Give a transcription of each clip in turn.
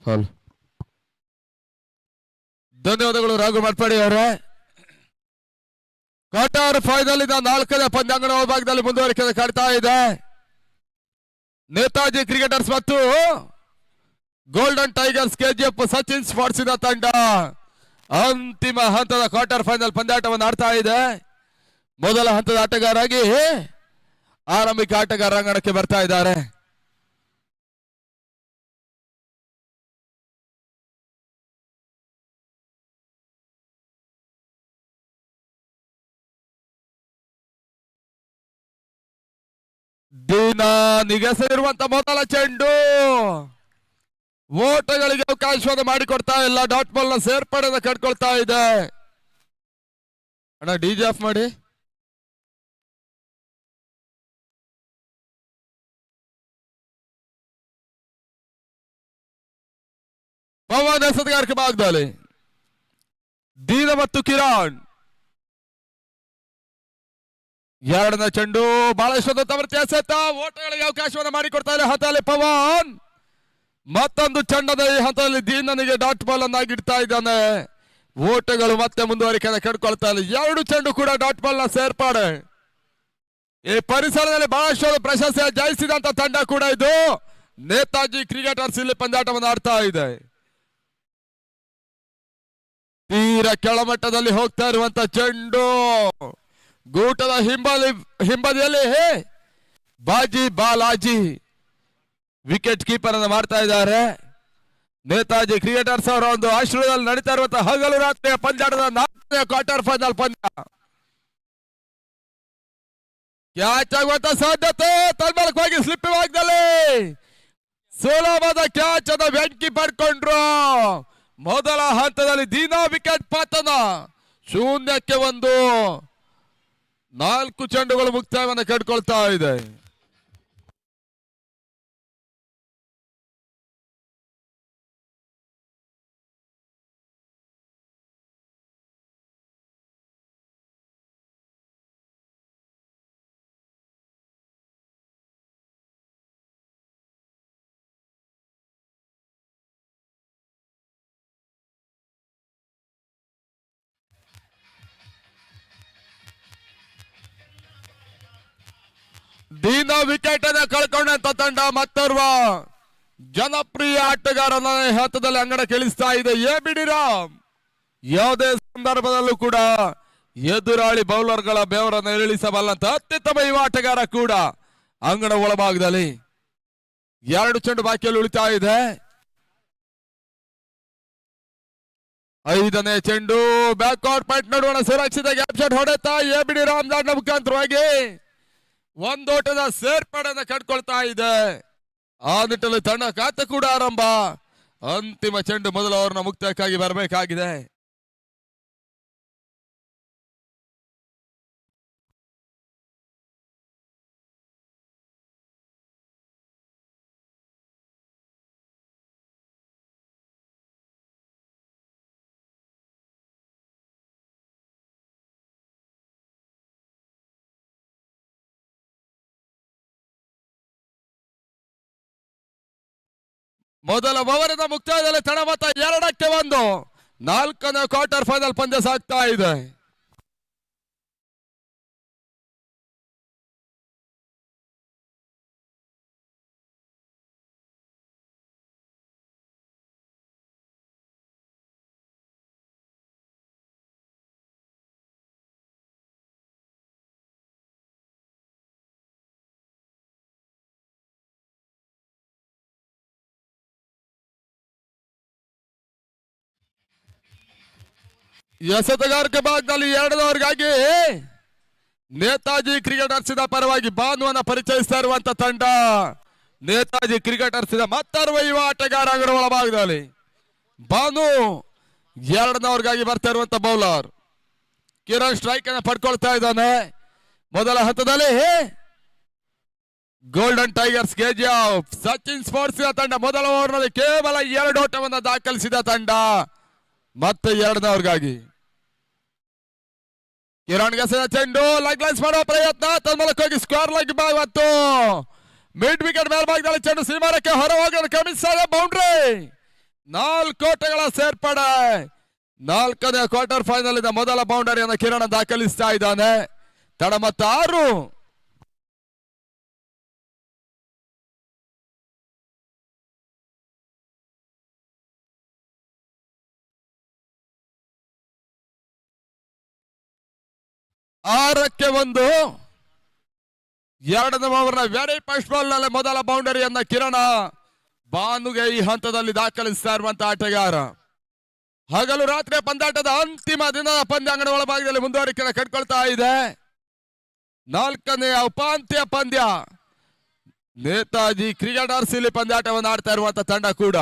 ಹೌದು. ಧನ್ಯವಾದಗಳು ರಾಘು ಮಟ್ಪಾಡಿ ಅವರೇ. ಕ್ವಾರ್ಟರ್ ಫೈನಲ್ ಇಂದ 4ನೇ ಪಂದ್ಯಾಂಗಣ ವಿಭಾಗದಲ್ಲಿ ಮುಂದುವರಿಕೆ ಕಾಡ್ತಾ ಇದೆ. ನೇತಾಜಿ ಕ್ರಿಕೆಟರ್ಸ್ ಮತ್ತು golden tigers KGF Sachin sports ತಂಡ ಅಂತಿಮ ಹಂತದ ಕ್ವಾರ್ಟರ್ ಫೈನಲ್ ಪಂದ್ಯಾಟವನ್ನು ಆಡ್ತಾ ಇದೆ. ಮೊದಲ ಹಂತದ ಆಟಗಾರರಾಗಿ ಆರಂಭಿಕ ಆಟಗಾರ ಅಂಗಣಕ್ಕೆ ಬರ್ತಾ ಇದ್ದಾರೆ. ದಿನ ನಿಗಸಿರುವಂತ ಮೊದಲ ಚೆಂಡು ಓಟಗಳಿಗೆ ಅವಕಾಶವನ್ನು ಮಾಡಿಕೊಡ್ತಾ ಇಲ್ಲ. ಡಾಟ್ ಬಾಲ್ ನ ಸೇರ್ಪಡೆಯನ್ನು ಕಟ್ಕೊಳ್ತಾ ಇದೆ. ಅಣ್ಣ ಡಿಜೆ ಆಫ್ ಮಾಡಿ. ಪವನ್ ಎಸೆತಗಾರಿಕೆ ಭಾಗದಲ್ಲಿ ದೀನ ಮತ್ತು ಕಿರಣ್. ಎರಡನೇ ಚೆಂಡು ಬಹಳಷ್ಟು ಎಸೆತ ಓಟಗಳಿಗೆ ಅವಕಾಶವನ್ನು ಮಾಡಿಕೊಡ್ತಾ ಇದೆ ಹಂತದಲ್ಲಿ ಪವನ್. ಮತ್ತೊಂದು ಚೆಂಡದ ಈ ಹಂತದಲ್ಲಿ ದೀನನಿಗೆ ಡಾಟ್ ಬಾಲ್ ಅನ್ನಾಗಿಡ್ತಾ ಇದ್ದಾನೆ. ಓಟಗಳು ಮತ್ತೆ ಮುಂದುವರಿಕೆಯನ್ನು ಕೆಡ್ಕೊಳ್ತಾ ಇಲ್ಲ. ಎರಡು ಚೆಂಡು ಕೂಡ ಡಾಟ್ ಬಾಲ್ ನ ಸೇರ್ಪಾಡೆ. ಈ ಪರಿಸರದಲ್ಲಿ ಬಹಳಷ್ಟು ಪ್ರಶಸ್ತಿ ಜಯಿಸಿದಂತ ತಂಡ ಕೂಡ ಇದು. ನೇತಾಜಿ ಕ್ರಿಕೆಟರ್ಸ್ ಇಲ್ಲಿ ಪಂದ್ಯಾಟವನ್ನು ಆಡ್ತಾ ಇದೆ. ತೀರ ಕೆಳಮಟ್ಟದಲ್ಲಿ ಹೋಗ್ತಾ ಇರುವಂತ ಚೆಂಡು ಗೂಟದ ಹಿಂಬದಿಯಲ್ಲಿ ಬಾಜಿ ಬಾಲಾಜಿ ವಿಕೆಟ್ ಕೀಪರ್ ಅನ್ನು ಮಾಡ್ತಾ ಇದ್ದಾರೆ. ನೇತಾಜಿ ಕ್ರಿಕೆಟರ್ಸ್ ಅವರ ಒಂದು ಆಶ್ರಯದಲ್ಲಿ ನಡೀತಾ ಇರುವಂತಹ ಹಗಲು ರಾತ್ರಿಯ ಪಂದ್ಯಾಟದ 4ನೇ ಕ್ವಾರ್ಟರ್ ಫೈನಲ್ ಪಂದ್ಯ. ಕ್ಯಾಚ್ ಆಗುವಂತ ಸಾಧ್ಯತೆ ತನ್ಮೂಲಕವಾಗಿ ಸ್ಲಿಪ್ ಭಾಗದಲ್ಲಿ ಸುಲಭದ ಕ್ಯಾಚ್ ಅನ್ನು ಬೆಂಕಿ ಪಡ್ಕೊಂಡ್ರು. ಮೊದಲ ಹಂತದಲ್ಲಿ ದೀನಾ ವಿಕೆಟ್ ಪತನ. 0-1 4 ಚೆಂಡುಗಳು ಮುಕ್ತಾಯವನ್ನು ಕಟ್ಕೊಳ್ತಾ ಇದೆ. ದೀನ ವಿಕೆಟ್ ಅನ್ನ ಕಳ್ಕೊಂಡಂತ ತಂಡ ಮತ್ತೋರ್ವ ಜನಪ್ರಿಯ ಆಟಗಾರನ ಹಂತದಲ್ಲಿ ಅಂಗಡ ಕೇಳಿಸ್ತಾ ಇದೆ. ಬಿಡಿ ರಾಮ್ ಯಾವುದೇ ಸಂದರ್ಭದಲ್ಲೂ ಕೂಡ ಎದುರಾಳಿ ಬೌಲರ್ಗಳ ಬೆವರನ್ನು ಇಳಿಸಬಲ್ಲಂತ ಅತ್ಯುತ್ತಮ ಯುವ ಆಟಗಾರ ಕೂಡ ಅಂಗಡ ಒಳಭಾಗದಲ್ಲಿ. 2 ಚೆಂಡು ಬಾಕಿಯಲ್ಲಿ ಉಳಿತಾ ಇದೆ. 5ನೇ ಚೆಂಡು ಬ್ಯಾಕ್ವರ್ಡ್ ಪಾಯಿಂಟ್ ನಡುವಣ ಸುರಕ್ಷಿತ ಗ್ಯಾಪ್ ಶಾಟ್ ಹೊಡೆತಾ ಬಿಡಿ ರಾಮ್ ದಾಡ್ನ ಮುಖಾಂತರವಾಗಿ ಒಂದೋಟದ ಸೇರ್ಪಡೆಯನ್ನು ಕಟ್ಕೊಳ್ತಾ ಇದೆ. ಆ ನಿಟ್ಟಲ್ಲಿ ತಂಡ ಖಾತೆ ಕೂಡ ಆರಂಭ. ಅಂತಿಮ ಚೆಂಡು ಮೊದಲು ಅವರನ್ನ ಮುಕ್ತಕ್ಕಾಗಿ ಬರಬೇಕಾಗಿದೆ. ಮೊದಲ ಓವರಿನ ಮುಕ್ತಾಯದಲ್ಲಿ ತಡ ಮೊತ್ತ 2-1 4ನೇ ಕ್ವಾರ್ಟರ್ ಫೈನಲ್ ಪಂದ್ಯ ಸಾಗ್ತಾ ಇದೆ. ಎಸೆತಗಾರಿಕೆ ಭಾಗದಲ್ಲಿ 2ದವರಿಗಾಗಿ ನೇತಾಜಿ ಕ್ರಿಕೆಟರ್ಸ್ ಪರವಾಗಿ ಭಾನುವನ್ನ ಪರಿಚಯಿಸ್ತಾ ಇರುವಂತ ತಂಡ ನೇತಾಜಿ ಕ್ರಿಕೆಟರ್ಸ್ ಮತ್ತರ್ವ ಯುವ ಆಟಗಾರ ಅಂಗಡ ಒಳಭಾಗದಲ್ಲಿ ಭಾನು. 2ದವರಿಗಾಗಿ ಬರ್ತಾ ಇರುವಂತ ಬೌಲರ್ ಕಿರಣ್ ಸ್ಟ್ರೈಕ್ ಅನ್ನು ಪಡ್ಕೊಳ್ತಾ ಇದ್ದಾನೆ. ಮೊದಲ ಹಂತದಲ್ಲಿ golden tigers KGF Sachin sports ತಂಡ ಮೊದಲ ಓವರ್ನಲ್ಲಿ ಕೇವಲ 2 ಓಟವನ್ನು ದಾಖಲಿಸಿದ ತಂಡ. ಮತ್ತೆ 2ದವರಿಗಾಗಿ ಕಿರಣ್ ಗೆಸೆದ ಚೆಂಡು ಲೆಗ್ ಲೈನ್ಸ್ ಮಾಡುವ ಪ್ರಯತ್ನ ತನ್ಮೂಲಕವಾಗಿ ಸ್ಕ್ವೇರ್ ಲೆಗ್ ಮತ್ತು ಮಿಡ್ ವಿಕೆಟ್ ಮೇಲ್ಭಾಗದಲ್ಲಿ ಚೆಂಡು ಸೀಮಾರಕ್ಕೆ ಹೊರ ಹೋಗಿ ಕ್ರಮಿಸಿದ ಬೌಂಡ್ರಿ. 4 ಓಟಗಳ ಸೇರ್ಪಡೆ. 4ನೇ ಕ್ವಾರ್ಟರ್ ಫೈನಲ್ ಇಂದ ಮೊದಲ ಬೌಂಡರಿಯನ್ನು ಕಿರಣ ದಾಖಲಿಸ್ತಾ ಇದ್ದಾನೆ. ತಡ ಮತ್ತು 6. ಆರಕ್ಕೆ 1. 2ನೇ ಓವರ್ನ ವೆರಿ ಫಸ್ಟ್ ಬಾಲ್ ನಲ್ಲಿ ಮೊದಲ ಬೌಂಡರಿಯನ್ನ ಕಿರಣ ಬಾನುಗೆ ಈ ಹಂತದಲ್ಲಿ ದಾಖಲಿಸ್ತಾ ಇರುವಂತಹ ಆಟಗಾರ. ಹಗಲು ರಾತ್ರಿ ಪಂದ್ಯಾಟದ ಅಂತಿಮ ದಿನದ ಪಂದ್ಯಾಂಗಣ ಒಳಭಾಗದಲ್ಲಿ ಮುಂದುವರಿಕೆ ಕಂಡುಕೊಳ್ತಾ ಇದೆ. 4ನೇ ಉಪಾಂತ್ಯ ಪಂದ್ಯ. ನೇತಾಜಿ ಕ್ರಿಕೆಟರ್ಸ್ ಇಲ್ಲಿ ಪಂದ್ಯಾಟವನ್ನು ಆಡ್ತಾ ಇರುವಂತಹ ತಂಡ ಕೂಡ.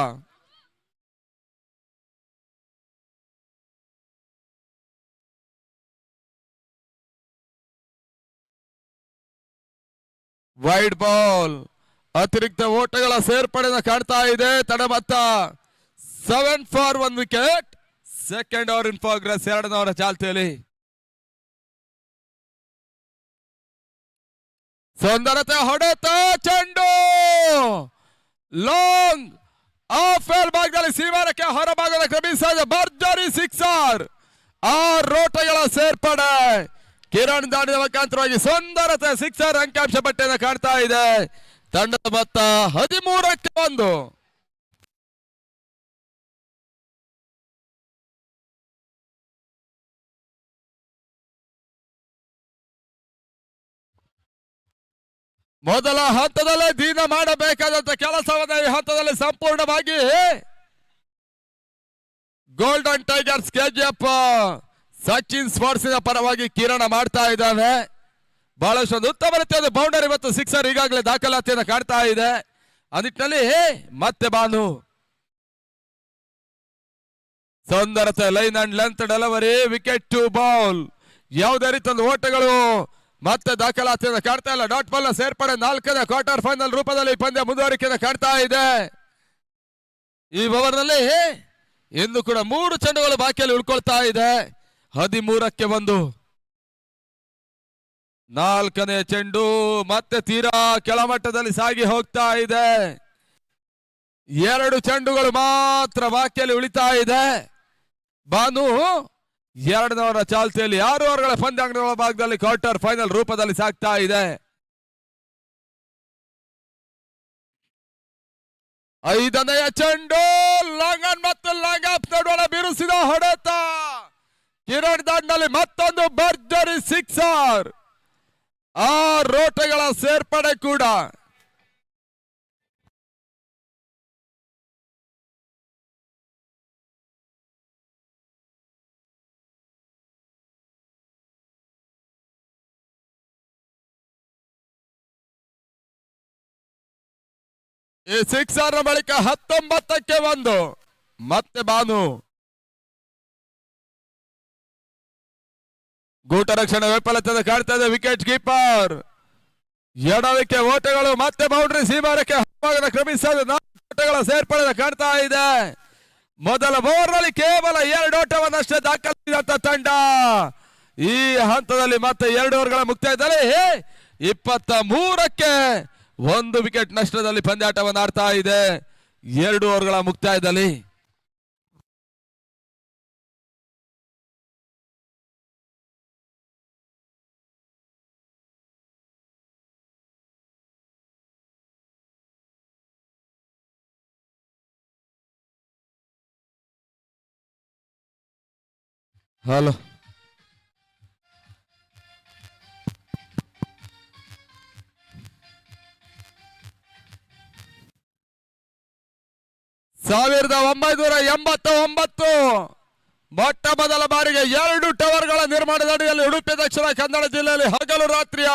Wide ball. ಅತಿರಿಕ್ತ ಓಟಗಳ ಸೇರ್ಪಡೆಯನ್ನು ಕಾಣ್ತಾ ಇದೆ. ತಡ ಮೊತ್ತ 7 for 1 wicket. Second over in progress. 2ನೇ ಓವರ್ ಚಾಲ್ತಿಯಲ್ಲಿ ಸುಂದರತೆ ಹೊಡೆತ ಚೆಂಡು ಲಾಂಗ್ ಆಫ್ ಏರ್ ಭಾಗದಲ್ಲಿ ಸೀಮಾರಕ್ಕೆ ಹೊರಭಾಗದ ಕ್ರಮಿಸಿದ ಭರ್ಜರಿ 6. 6 ಓಟಗಳ ಸೇರ್ಪಡೆ. ಕಿರಣ್ ದಾಡಿದ ಮುಖಾಂತರವಾಗಿ ಸುಂದರತೆ 6 ಅಂಕಾಂಶ ಪಟ್ಟಿಯನ್ನು ಕಾಣ್ತಾ ಇದೆ. ತಂಡದ ಮೊತ್ತ 13ಕ್ಕೆ 1. ಮೊದಲ ಹಂತದಲ್ಲೇ ದೀನ ಮಾಡಬೇಕಾದಂತ ಕೆಲಸವನ್ನು ಈ ಹಂತದಲ್ಲಿ ಸಂಪೂರ್ಣವಾಗಿ ಗೋಲ್ಡನ್ ಟೈಗರ್ಸ್ ಕೆಜಿಎಫ್ ಸಚಿನ್ ಸ್ಪೋರ್ಟ್ಸಿನ ಪರವಾಗಿ ಕಿರಣ ಮಾಡ್ತಾ ಇದ್ದಾನೆ. ಬಹಳಷ್ಟು ಉತ್ತಮ ರೀತಿಯಾದ ಬೌಂಡರಿ ಮತ್ತು 6 ಈಗಾಗಲೇ ದಾಖಲಾತಿಯನ್ನು ಕಾಣ್ತಾ ಇದೆ. ಅದಿಟ್ಟಲ್ಲಿ ಮತ್ತೆ ಬಾನು ಸುಂದರತೆ line and length delivery. Wicket to ball. ಯಾವುದೇ ರೀತಿಯ ಓಟಗಳು ಮತ್ತೆ ದಾಖಲಾತಿಯನ್ನು ಕಾಣ್ತಾ ಇಲ್ಲ. ಡಾಟ್ ಬಾಲ್ ನ ಸೇರ್ಪಡೆ. 4ನೇ ಕ್ವಾರ್ಟರ್ ಫೈನಲ್ ರೂಪದಲ್ಲಿ ಪಂದ್ಯ ಮುಂದುವರಿಕೆಯನ್ನು ಕಾಣ್ತಾ ಇದೆ. ಈ ಓವರ್ನಲ್ಲಿ ಇನ್ನು ಕೂಡ 3 ಚೆಂಡುಗಳು ಬಾಕಿಯಲ್ಲಿ ಉಳ್ಕೊಳ್ತಾ ಇದೆ. 13ಕ್ಕೆ 1. 4ನೇ ಚೆಂಡು ಮತ್ತೆ ತೀರಾ ಕೆಳಮಟ್ಟದಲ್ಲಿ ಸಾಗಿ ಹೋಗ್ತಾ ಇದೆ. 2 ಚೆಂಡುಗಳು ಮಾತ್ರ ಬಾಕಿಯಲ್ಲಿ ಉಳಿತಾ ಇದೆ. ಬಾನು 2ನೇ ಓವರ್ ಚಾಲ್ತಿಯಲ್ಲಿ 6 ಓವರ್ಗಳ ಪಂದ್ಯಾಂಗಣ ಭಾಗದಲ್ಲಿ ಕ್ವಾರ್ಟರ್ ಫೈನಲ್ ರೂಪದಲ್ಲಿ ಸಾಗ್ತಾ ಇದೆ. 5ನೇ ಚೆಂಡು ಲಾಂಗ್ ಆನ್ ಮತ್ತು ಲಾಂಗ್ ಆಫ್ ನಡುವಣ ಬಿರುಸಿದ ಹೊಡೆತ. ಕಿರಣ್ ದಾಂಡ್ನಲ್ಲಿ ಮತ್ತೊಂದು ಭರ್ಜರಿ 6. 6 ಓಟಗಳ ಸೇರ್ಪಡೆ ಕೂಡ. ಈ 6 ಬಳಿಕ 19ಕ್ಕೆ 1. ಮತ್ತೆ ಬಾನು ಗೂಟ ರಕ್ಷಣೆ ವೈಫಲ್ಯತೆ ಕಾಡ್ತಾ ಇದೆ. ವಿಕೆಟ್ ಕೀಪರ್ ಎಡವಿಕೆ ಓಟಗಳು ಮತ್ತೆ ಬೌಂಡ್ರಿ ಸೀಮಾರಕ್ಕೆ ಕ್ರಮಿಸಿದ 4 ಓಟಗಳ ಸೇರ್ಪಡೆ ಕಾಣ್ತಾ ಇದೆ. ಮೊದಲ ಓವರ್ ನಲ್ಲಿ ಕೇವಲ 2 ಓಟವನ್ನಷ್ಟೇ ದಾಖಲಿಸಿದಂತ ತಂಡ ಈ ಹಂತದಲ್ಲಿ ಮತ್ತೆ 2 ಓವರ್ಗಳ ಮುಕ್ತಾಯದಲ್ಲಿ 23ಕ್ಕೆ 1 ವಿಕೆಟ್ ನಷ್ಟದಲ್ಲಿ ಪಂದ್ಯಾಟವನ್ನು ಆಡ್ತಾ ಇದೆ. 2 ಓವರ್ಗಳ ಮುಕ್ತಾಯದಲ್ಲಿ ಹಲೋ 1989 ಮೊಟ್ಟ ಮೊದಲ ಬಾರಿಗೆ 2 ಟವರ್ಗಳ ನಿರ್ಮಾಣದ ಅಡಿಯಲ್ಲಿ ಉಡುಪಿ ದಕ್ಷಿಣ ಕನ್ನಡ ಜಿಲ್ಲೆಯಲ್ಲಿ ಹಗಲು ರಾತ್ರಿಯ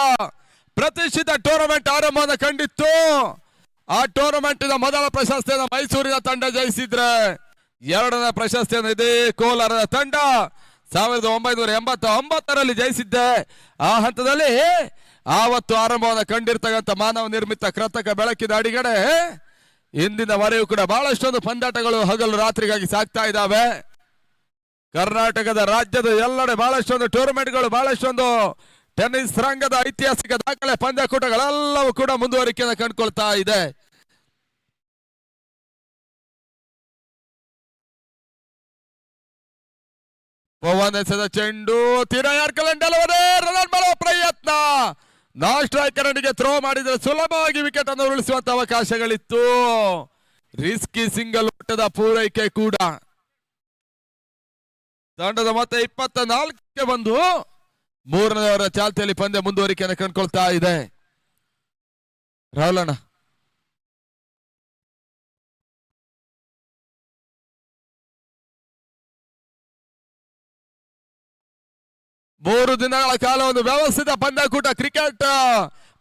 ಪ್ರತಿಷ್ಠಿತ ಟೂರ್ನಮೆಂಟ್ ಆರಂಭವನ್ನು ಕಂಡಿತ್ತು. ಆ ಟೂರ್ನಮೆಂಟಿನ ಮೊದಲ ಪ್ರಶಸ್ತಿಯನ್ನು ಮೈಸೂರಿನ ತಂಡ ಜಯಿಸಿದ್ರೆ, 2ನೇ ಪ್ರಶಸ್ತಿಯನ್ನು ಇದೇ ಕೋಲಾರದ ತಂಡ 1989ರಲ್ಲಿ ಜಯಿಸಿದ್ದೆ. ಆ ಹಂತದಲ್ಲಿ ಆವತ್ತು ಆರಂಭವನ್ನು ಕಂಡಿರ್ತಕ್ಕಂಥ ಮಾನವ ನಿರ್ಮಿತ ಕೃತಕ ಬೆಳಕಿನ ಅಡಿಗಡೆ ಇಂದಿನವರೆಗೂ ಕೂಡ ಬಹಳಷ್ಟೊಂದು ಪಂದ್ಯಾಟಗಳು ಹಗಲು ರಾತ್ರಿಗಾಗಿ ಸಾಗ್ತಾ ಇದ್ದಾವೆ. ಕರ್ನಾಟಕದ ರಾಜ್ಯದ ಎಲ್ಲೆಡೆ ಬಹಳಷ್ಟೊಂದು ಟೂರ್ನಮೆಂಟ್ಗಳು, ಬಹಳಷ್ಟೊಂದು ಟೆನ್ನಿಸ್ ರಂಗದ ಐತಿಹಾಸಿಕ ದಾಖಲೆ ಪಂದ್ಯಕೂಟಗಳೆಲ್ಲವೂ ಕೂಡ ಮುಂದುವರಿಕೆಯನ್ನು ಕಂಡುಕೊಳ್ತಾ ಇದೆ. ಪವನ್ ಎಸೆದ ಚೆಂಡು ತೀರಾ ರನ್ ಮಾಡುವ ಪ್ರಯತ್ನ. ನಾನ್ ಸ್ಟ್ರೈಕರ್ನಿಗೆ ಥ್ರೋ ಮಾಡಿದ್ರೆ ಸುಲಭವಾಗಿ ವಿಕೆಟ್ ಅನ್ನು ಉರುಳಿಸುವಂತ ಅವಕಾಶಗಳಿತ್ತು. ರಿಸ್ಕಿ ಸಿಂಗಲ್ ಓಟದ ಪೂರೈಕೆ ಕೂಡ. ತಂಡದ ಮತ್ತೆ 24ಕ್ಕೆ ಬಂದು ಮೂರನೇ ಅವರ ಚಾಲ್ತಿಯಲ್ಲಿ ಪಂದ್ಯ ಮುಂದುವರಿಕೆಯನ್ನು ಕಂಡುಕೊಳ್ತಾ ಇದೆ. ರಾಹುಲಣ್ಣ, ಮೂರು ದಿನಗಳ ಕಾಲ ಒಂದು ವ್ಯವಸ್ಥಿತ ಪಂದ್ಯಕೂಟ ಕ್ರಿಕೆಟ್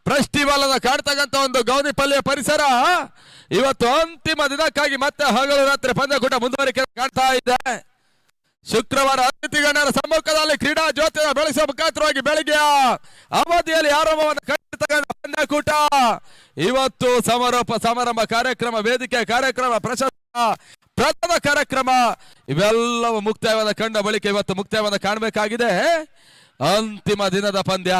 ಫೆಸ್ಟಿವಲ್ ಅನ್ನ ಕಾಡ್ತಕ್ಕಂತ ಒಂದು ಗೌನಿಪಲ್ಲಿಯ ಪರಿಸರ ಇವತ್ತು ಅಂತಿಮ ದಿನಕ್ಕಾಗಿ ಮತ್ತೆ ಹಗಲು ರಾತ್ರಿ ಪಂದ್ಯಕೂಟ ಮುಂದುವರಿಕೆ ಕಾಣ್ತಾ ಇದೆ. ಶುಕ್ರವಾರ ಅತಿಥಿ ಗಣ್ಯರ ಸಮ್ಮುಖದಲ್ಲಿ ಕ್ರೀಡಾ ಜ್ಯೋತಿಯ ಬೆಳೆಸುವ ಮುಖಾಂತರವಾಗಿ ಬೆಳಿಗ್ಗೆ ಅವಧಿಯಲ್ಲಿ ಆರಂಭವನ್ನು ಕಂಡಿರ್ತಕ್ಕಂಥ ಪಂದ್ಯಕೂಟ ಇವತ್ತು ಸಮಾರಂಭ ಕಾರ್ಯಕ್ರಮ, ವೇದಿಕೆ ಕಾರ್ಯಕ್ರಮ, ಪ್ರಥಮ ಕಾರ್ಯಕ್ರಮ ಇವೆಲ್ಲವೂ ಮುಕ್ತಾಯವಾದ ಕಂಡ ಬಳಿಕ ಇವತ್ತು ಮುಕ್ತಾಯವಾದ ಕಾಣಬೇಕಾಗಿದೆ. ಅಂತಿಮ ದಿನದ ಪಂದ್ಯ,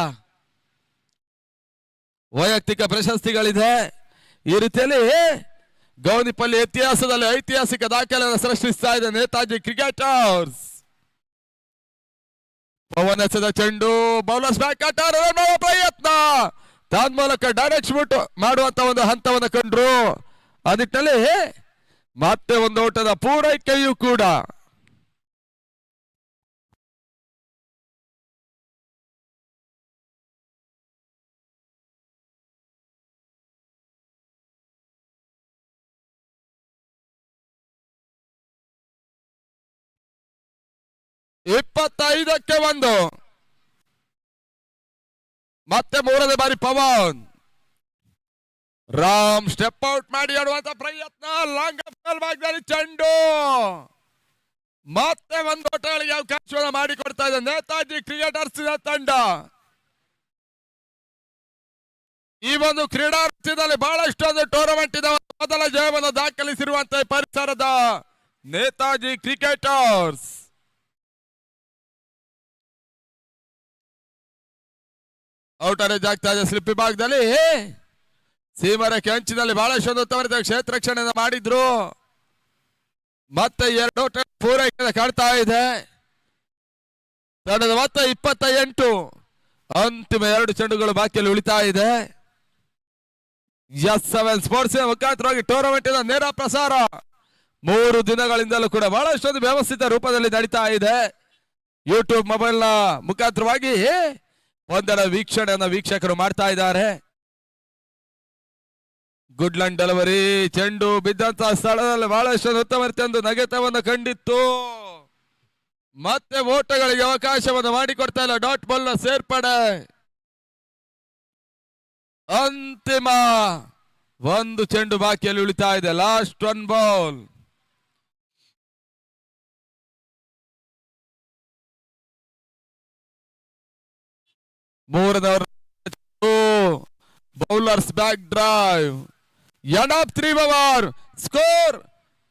ವೈಯಕ್ತಿಕ ಪ್ರಶಸ್ತಿಗಳಿದೆ. ಈ ರೀತಿಯಲ್ಲಿ ಗೌನಿಪಲ್ಲಿ ಇತಿಹಾಸದಲ್ಲಿ ಐತಿಹಾಸಿಕ ದಾಖಲೆಯನ್ನು ಸೃಷ್ಟಿಸ್ತಾ ಇದೆ ನೇತಾಜಿ ಕ್ರಿಕೆಟರ್ಸ್. ಪವನ್ ಎಸೆದ ಚೆಂಡು ಬೌಲರ್ಸ್ ಬ್ಯಾಕ್ ಪ್ರಯತ್ನ, ತನ್ಮೂಲಕ ಡೈರೆಕ್ಟ್ ಶೂಟ್ ಮಾಡುವಂತ ಒಂದು ಹಂತವನ್ನು ಕಂಡ್ರು. ಆ ನಿಟ್ಟಿನಲ್ಲಿ ಮತ್ತೆ ಒಂದು ಓಟದ ಪೂರೈಕೆಯೂ ಕೂಡ. ಇಪ್ಪತ್ತೈದಕ್ಕೆ ಒಂದು ಮತ್ತೆ ಮೂರನೇ ಬಾರಿ ಪವನ್ ರಾಮ್ ಸ್ಟೆಪ್ ಔಟ್ ಮಾಡಿ ಆಡುವಂತ ಪ್ರಯತ್ನ, ಲಾಂಗ್ ಭಾಗದಲ್ಲಿ ಚೆಂಡು ಮತ್ತೆ ಒಂದು ಓಟಗಳಿಗೆ ಅವಕಾಶವನ್ನು ಮಾಡಿಕೊಡ್ತಾ ಇದೆ ನೇತಾಜಿ ಕ್ರಿಕೆಟರ್ಸ್ ತಂಡ. ಈ ಒಂದು ಕ್ರೀಡಾ ಋತುವಿನಲ್ಲಿ ಬಹಳಷ್ಟು ಒಂದು ಟೂರ್ನಮೆಂಟ್ ಮೊದಲ ಜಯವನ್ನು ದಾಖಲಿಸಿರುವಂತಹ ಪರಿಸರದ ನೇತಾಜಿ ಕ್ರಿಕೆಟರ್ಸ್. ಔಟರೇಜ್ ಆಗ್ತಾ ಇದೆ ಸ್ಲಿಪ್ ಭಾಗದಲ್ಲಿ. ಸೀಮರೇಖೆ ಅಂಚಿನಲ್ಲಿ ಬಹಳಷ್ಟು ಉತ್ತಮ ಕ್ಷೇತ್ರ ರಕ್ಷಣೆಯನ್ನು ಮಾಡಿದ್ರು. ಮತ್ತೆ 2 ಓಟ ಪೂರೈಕೆ ಕಾಡ್ತಾ ಇದೆ ತಂಡದ. ಮತ್ತೆ 28, ಅಂತಿಮ 2 ಚೆಂಡುಗಳು ಬಾಕಿಯಲ್ಲಿ ಉಳಿತಾ ಇದೆ. S7 ಸ್ಪೋರ್ಟ್ಸ್ ಮುಖಾಂತರವಾಗಿ ಟೂರ್ನಮೆಂಟ್ ನೇರ ಪ್ರಸಾರ 3 ದಿನಗಳಿಂದಲೂ ಕೂಡ ಬಹಳಷ್ಟು ವ್ಯವಸ್ಥಿತ ರೂಪದಲ್ಲಿ ನಡೀತಾ ಇದೆ. ಯೂಟ್ಯೂಬ್ ಮೊಬೈಲ್ ನ ಮುಖಾಂತರವಾಗಿ ಒಂದರ ವೀಕ್ಷಣೆಯನ್ನು ವೀಕ್ಷಕರು ಮಾಡ್ತಾ ಇದ್ದಾರೆ. ಗುಡ್ಲಂಡ್ ಡೆಲಿವರಿ, ಚೆಂಡು ಬಿದ್ದಂತಹ ಸ್ಥಳದಲ್ಲಿ ಬಹಳಷ್ಟು ಉತ್ತಮ ಒಂದು ನಗೆತವನ್ನು ಕಂಡಿತ್ತು. ಮತ್ತೆ ಓಟಗಳಿಗೆ ಅವಕಾಶವನ್ನು ಮಾಡಿಕೊಡ್ತಾ ಇಲ್ಲ ಡಾಟ್ ಬಾಲ್ ನ ಸೇರ್ಪಡೆ. ಅಂತಿಮ 1 ಚೆಂಡು ಬಾಕಿಯಲ್ಲಿ ಉಳಿತಾ ಇದೆ. Last 1 ball. ಮೂರನೇ bowlers back drive, end of 3 over, score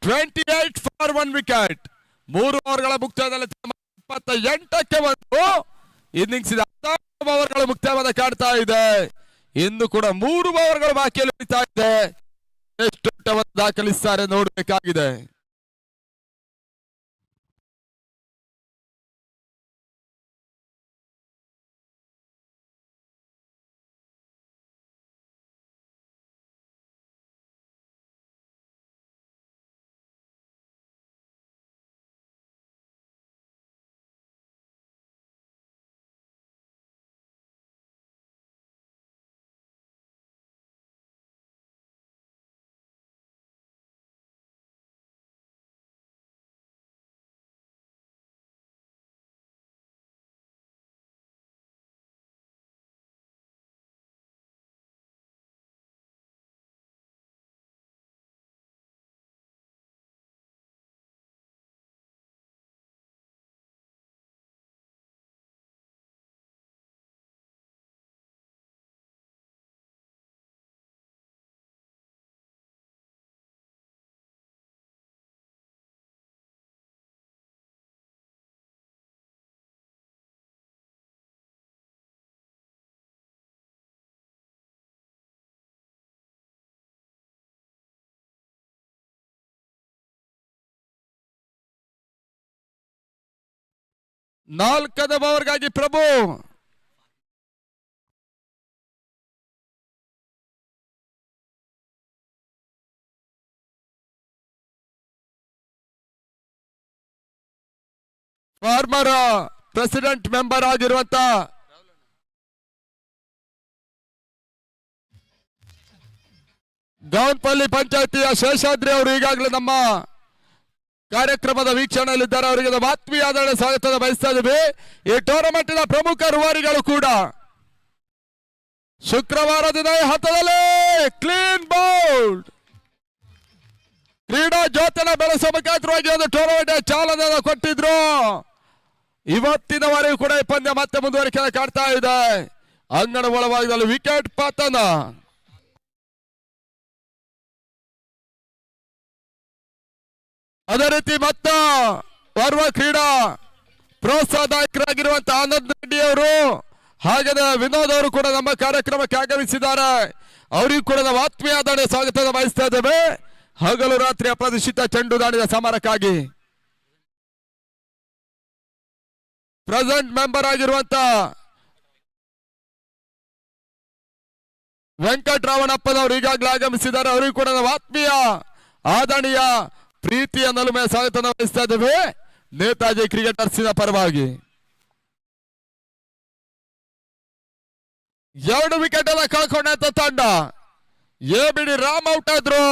28 for 1 wicket. 3 ಓವರ್ಗಳ ಮುಕ್ತಾಯದಲ್ಲಿ 28ಕ್ಕೆ ಬಂದು ಇನ್ನಿಂಗ್ಸ್ 19 ಓವರ್ಗಳ ಮುಕ್ತಾಯವಾದ ಕಾಡ್ತಾ ಇದೆ. ಇನ್ನು ಕೂಡ 3 ಓವರ್ಗಳು ಬಾಕಿಯಲ್ಲಿ ಉಳಿತಾ ಇದೆ. ಎಷ್ಟು ದಾಖಲಿಸುತ್ತಾರೆ ನೋಡಬೇಕಾಗಿದೆ. 4ನೇ ಓವರ್ಗಾಗಿ ಪ್ರಭು. ಫಾರ್ಮರ್ ಪ್ರೆಸಿಡೆಂಟ್ ಮೆಂಬರ್ ಆಗಿರುವಂತ ಗೌನ್ಪಲ್ಲಿ ಪಂಚಾಯತಿಯ ಶೇಷಾದ್ರಿ ಅವರು ಈಗಾಗಲೇ ನಮ್ಮ ಕಾರ್ಯಕ್ರಮದ ವೀಕ್ಷಣೆಯಲ್ಲಿದ್ದಾರೆ. ಅವರಿಗೆ ಆತ್ಮೀಯ ಸ್ವಾಗತ ಬಯಸ್ತಾ ಇದ್ದೀವಿ. ಈ ಟೂರ್ನಮೆಂಟಿನ ಪ್ರಮುಖ ರೂವಾರಿಗಳು ಕೂಡ ಶುಕ್ರವಾರದಿಂದ ಹಂತದಲ್ಲಿ ಕ್ಲೀನ್ ಬೌಲ್ಡ್ ಕ್ರೀಡಾ ಜ್ಯೋತಿನ ಬೆಳೆಸುವ ಮುಖಾಂತರವಾಗಿ ಒಂದು ಟೂರ್ನಮೆಂಟ್ ಚಾಲನೆ ಕೊಟ್ಟಿದ್ರು. ಇವತ್ತಿನವರೆಗೂ ಕೂಡ ಈ ಪಂದ್ಯ ಮತ್ತೆ ಮುಂದುವರಿಕೆ ಕಾಡ್ತಾ ಇದೆ. ಅಂಗಣ ಒಳಭಾಗದಲ್ಲಿ ವಿಕೆಟ್ ಪತನ. ಅದೇ ರೀತಿ ಮತ್ತ ಓರ್ವ ಕ್ರೀಡಾ ಪ್ರೋತ್ಸಾಹಕರಾಗಿರುವಂತಹ ಆನಂದ್ ರೆಡ್ಡಿ ಅವರು ಹಾಗೆ ವಿನೋದ್ ಅವರು ಕೂಡ ನಮ್ಮ ಕಾರ್ಯಕ್ರಮಕ್ಕೆ ಆಗಮಿಸಿದ್ದಾರೆ. ಅವರಿಗೂ ಕೂಡ ನಾವು ಆತ್ಮೀಯ ಸ್ವಾಗತ ಬಯಸ್ತಾ ಇದ್ದೇವೆ. ಹಗಲು ರಾತ್ರಿ ಅಪ್ರದರ್ಶಿತ ಚೆಂಡು ದಾಳಿಯ ಸಮರಕ್ಕಾಗಿ ಪ್ರೆಸೆಂಟ್ ಮೆಂಬರ್ ಆಗಿರುವಂತ ವೆಂಕಟರಾಮಣ್ಣಪ್ಪನವರು ಈಗಾಗಲೇ ಆಗಮಿಸಿದ್ದಾರೆ. ಅವರಿಗೂ ಕೂಡ ನಾವು ಆತ್ಮೀಯ ಆದರಣೀಯ ಪ್ರೀತಿಯ ನಲುಮೆಯ ಸ್ವಾಗತ ವಹಿಸ್ತಾ ಇದ್ದೇವೆ. ನೇತಾಜಿ ಕ್ರಿಕೆಟರ್ಸಿನ ಪರವಾಗಿ 2 ವಿಕೆಟ್ ಎಲ್ಲ ಕಳ್ಕೊಂಡಂತ ತಂಡ ಎ ಬಿಡಿ ರಾಮ್ ಔಟ್ ಆದ್ರು.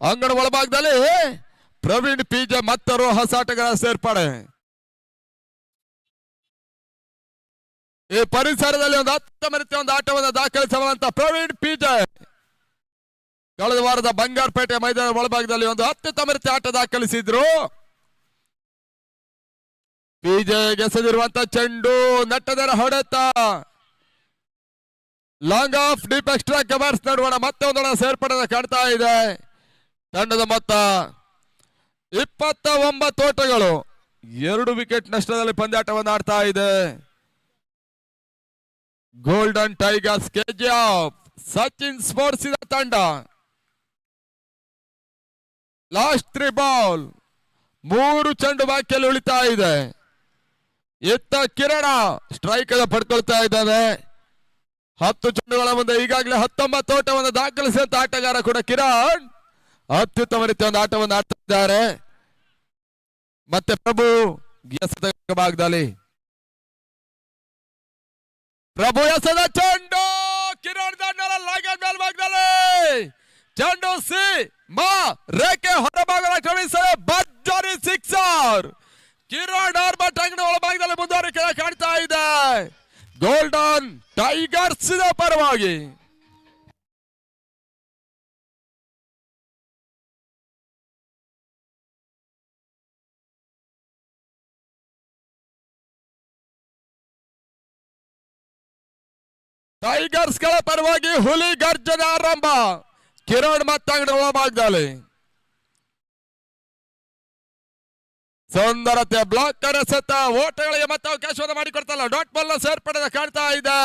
ಅಂಗಣ ಒಳಭಾಗದಲ್ಲಿ ಪ್ರವೀಣ್ ಪಿಜೆ ಮತ್ತು ಹೊಸ ಆಟಗಾರ ಸೇರ್ಪಡೆ. ಈ ಪರಿಸರದಲ್ಲಿ ಒಂದು 10 ರೀತಿಯ ಒಂದು ಆಟವನ್ನು ದಾಖಲಿಸುವಂತ ಪ್ರವೀಣ್ ಪಿಜೆ ಕಳೆದ ವಾರದ ಬಂಗಾರಪೇಟೆ ಮೈದಾನ ಒಳಭಾಗದಲ್ಲಿ ಒಂದು ಅತ್ಯುತ್ತಮ ರೀತಿಯ ಆಟ ದಾಖಲಿಸಿದ್ರು. ಪಿಜೆ ಎಸೆದಿರುವಂತ ಚೆಂಡು ನೆಟ್ಟದರ ಹೊಡೆತ long of deep extra covers ನಡುವಣ ಮತ್ತೆ ಒಂದೊಡ ಸೇರ್ಪಡೆ ಕಾಣ್ತಾ ಇದೆ. ತಂಡದ ಮೊತ್ತ 29 ಓಟಗಳು 2 ವಿಕೆಟ್ ನಷ್ಟದಲ್ಲಿ ಪಂದ್ಯಾಟವನ್ನು ಆಡ್ತಾ ಇದೆ. Golden tigers KGF Sachin sports ತಂಡ. ಲಾಸ್ಟ್ 3 ಬಾಲ್ 3 ಚೆಂಡು ಬಾಕಿಯಲ್ಲಿ ಉಳಿತಾ ಇದೆ. ಇತ್ತ ಕಿರಣ ಸ್ಟ್ರೈಕ್ ಅನ್ನು ಪಡ್ಕೊಳ್ತಾ ಇದ್ದಾನೆ. 10 ಚೆಂಡುಗಳ ಮುಂದೆ ಈಗಾಗಲೇ 19 ಓಟವನ್ನು ದಾಖಲಿಸಿದಂತ ಆಟಗಾರ ಕೂಡ ಕಿರಣ್ ಅತ್ಯುತ್ತಮ ರೀತಿಯ ಒಂದು ಆಟವನ್ನು ಆಡ್ತಾ ಇದ್ದಾರೆ. ಮತ್ತೆ ಪ್ರಭು ಭಾಗದಲ್ಲಿ ಪ್ರಭು ಎಸೆದ ಚೆಂಡು ಕಿರಣ್ ದಂಡರ ಲಾಗನ್ ಮೇಲ್ಭಾಗದಲ್ಲಿ ಚೆಂಡು ಸಿ ಮಾ ರೇಖೆ ಹೊರಭಾಗದ ಕಳಿಸಲು ಭರ್ಜರಿ ಸಿಕ್ಸರ್. ಕಿರಣ್ ಆರ್ಬಟ್ ಅಂಗಡಿ ಒಳಭಾಗದಲ್ಲಿ ಮುಂದುವರಿಕೆ ಕಾಣ್ತಾ ಇದೆ. ಗೋಲ್ಡನ್ ಟೈಗರ್ಸ್ ಪರವಾಗಿ ಟೈಗರ್ಸ್ ಗಳ ಪರವಾಗಿ ಹುಲಿ ಗರ್ಜನೆ ಆರಂಭ. ಕಿರಣ್ ಮತ್ತೆ ಅಂಗಡಿ ಒಳಭಾಗದಲ್ಲಿ ಸುಂದರತೆ ಬ್ಲಾಕ್ ಕರೆಸತ್ತ ಓಟಗಳಿಗೆ ಮತ್ತೆ ಅವಕಾಶವನ್ನು ಮಾಡಿಕೊಡ್ತಲ್ಲ. ಡಾಟ್ ಬಾಲ್ ಸೇರ್ಪಡೆ ಕಾಣ್ತಾ ಇದೆ.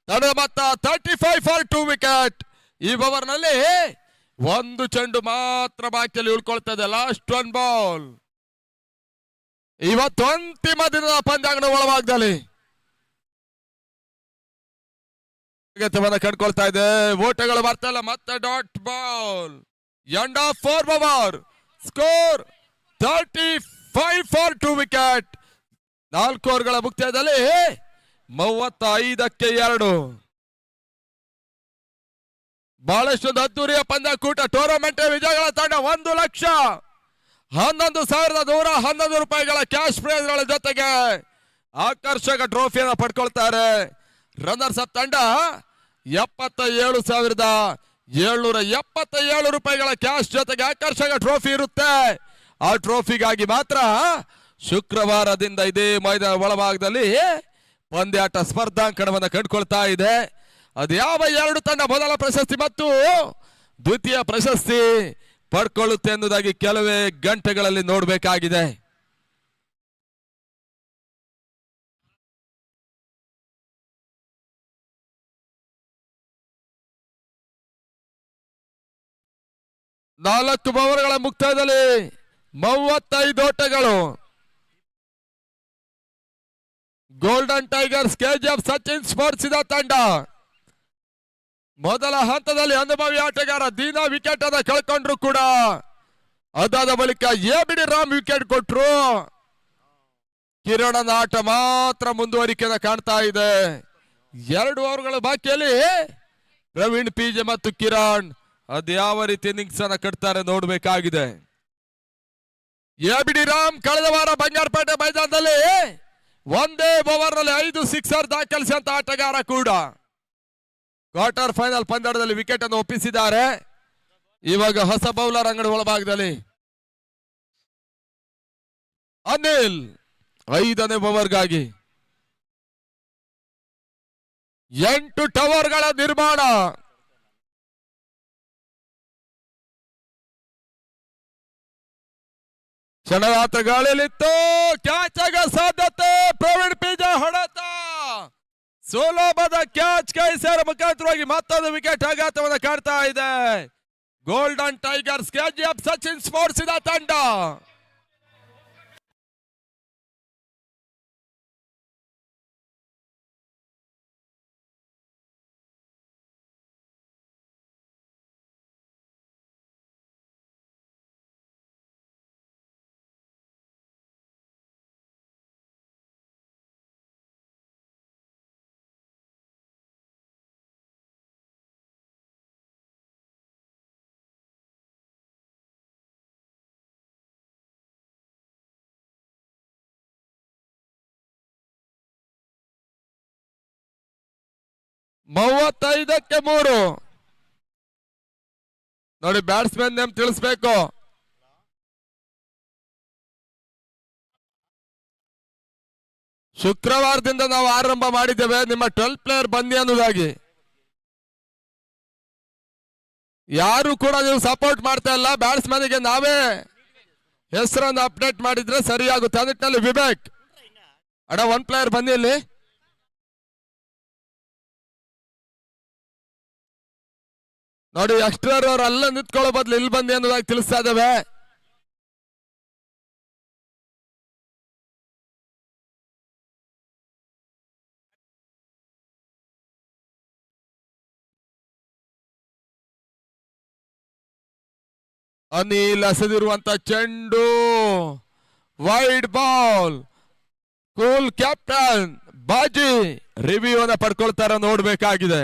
ತಂಡದ ಮೊತ್ತ 35 ಫಾರ್ 2 ವಿಕೆಟ್. ಈ ಓವರ್ ನಲ್ಲಿ 1 ಚೆಂಡು ಮಾತ್ರ ಬಾಕಿಯಲ್ಲಿ ಉಳ್ಕೊಳ್ತಾ ಇದೆ. Last 1 ball. ಇವತ್ತು ಅಂತಿಮ ದಿನದ ಪಂದ್ಯಾಂಗಣ ಒಳಭಾಗದಲ್ಲಿ ಕಂಡುಕೊಳ್ತಾ ಇದೆ. ಓಟಗಳು ಬರ್ತಾ ಇಲ್ಲ. ಮತ್ತೆ dot ball. End of 4 over. Score 35 for 2 wicket. 4 ಓವರ್ಗಳ ಮುಕ್ತಾಯದಲ್ಲಿ 35ಕ್ಕೆ 2. ಬಹಳಷ್ಟು ಅದ್ದೂರಿಯ ಪಂದ್ಯಕೂಟ. ಟೂರ್ನಮೆಂಟ್ ವಿಜಯಗಳ ತಂಡ 1,11,111 ರೂಪಾಯಿಗಳ ಕ್ಯಾಶ್ ಪ್ರೈಸ್ಗಳ ಜೊತೆಗೆ ಆಕರ್ಷಕ ಟ್ರೋಫಿಯನ್ನು ಪಡ್ಕೊಳ್ತಾರೆ. ರನ್ನರ್ಸ್ ಅಪ್ ತಂಡ 77,777 ರೂಪಾಯಿಗಳ ಕ್ಯಾಶ್ ಜೊತೆಗೆ ಆಕರ್ಷಕ ಟ್ರೋಫಿ ಇರುತ್ತೆ. ಆ ಟ್ರೋಫಿಗಾಗಿ ಮಾತ್ರ ಶುಕ್ರವಾರದಿಂದ ಇದೇ ಮೈದಾನ ಒಳಭಾಗದಲ್ಲಿ ಪಂದ್ಯಾಟ ಸ್ಪರ್ಧಾಂಕಣವನ್ನು ಕಂಡುಕೊಳ್ತಾ ಇದೆ. ಅದು ಯಾವ 2 ತಂಡ ಮೊದಲ ಪ್ರಶಸ್ತಿ ಮತ್ತು ದ್ವಿತೀಯ ಪ್ರಶಸ್ತಿ ಪಡ್ಕೊಳ್ಳುತ್ತೆ ಎನ್ನುವುದಾಗಿ ಕೆಲವೇ ಗಂಟೆಗಳಲ್ಲಿ ನೋಡಬೇಕಾಗಿದೆ. ನಾಲ್ಕು ಓವರ್ಗಳ ಮುಕ್ತಾಯದಲ್ಲಿ 35 ಓಟಗಳು. Golden tigers KGF Sachin sports ಇದ ತಂಡ ಮೊದಲ ಹಂತದಲ್ಲಿ ಅನುಭವಿ ಆಟಗಾರ ದೀನಾ ವಿಕೆಟ್ ಅನ್ನ ಕಳ್ಕೊಂಡ್ರು ಕೂಡ ಅದಾದ ಬಳಿಕ ಎಬಿಡಿ ರಾಮ್ ವಿಕೆಟ್ ಕೊಟ್ರು. ಕಿರಣನ ಆಟ ಮಾತ್ರ ಮುಂದುವರಿಕೆಯನ್ನು ಕಾಣ್ತಾ ಇದೆ. 2 ಓವರ್ಗಳ ಬಾಕಿಯಲ್ಲಿ ಪ್ರವೀಣ್ ಪಿಜೆ ಮತ್ತು ಕಿರಣ್ ಅದ್ಯಾವ ರೀತಿ ಇನ್ನಿಂಗ್ಸ್ ಅನ್ನ ಕಟ್ತಾರೆ ನೋಡ್ಬೇಕಾಗಿದೆ. ಎಬಿಡಿ ರಾಮ್ ಕಳೆದ ವಾರ ಬಂಗಾರಪೇಟೆ ಮೈದಾನದಲ್ಲಿ ಒಂದೇ ಓವರ್ ನಲ್ಲಿ 5 ಸಿಕ್ಸರ್ ದಾಖಲಿಸಿದಂತ ಆಟಗಾರ ಕೂಡ ಕ್ವಾರ್ಟರ್ ಫೈನಲ್ ಪಂದ್ಯದಲ್ಲಿ ವಿಕೆಟ್ ಅನ್ನು ಒಪ್ಪಿಸಿದ್ದಾರೆ. ಇವಾಗ ಹೊಸ ಬೌಲರ್ ಅಂಗಡಿ ಒಳಭಾಗದಲ್ಲಿ ಅನಿಲ್ 5ನೇ ಓವರ್ಗಾಗಿ 8 ಟವರ್ಗಳ ನಿರ್ಮಾಣ. ಕ್ಷಣಗಾತ್ರ ಗಾಳಿಯಲ್ಲಿತ್ತು, ಕ್ಯಾಚ್ ಆಗ ಸಾಧ್ಯತೆ. ಪ್ರವೀಣ್ ಪಿಜ ಹೊಡೆತ, ಸುಲಭದ ಕ್ಯಾಚ್ ಕೈ ಸೇರ ಮುಖಾಂತರವಾಗಿ ಮತ್ತೊಂದು ವಿಕೆಟ್ ಆಘಾತವನ್ನು ಕಾಡ್ತಾ ಇದೆ. Golden tigers KGF Sachin sports ಇದ ತಂಡ ಮೂವತ್ತೈದಕ್ಕೆ 3 ನೋಡಿ. ಬ್ಯಾಟ್ಸ್ಮನ್ ನೇಮ್ ತಿಳಿಸ್ಬೇಕು. ಶುಕ್ರವಾರದಿಂದ ನಾವು ಆರಂಭ ಮಾಡಿದ್ದೇವೆ ನಿಮ್ಮ 12 ಪ್ಲೇಯರ್ ಬನ್ನಿ ಅನ್ನೋದಾಗಿ. ಯಾರು ಕೂಡ ನೀವು ಸಪೋರ್ಟ್ ಮಾಡ್ತಾ ಇಲ್ಲ. ಬ್ಯಾಟ್ಸ್ಮನ್ಗೆ ನಾವೇ ಹೆಸರನ್ನು ಅಪ್ಡೇಟ್ ಮಾಡಿದ್ರೆ ಸರಿಯಾಗುತ್ತೆ. ಆ ನಿಟ್ಟಿನಲ್ಲಿ ವಿವೇಕ್ ಅಡ 1 ಪ್ಲೇಯರ್ ಬನ್ನಿ ಇಲ್ಲಿ. ನೋಡಿ, ಎಕ್ಸ್ಟ್ರಾರ್ ಅವ್ರು ಅಲ್ಲ ನಿಂತ್ಕೊಳ್ಳೋ ಬದಲು ಇಲ್ಲಿ ಬಂದಿ ಅನ್ನೋದಾಗಿ ತಿಳಿಸ್ತಾ ಇದ್ದೇವೆ. ಅನಿಲ್ ಎಸೆದಿರುವಂತ ಚೆಂಡು ವೈಡ್ ಬಾಲ್. ಕೂಲ್ ಕ್ಯಾಪ್ಟನ್ ಬಾಜಿ ರಿವ್ಯೂ ಅನ್ನ ಪಡ್ಕೊಳ್ತಾರ ನೋಡ್ಬೇಕಾಗಿದೆ.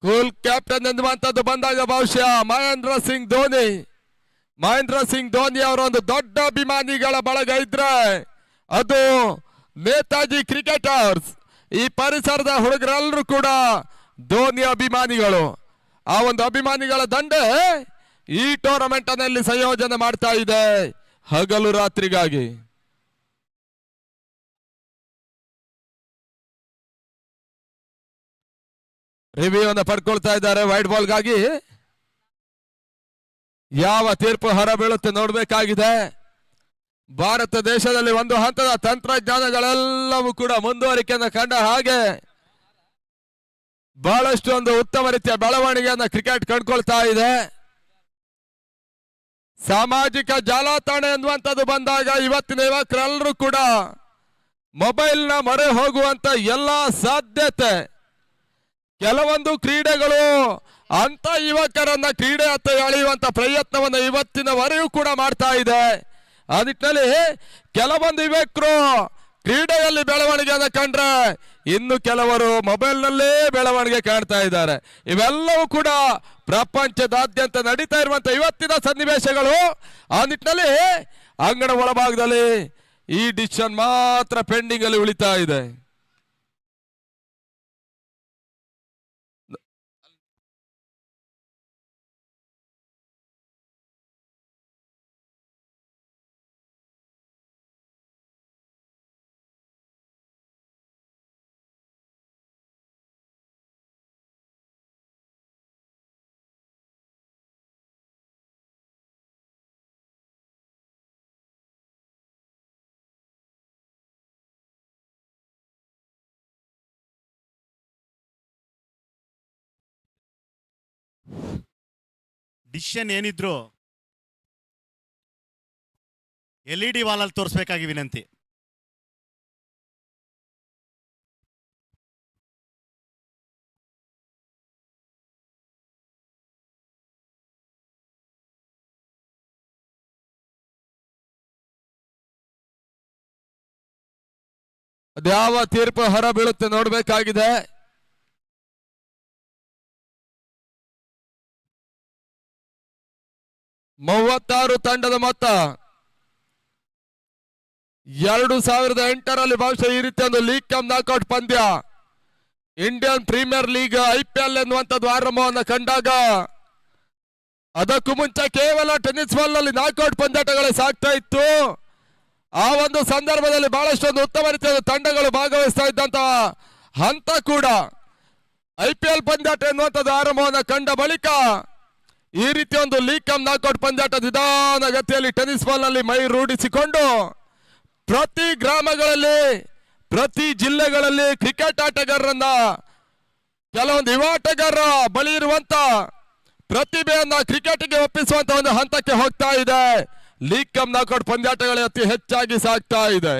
ಕೂಲ್ ಕ್ಯಾಪ್ಟನ್ ಎನ್ನುವಂಥದ್ದು ಬಂದಾಗ ಬಹುಶಃ ಮಹೇಂದ್ರ ಸಿಂಗ್ ಧೋನಿ ಅವರ ಒಂದು ದೊಡ್ಡ ಅಭಿಮಾನಿಗಳ ಬಳಗ ಇದ್ರೆ ಅದು ನೇತಾಜಿ ಕ್ರಿಕೆಟರ್ಸ್. ಈ ಪರಿಸರದ ಹುಡುಗರೆಲ್ಲರೂ ಕೂಡ ಧೋನಿ ಅಭಿಮಾನಿಗಳು. ಆ ಒಂದು ಅಭಿಮಾನಿಗಳ ದಂಡೆ ಈ ಟೂರ್ನಮೆಂಟ್ ನಲ್ಲಿ ಸಂಯೋಜನೆ ಮಾಡ್ತಾ ಇದೆ ಹಗಲು ರಾತ್ರಿಗಾಗಿ. ರಿವ್ಯೂ ಅನ್ನು ಪಡ್ಕೊಳ್ತಾ ಇದ್ದಾರೆ ವೈಡ್ ಬಾಲ್ಗಾಗಿ. ಯಾವ ತೀರ್ಪು ಹೊರಬೀಳುತ್ತೆ ನೋಡ್ಬೇಕಾಗಿದೆ. ಭಾರತ ದೇಶದಲ್ಲಿ ಒಂದು ಹಂತದ ತಂತ್ರಜ್ಞಾನಗಳೆಲ್ಲವೂ ಕೂಡ ಮುಂದುವರಿಕೆಯನ್ನು ಕಂಡ ಹಾಗೆ ಬಹಳಷ್ಟು ಒಂದು ಉತ್ತಮ ರೀತಿಯ ಬೆಳವಣಿಗೆಯನ್ನು ಕ್ರಿಕೆಟ್ ಕಂಡುಕೊಳ್ತಾ ಇದೆ. ಸಾಮಾಜಿಕ ಜಾಲತಾಣ ಎನ್ನುವಂಥದ್ದು ಬಂದಾಗ ಇವತ್ತಿನ ಯುವಕರೆಲ್ಲರೂ ಕೂಡ ಮೊಬೈಲ್ನ ಮೊರೆ ಹೋಗುವಂತ ಎಲ್ಲಾ ಸಾಧ್ಯತೆ. ಕೆಲವೊಂದು ಕ್ರೀಡೆಗಳು ಅಂತ ಯುವಕರನ್ನ ಕ್ರೀಡೆ ಹತ್ತ ಎಳೆಯುವಂತ ಪ್ರಯತ್ನವನ್ನು ಇವತ್ತಿನವರೆಗೂ ಕೂಡ ಮಾಡ್ತಾ ಇದೆ. ಆ ನಿಟ್ಟಿನಲ್ಲಿ ಕೆಲವೊಂದು ಯುವಕರು ಕ್ರೀಡೆಯಲ್ಲಿ ಬೆಳವಣಿಗೆಯನ್ನು ಕಂಡ್ರೆ ಇನ್ನು ಕೆಲವರು ಮೊಬೈಲ್ನಲ್ಲೇ ಬೆಳವಣಿಗೆ ಕಾಣ್ತಾ ಇದ್ದಾರೆ. ಇವೆಲ್ಲವೂ ಕೂಡ ಪ್ರಪಂಚದಾದ್ಯಂತ ನಡೀತಾ ಇರುವಂತ ಇವತ್ತಿನ ಸನ್ನಿವೇಶಗಳು. ಆ ನಿಟ್ಟಿನಲ್ಲಿ ಅಂಗಣ ಒಳಭಾಗದಲ್ಲಿ ಈ ಡಿಸಿಷನ್ ಮಾತ್ರ ಪೆಂಡಿಂಗ್ ಅಲ್ಲಿ ಉಳಿತಾ ಇದೆ. ಡಿಸಿಷನ್ ಏನಿದ್ರು LED ವಾಲಲ್ಲಿ ತೋರಿಸಬೇಕಾಗಿ ವಿನಂತಿ. ಅದ್ಯಾವ ತೀರ್ಪು ಹೊರ ಬೀಳುತ್ತೆ ನೋಡ್ಬೇಕಾಗಿದೆ. ಮೂವತ್ತಾರು ತಂಡದ ಮೊತ್ತ 2008ರಲ್ಲಿ ಬಹುಶಃ ಈ ರೀತಿ ಒಂದು ಲೀಗ್ ಕಮ್ ನಾಕೌಟ್ ಪಂದ್ಯ ಇಂಡಿಯನ್ ಪ್ರೀಮಿಯರ್ ಲೀಗ್ IPL ಎನ್ನುವಂಥದ್ದು ಆರಂಭವನ್ನು ಕಂಡಾಗ ಅದಕ್ಕೂ ಮುಂಚೆ ಕೇವಲ ಟೆನ್ನಿಸ್ ಬಾಲ್ ನಲ್ಲಿ ನಾಕೌಟ್ ಪಂದ್ಯಾಟಗಳೇ ಸಾಗ್ತಾ ಇತ್ತು. ಆ ಒಂದು ಸಂದರ್ಭದಲ್ಲಿ ಬಹಳಷ್ಟೊಂದು ಉತ್ತಮ ರೀತಿಯ ತಂಡಗಳು ಭಾಗವಹಿಸ್ತಾ ಇದ್ದಂತ ಹಂತ ಕೂಡ IPL ಪಂದ್ಯಾಟ ಎನ್ನುವಂಥದ್ದು ಆರಂಭವನ್ನು ಕಂಡ ಬಳಿಕ ಈ ರೀತಿ ಒಂದು ಲೀಗ್ ಕಮ್ ನಾಕೌಟ್ ಪಂದ್ಯಾಟ ನಿಧಾನ ಗತಿಯಲ್ಲಿ ಟೆನ್ನಿಸ್ ಬಾಲ್ ನಲ್ಲಿ ಮೈ ರೂಢಿಸಿಕೊಂಡು ಪ್ರತಿ ಗ್ರಾಮಗಳಲ್ಲಿ ಪ್ರತಿ ಜಿಲ್ಲೆಗಳಲ್ಲಿ ಕ್ರಿಕೆಟ್ ಆಟಗಾರರನ್ನ ಕೆಲವೊಂದು ಯುವ ಆಟಗಾರರ ಬಳಿ ಇರುವಂತ ಪ್ರತಿಭೆಯನ್ನ ಕ್ರಿಕೆಟ್ಗೆ ಒಪ್ಪಿಸುವಂತ ಒಂದು ಹಂತಕ್ಕೆ ಹೋಗ್ತಾ ಇದೆ. ಲೀಗ್ ಕಮ್ ನಾಕೌಟ್ ಪಂದ್ಯಾಟಗಳೇ ಅತಿ ಹೆಚ್ಚಾಗಿ ಸಾಗ್ತಾ ಇದೆ.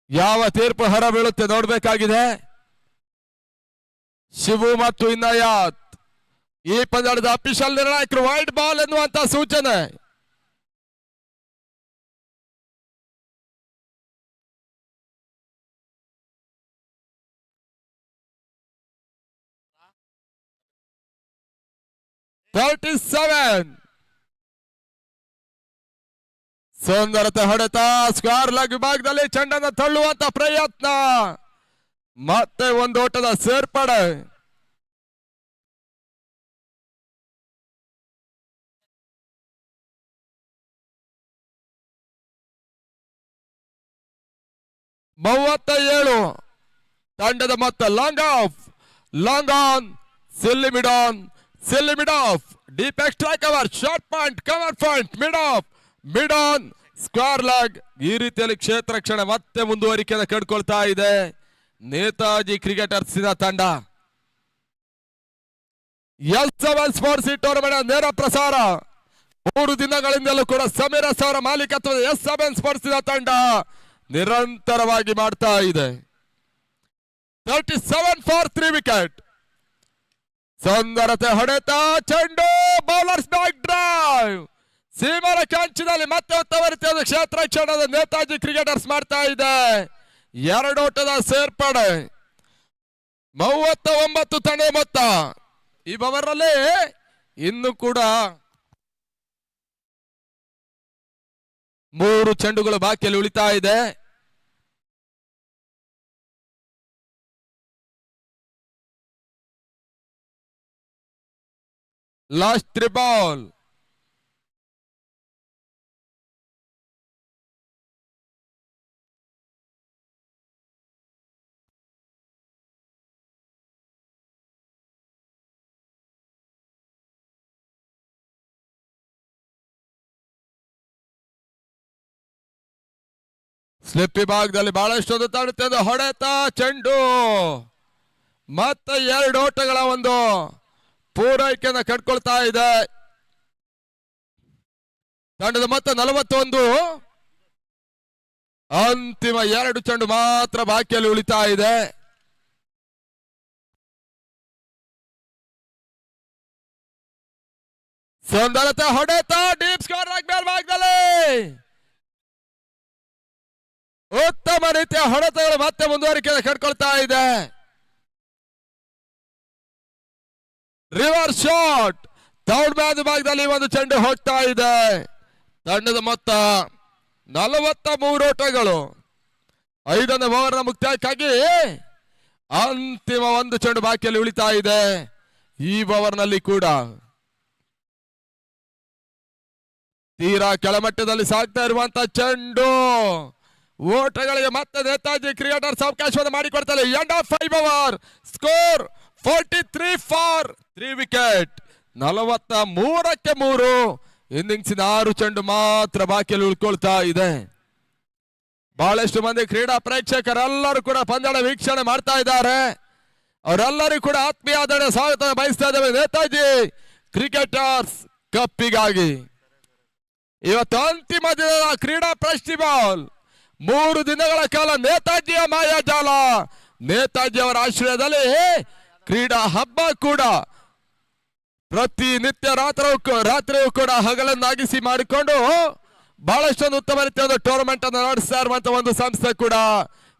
ಯಾವ ತೀರ್ಪು ಹೊರ ಬೀಳುತ್ತೆ ನೋಡ್ಬೇಕಾಗಿದೆ. ಶಿವು ಮತ್ತು ಇನಾಯತ್ ಈ ಪಂದ್ಯದ ಅಫಿಷಿಯಲ್ ನಿರ್ಣಾಯಕರು. ವೈಡ್ ಬಾಲ್ ಎನ್ನುವಂತ ಸೂಚನೆ. ಸುಂದರತೆ ಹೊಡೆತ ಸ್ಕ್ವೇರ್ ಲೆಗ್ ವಿಭಾಗದಲ್ಲಿ ಚೆಂಡನ್ನು ತಳ್ಳುವಂತ ಪ್ರಯತ್ನ, ಮತ್ತೆ ಒಂದು ಓಟದ ಸೇರ್ಪಡೆ. ಮೂವತ್ತೇಳು ತಂಡದ ಮೊತ್ತ. Long of, long on, silly mid on, silly mid of, deep extra cover, short point, cover point, mid on, square leg. ಈ ರೀತಿಯಲ್ಲಿ ಕ್ಷೇತ್ರ ರಕ್ಷಣೆ ಮತ್ತೆ ಮುಂದುವರಿಕೆಯನ್ನು ಕಂಡುಕೊಳ್ತಾ ಇದೆ ನೇತಾಜಿ ಕ್ರಿಕೆಟರ್ಸ್ನ ತಂಡ. S7 ಸ್ಪೋರ್ಟ್ಸ್ ಟೂರ್ನಮೆಂಟ್ ನೇರ ಪ್ರಸಾರ 3 ದಿನಗಳಿಂದಲೂ ಕೂಡ ಸಮೀರಸ್ ಅವರ ಮಾಲೀಕತ್ವದ S7 ಸ್ಪೋರ್ಟ್ಸ್ ತಂಡ ನಿರಂತರವಾಗಿ ಮಾಡ್ತಾ ಇದೆ. 37 ಫಾರ್ 3 ವಿಕೆಟ್. ಸುಂದರತೆ ಹೊಡೆತ, ಚೆಂಡು, ಬೌಲರ್ಸ್ ಬ್ಯಾಕ್ ಡ್ರೈವ್, ಸೀಮರ ಕಂಚಿನಲ್ಲಿ ಮತ್ತೆ ಉತ್ತಮ ರೀತಿಯಾದ ಕ್ಷೇತ್ರ ರಕ್ಷಣದ ನೇತಾಜಿ ಕ್ರಿಕೆಟರ್ಸ್ ಮಾಡ್ತಾ ಇದೆ. 2 ಓಟದ ಸೇರ್ಪಡೆ. 39 ತಂಡದ ಮೊತ್ತ. ಈ ಓವರ್ನಲ್ಲಿ ಇನ್ನು ಕೂಡ 3 ಚೆಂಡುಗಳು ಬಾಕಿಯಲ್ಲಿ ಉಳಿತಾ ಇದೆ. Last 3 ball. ಸ್ಲಿಪ್ ವಿಭಾಗದಲ್ಲಿ ಬಹಳಷ್ಟೊಂದು ತಡುತ್ತೆ ಹೊಡೆತ, ಚೆಂಡು, ಮತ್ತೆ 2 ಓಟಗಳ ಒಂದು ಪೂರೈಕೆಯನ್ನು ಕಟ್ಕೊಳ್ತಾ ಇದೆ. ತಂಡದ ಮೊತ್ತ 41. ಅಂತಿಮ 2 ಚೆಂಡು ಮಾತ್ರ ಬಾಕಿಯಲ್ಲಿ ಉಳಿತಾ ಇದೆ. ಸುಂದರತೆ ಹೊಡೆತ, ಡೀಪ್ ಸ್ಕೋರ್ ಮೇಲ್ಭಾಗದಲ್ಲಿ ಉತ್ತಮ ರೀತಿಯ ಹೊಡೆತಗಳು ಮತ್ತೆ ಮುಂದುವರಿಕೆ ಕಟ್ಕೊಳ್ತಾ ಇದೆ. ರಿವರ್ಸ್ ಶಾಟ್ ಥರ್ಡ್ ಮ್ಯಾನ್ ಭಾಗದಲ್ಲಿ ಒಂದು ಚೆಂಡು ಹೋಗ್ತಾ ಇದೆ. ತಂಡದ ಮೊತ್ತ 43 ಓಟಗಳು. 5ನೇ ಓವರ್ನ ಮುಕ್ತಾಯಕ್ಕಾಗಿ ಅಂತಿಮ 1 ಚೆಂಡು ಬಾಕಿಯಲ್ಲಿ ಉಳಿತಾ ಇದೆ. ಈ ಓವರ್ನಲ್ಲಿ ಕೂಡ ತೀರಾ ಕೆಳಮಟ್ಟದಲ್ಲಿ ಸಾಗ್ತಾ ಇರುವಂತ ಚೆಂಡು ಓಟಗಳಿಗೆ ಮತ್ತೆ ನೇತಾಜಿ ಕ್ರಿಕೆಟರ್ಸ್ ಅವಕಾಶವನ್ನು ಮಾಡಿಕೊಡ್ತಾರೆ. End of 5 over. Score 43 for 3 wicket. 43ಕ್ಕೆ 3. ಇನ್ನಿಂಗ್ಸಿನ 6 ಚೆಂಡು ಮಾತ್ರ ಬಾಕಿಯಲ್ಲಿ ಉಳ್ಕೊಳ್ತಾ ಇದೆ. ಬಹಳಷ್ಟು ಮಂದಿ ಕ್ರೀಡಾ ಪ್ರೇಕ್ಷಕರೆಲ್ಲರೂ ಕೂಡ ಪಂದ್ಯದ ವೀಕ್ಷಣೆ ಮಾಡ್ತಾ ಇದ್ದಾರೆ. ಅವರೆಲ್ಲರೂ ಕೂಡ ಆತ್ಮೀಯ ಸ್ವಾಗತ ಬಯಸ್ತಾ ಇದ್ದೇವೆ ನೇತಾಜಿ ಕ್ರಿಕೆಟರ್ಸ್ ಕಪ್ಪಿಗಾಗಿ. ಇವತ್ತು ಅಂತಿಮ ದಿನದ ಕ್ರೀಡಾ ಫೆಸ್ಟಿವಲ್. 3 ದಿನಗಳ ಕಾಲ ನೇತಾಜಿಯ ಮಾಯಾಜಾಲ, ನೇತಾಜಿ ಅವರ ಆಶ್ರಯದಲ್ಲಿ ಕ್ರೀಡಾ ಹಬ್ಬ ಕೂಡ ಪ್ರತಿನಿತ್ಯ ರಾತ್ರಿಯೂ ಕೂಡ ಹಗಲನ್ನಾಗಿಸಿ ಮಾಡಿಕೊಂಡು ಬಹಳಷ್ಟೊಂದು ಉತ್ತಮ ರೀತಿಯ ಒಂದು ಟೂರ್ನಮೆಂಟ್ ಅನ್ನು ನಡೆಸ್ತಾ ಇರುವಂತಹ ಒಂದು ಸಂಸ್ಥೆ ಕೂಡ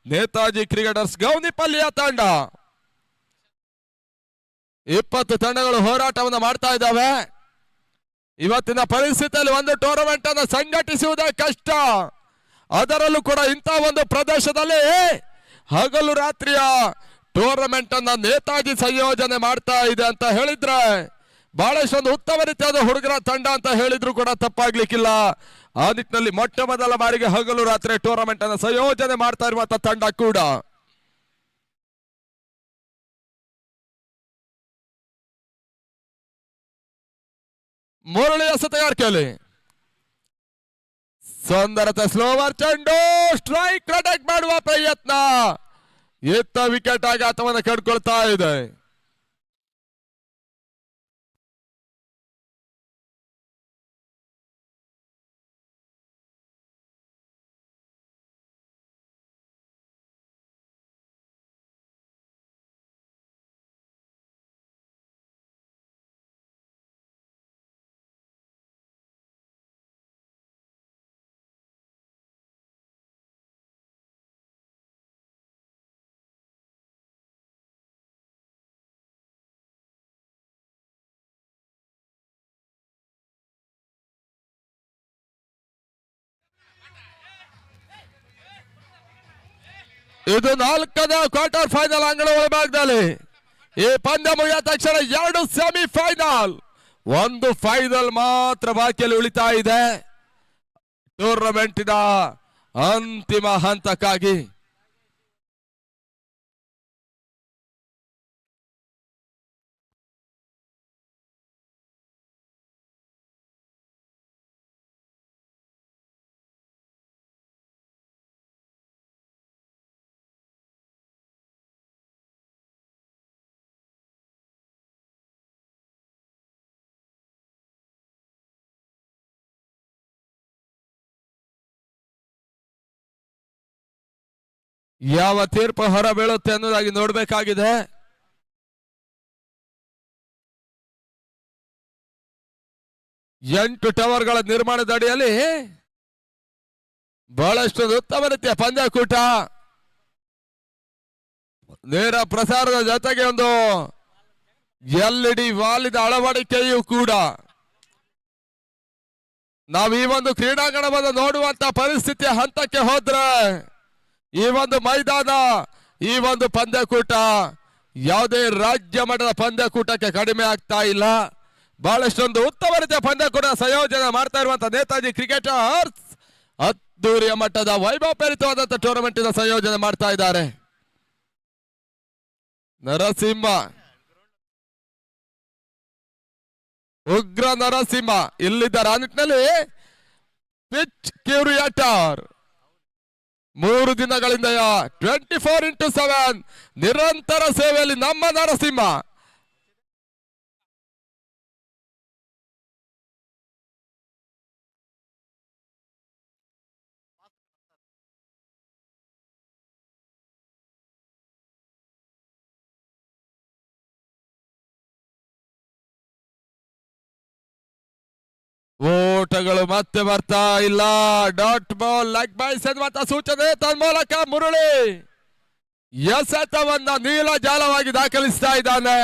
ನೇತಾಜಿ ಕ್ರಿಕೆಟರ್ಸ್ ಗೌನಿಪಲ್ಲಿಯ ತಂಡ. 20 ತಂಡಗಳು ಹೋರಾಟವನ್ನು ಮಾಡ್ತಾ ಇದ್ದಾವೆ. ಇವತ್ತಿನ ಪರಿಸ್ಥಿತಿಯಲ್ಲಿ ಒಂದು ಟೂರ್ನಮೆಂಟ್ ಅನ್ನು ಸಂಘಟಿಸುವುದೇ ಕಷ್ಟ. ಅದರಲ್ಲೂ ಕೂಡ ಇಂಥ ಒಂದು ಪ್ರದೇಶದಲ್ಲಿ ಹಗಲು ರಾತ್ರಿಯ ಟೂರ್ನಮೆಂಟ್ ಅನ್ನ ನೇತಾಜಿ ಸಂಯೋಜನೆ ಮಾಡ್ತಾ ಇದೆ ಅಂತ ಹೇಳಿದ್ರೆ ಬಹಳಷ್ಟೊಂದು ಉತ್ತಮ ರೀತಿಯಾದ ಹುಡುಗರ ತಂಡ ಅಂತ ಹೇಳಿದ್ರು ಕೂಡ ತಪ್ಪಾಗ್ಲಿಕ್ಕಿಲ್ಲ. ಆ ನಿಟ್ಟಿನಲ್ಲಿ ಮೊಟ್ಟ ಮೊದಲ ಬಾರಿಗೆ ಹಗಲು ರಾತ್ರಿ ಟೂರ್ನಮೆಂಟ್ ಅನ್ನು ಸಂಯೋಜನೆ ಮಾಡ್ತಾ ಇರುವಂತಹ ತಂಡ ಕೂಡ. ಮುರಳಿಯ ಸತಗಾರಿಕೆಯಲ್ಲಿ ಸುಂದರತೆ ಸ್ಲೋವರ್ ಚೆಂಡು ಸ್ಟ್ರೈಕ್ ಪ್ರೊಟೆಕ್ಟ್ ಮಾಡುವ ಪ್ರಯತ್ನ, ಎತ್ತ ವಿಕೆಟ್ ಆಘಾತವನ್ನು ಕಡ್ಕೊಳ್ತಾ ಇದೆ. ಇದು 4ನೇ ಕ್ವಾರ್ಟರ್ ಫೈನಲ್ ಅಂಗಳ ಒಳಭಾಗದಲ್ಲಿ ಈ ಪಂದ್ಯ ಮುಗಿದ ತಕ್ಷಣ 2 ಸೆಮಿಫೈನಲ್, 1 ಫೈನಲ್ ಮಾತ್ರ ಬಾಕಿಯಲ್ಲಿ ಉಳಿತಾ ಇದೆ ಟೂರ್ನಮೆಂಟಿನ ಅಂತಿಮ ಹಂತಕ್ಕಾಗಿ. ಯಾವ ತೀರ್ಪು ಹೊರ ಬೀಳುತ್ತೆ ಅನ್ನೋದಾಗಿ ನೋಡಬೇಕಾಗಿದೆ. ಎಂಟು ಟವರ್ಗಳ ನಿರ್ಮಾಣದ ಅಡಿಯಲ್ಲಿ ಬಹಳಷ್ಟು ಉತ್ತಮ ರೀತಿಯ ಪಂದ್ಯಕೂಟ, ನೇರ ಪ್ರಸಾರದ ಜೊತೆಗೆ ಒಂದು LED ವಾಲಿನ ಅಳವಡಿಕೆಯೂ ಕೂಡ. ನಾವು ಈ ಒಂದು ಕ್ರೀಡಾಂಗಣವನ್ನು ನೋಡುವಂತ ಪರಿಸ್ಥಿತಿಯ ಹಂತಕ್ಕೆ ಹೋದ್ರೆ ಈ ಒಂದು ಮೈದಾನ, ಈ ಒಂದು ಪಂದ್ಯಕೂಟ ಯಾವುದೇ ರಾಜ್ಯ ಮಟ್ಟದ ಪಂದ್ಯಕೂಟಕ್ಕೆ ಕಡಿಮೆ ಆಗ್ತಾ ಇಲ್ಲ. ಬಹಳಷ್ಟೊಂದು ಉತ್ತಮ ರೀತಿಯ ಪಂದ್ಯಕೂಟ ಸಂಯೋಜನೆ ಮಾಡ್ತಾ ಇರುವಂತಹ ನೇತಾಜಿ ಕ್ರಿಕೆಟರ್ಸ್ ಅದ್ದೂರಿಯ ಮಟ್ಟದ ವೈಭವಪೇರಿತವಾದಂತಹ ಟೂರ್ನಮೆಂಟಿನ ಸಂಯೋಜನೆ ಮಾಡ್ತಾ ಇದ್ದಾರೆ. ನರಸಿಂಹ, ಉಗ್ರ ನರಸಿಂಹ ಇಲ್ಲಿದ್ದಾರೆ. ಆ ನಿಟ್ಟಿನಲ್ಲಿ ಪಿಚ್ ಕ್ಯೂರಿಯೇಟರ್ 3 ದಿನಗಳಿಂದ 24x7 ನಿರಂತರ ಸೇವೆಯಲ್ಲಿ ನಮ್ಮ ನರಸಿಂಹ. ಓಟಗಳು ಮತ್ತೆ ಬರ್ತಾ ಇಲ್ಲ. ಡಾಟ್ ಬಾಲ್, ಲೆಗ್ ಬೈಸ್ ಎನ್ನುವಂತ ಸೂಚನೆ ತನ್ಮೂಲಕ ಮುರಳಿ ಎಸೆತವನ್ನ ನೀಲ ಜಾಲವಾಗಿ ದಾಖಲಿಸ್ತಾ ಇದ್ದಾನೆ.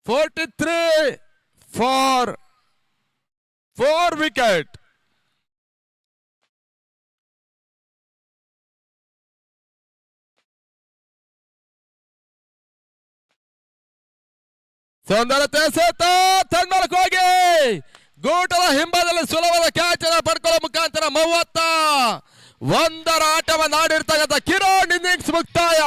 43 ಫಾರ್ 4 ವಿಕೆಟ್. ಸುಂದರತೆ ಎಸೆತ ತನ್ಮೂಲಕವಾಗಿ ಗೂಟದ ಹಿಂಬದಲ್ಲಿ ಸುಲಭದ ಕ್ಯಾಚ್ ಅನ್ನು ಪಡ್ಕೊಳ್ಳೋ ಮುಖಾಂತರ 31ರ ಆಟವನ್ನಾಡಿರ್ತಕ್ಕಂಥ ಕಿರಣ್ ಇನ್ನಿಂಗ್ಸ್ ಮುಕ್ತಾಯ.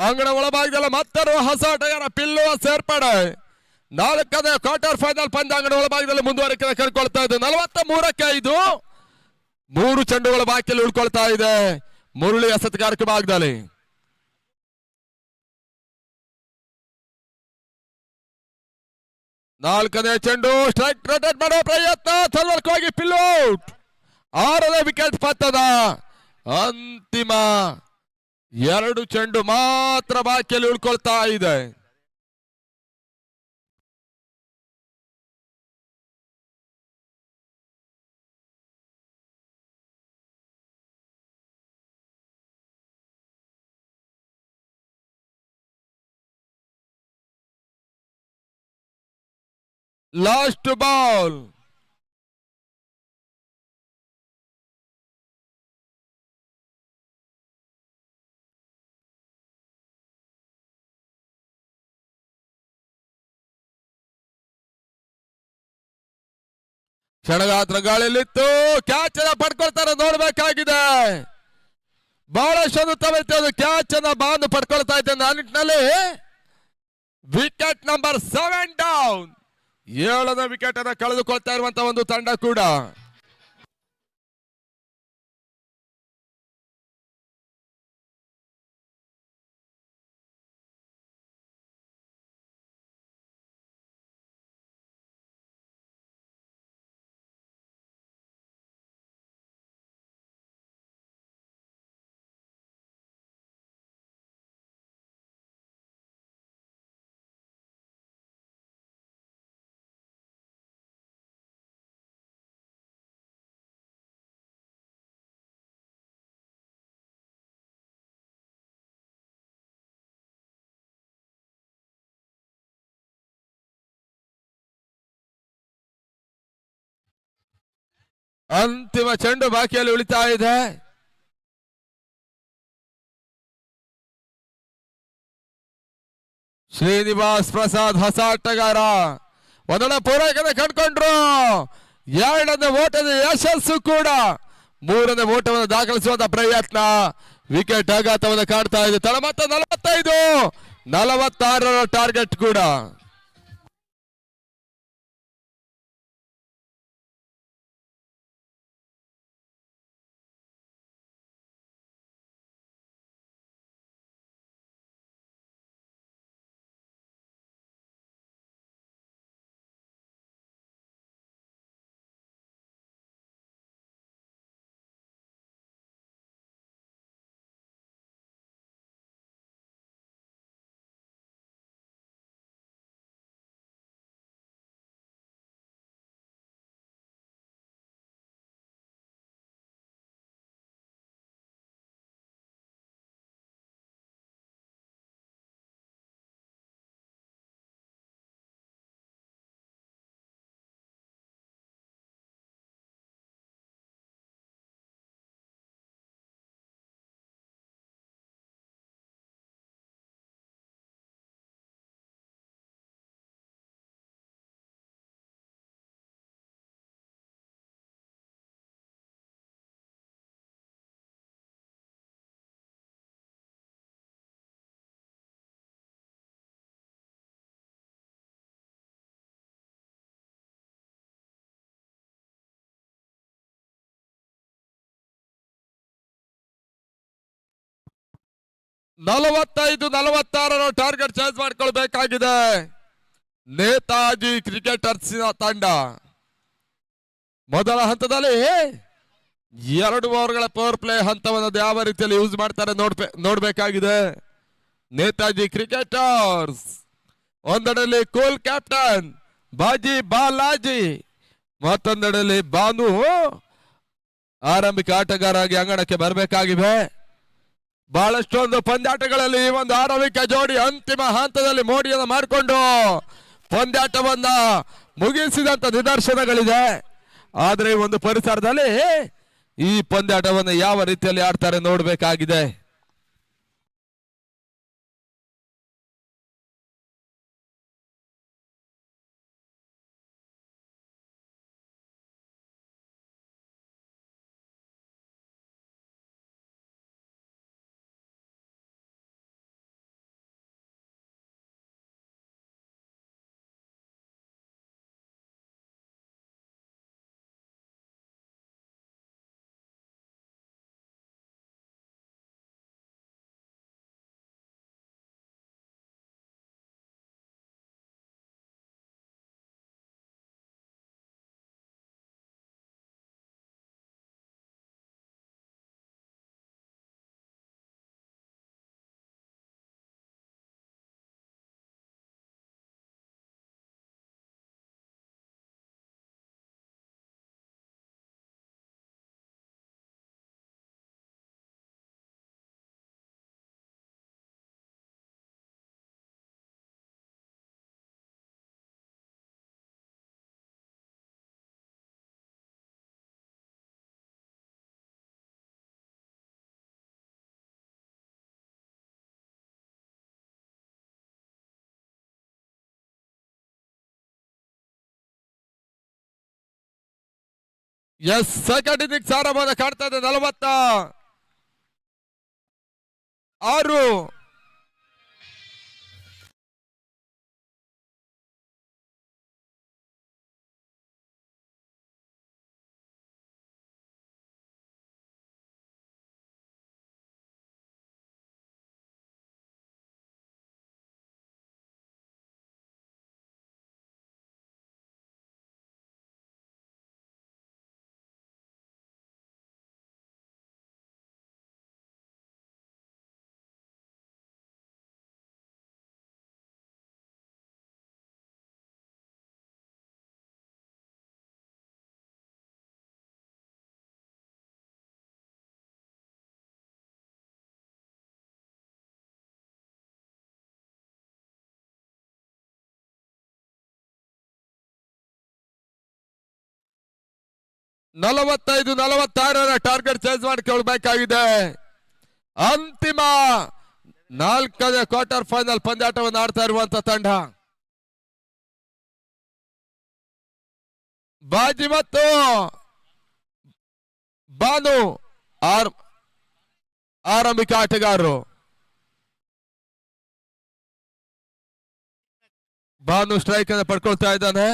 ಅಂಗಣ ಒಳಭಾಗದಲ್ಲಿ ಮತ್ತರು ಹೊಸ ಆಟಗಾರ ಪಿಲ್ಲುವ ಸೇರ್ಪಡೆ. 4ನೇ ಕ್ವಾರ್ಟರ್ ಫೈನಲ್ ಪಂದ್ಯ ಅಂಗಣ ಒಳಭಾಗದಲ್ಲಿ ಮುಂದುವರಿಕೆ ಕಳ್ಕೊಳ್ತಾ ಇದೆ. 43-5 3 ಚೆಂಡುಗಳ ಬಾಕಿಯಲ್ಲಿ ಉಳ್ಕೊಳ್ತಾ ಇದೆ ಮುರಳಿ ಎಸೆತಗಾರಿಕೆ ಭಾಗದಲ್ಲಿ. ನಾಲ್ಕನೇ ಚೆಂಡು ಸ್ಟ್ರೈಕ್ ರೊಟೇಟ್ ಮಾಡೋ ಪ್ರಯತ್ನ ಸಲ್ವರ್ಕವಾಗಿ ಪಿಲ್ಲೌಟ್. 6ನೇ ವಿಕೆಟ್ ಪತ್ತದ ಅಂತಿಮ 2 ಚೆಂಡು ಮಾತ್ರ ಬಾಕಿಯಲ್ಲಿ ಉಳ್ಕೊಳ್ತಾ ಇದೆ. Last ball. ಕ್ಷಣಗಾತ್ರ ಗಾಳಿಯಲ್ಲಿತ್ತು, ಕ್ಯಾಚ್ ಅನ್ನ ಪಡ್ಕೊಳ್ತಾರೆ ನೋಡ್ಬೇಕಾಗಿದೆ. ಬಹಳಷ್ಟು ತವೆಯುತ್ತೆ ಕ್ಯಾಚ್ ಅನ್ನ ಬಾಂದು ಪಡ್ಕೊಳ್ತಾ ಇದ್ದ ಆ ನಿಟ್ಟಿನಲ್ಲಿ ವಿಕೆಟ್ ನಂಬರ್ 7 ಡೌನ್. 7ನೇ ವಿಕೆಟ್ ಅನ್ನ ಕಳೆದುಕೊಳ್ತಾ ಇರುವಂತಹ ಒಂದು ತಂಡ ಕೂಡ. ಅಂತಿಮ ಚೆಂಡು ಬಾಕಿಯಲ್ಲಿ ಉಳಿತಾ ಇದೆ. ಶ್ರೀನಿವಾಸ್ ಪ್ರಸಾದ್ ಹೊಸ ಆಟಗಾರ ಒಂದೊಂದು ಪೂರೈಕೆ ಕಂಡುಕೊಂಡ್ರು. 2ನೇ ಓಟದ ಯಶಸ್ಸು ಕೂಡ 3ನೇ ಓಟವನ್ನು ದಾಖಲಿಸುವಂತ ಪ್ರಯತ್ನ. ವಿಕೆಟ್ ಆಘಾತವನ್ನು ಕಾಡ್ತಾ ಇದೆ. ತಳ ಮತ್ತೆ 45 46 ಟಾರ್ಗೆಟ್ ಕೂಡ. ನಲವತ್ತೈದು 46 ಟಾರ್ಗೆಟ್ ಚೇಂಜ್ ಮಾಡ್ಕೊಳ್ಬೇಕಾಗಿದೆ ನೇತಾಜಿ ಕ್ರಿಕೆಟರ್ಸ್ ತಂಡ. ಮೊದಲ ಹಂತದಲ್ಲಿ 2 ಓವರ್ಗಳ ಪವರ್ ಪ್ಲೇ ಹಂತವನ್ನು ಯಾವ ರೀತಿಯಲ್ಲಿ ಯೂಸ್ ಮಾಡ್ತಾರೆ ನೋಡ್ಬೇಕಾಗಿದೆ. ನೇತಾಜಿ ಕ್ರಿಕೆಟರ್ಸ್ ಒಂದೆಡೆಯಲ್ಲಿ ಕೂಲ್ ಕ್ಯಾಪ್ಟನ್ ಬಾಜಿ ಬಾಲಾಜಿ, ಮತ್ತೊಂದೆಡೆಯಲ್ಲಿ ಬಾನು ಆರಂಭಿಕ ಆಟಗಾರರಾಗಿ ಅಂಗಣಕ್ಕೆ ಬರಬೇಕಾಗಿವೆ. ಬಹಳಷ್ಟೊಂದು ಪಂದ್ಯಾಟಗಳಲ್ಲಿ ಈ ಒಂದು ಆರಂಭಿಕ ಜೋಡಿ ಅಂತಿಮ ಹಂತದಲ್ಲಿ ಮೋಡಿಯನ್ನು ಮಾಡಿಕೊಂಡು ಪಂದ್ಯಾಟವನ್ನ ಮುಗಿಸಿದಂತ ನಿದರ್ಶನಗಳಿದೆ. ಆದ್ರೆ ಈ ಒಂದು ಪರಿಸರದಲ್ಲಿ ಈ ಪಂದ್ಯಾಟವನ್ನು ಯಾವ ರೀತಿಯಲ್ಲಿ ಆಡ್ತಾರೆ ನೋಡ್ಬೇಕಾಗಿದೆ. ಎಸ್ ಸೆಕೆಂಡ್ ಇನ್ನಿಂಗ್ಸ್ ಆರಂಭ ಕಾಡ್ತಾ ಇದೆ 46. ನಲವತ್ತೈದು 46 ಟಾರ್ಗೆಟ್ ಚೇಂಜ್ ಮಾಡಿಕೊಳ್ಬೇಕಾಗಿದೆ. ಅಂತಿಮ 4ನೇ ಕ್ವಾರ್ಟರ್ ಫೈನಲ್ ಪಂದ್ಯಾಟವನ್ನು ಆಡ್ತಾ ಇರುವಂತ ತಂಡ ಬಾಜಿ ಮತ್ತು ಬಾನು ಆರಂಭಿಕ ಆಟಗಾರರು. ಬಾನು ಸ್ಟ್ರೈಕ್ ಅನ್ನು ಪಡ್ಕೊಳ್ತಾ ಇದ್ದಾನೆ.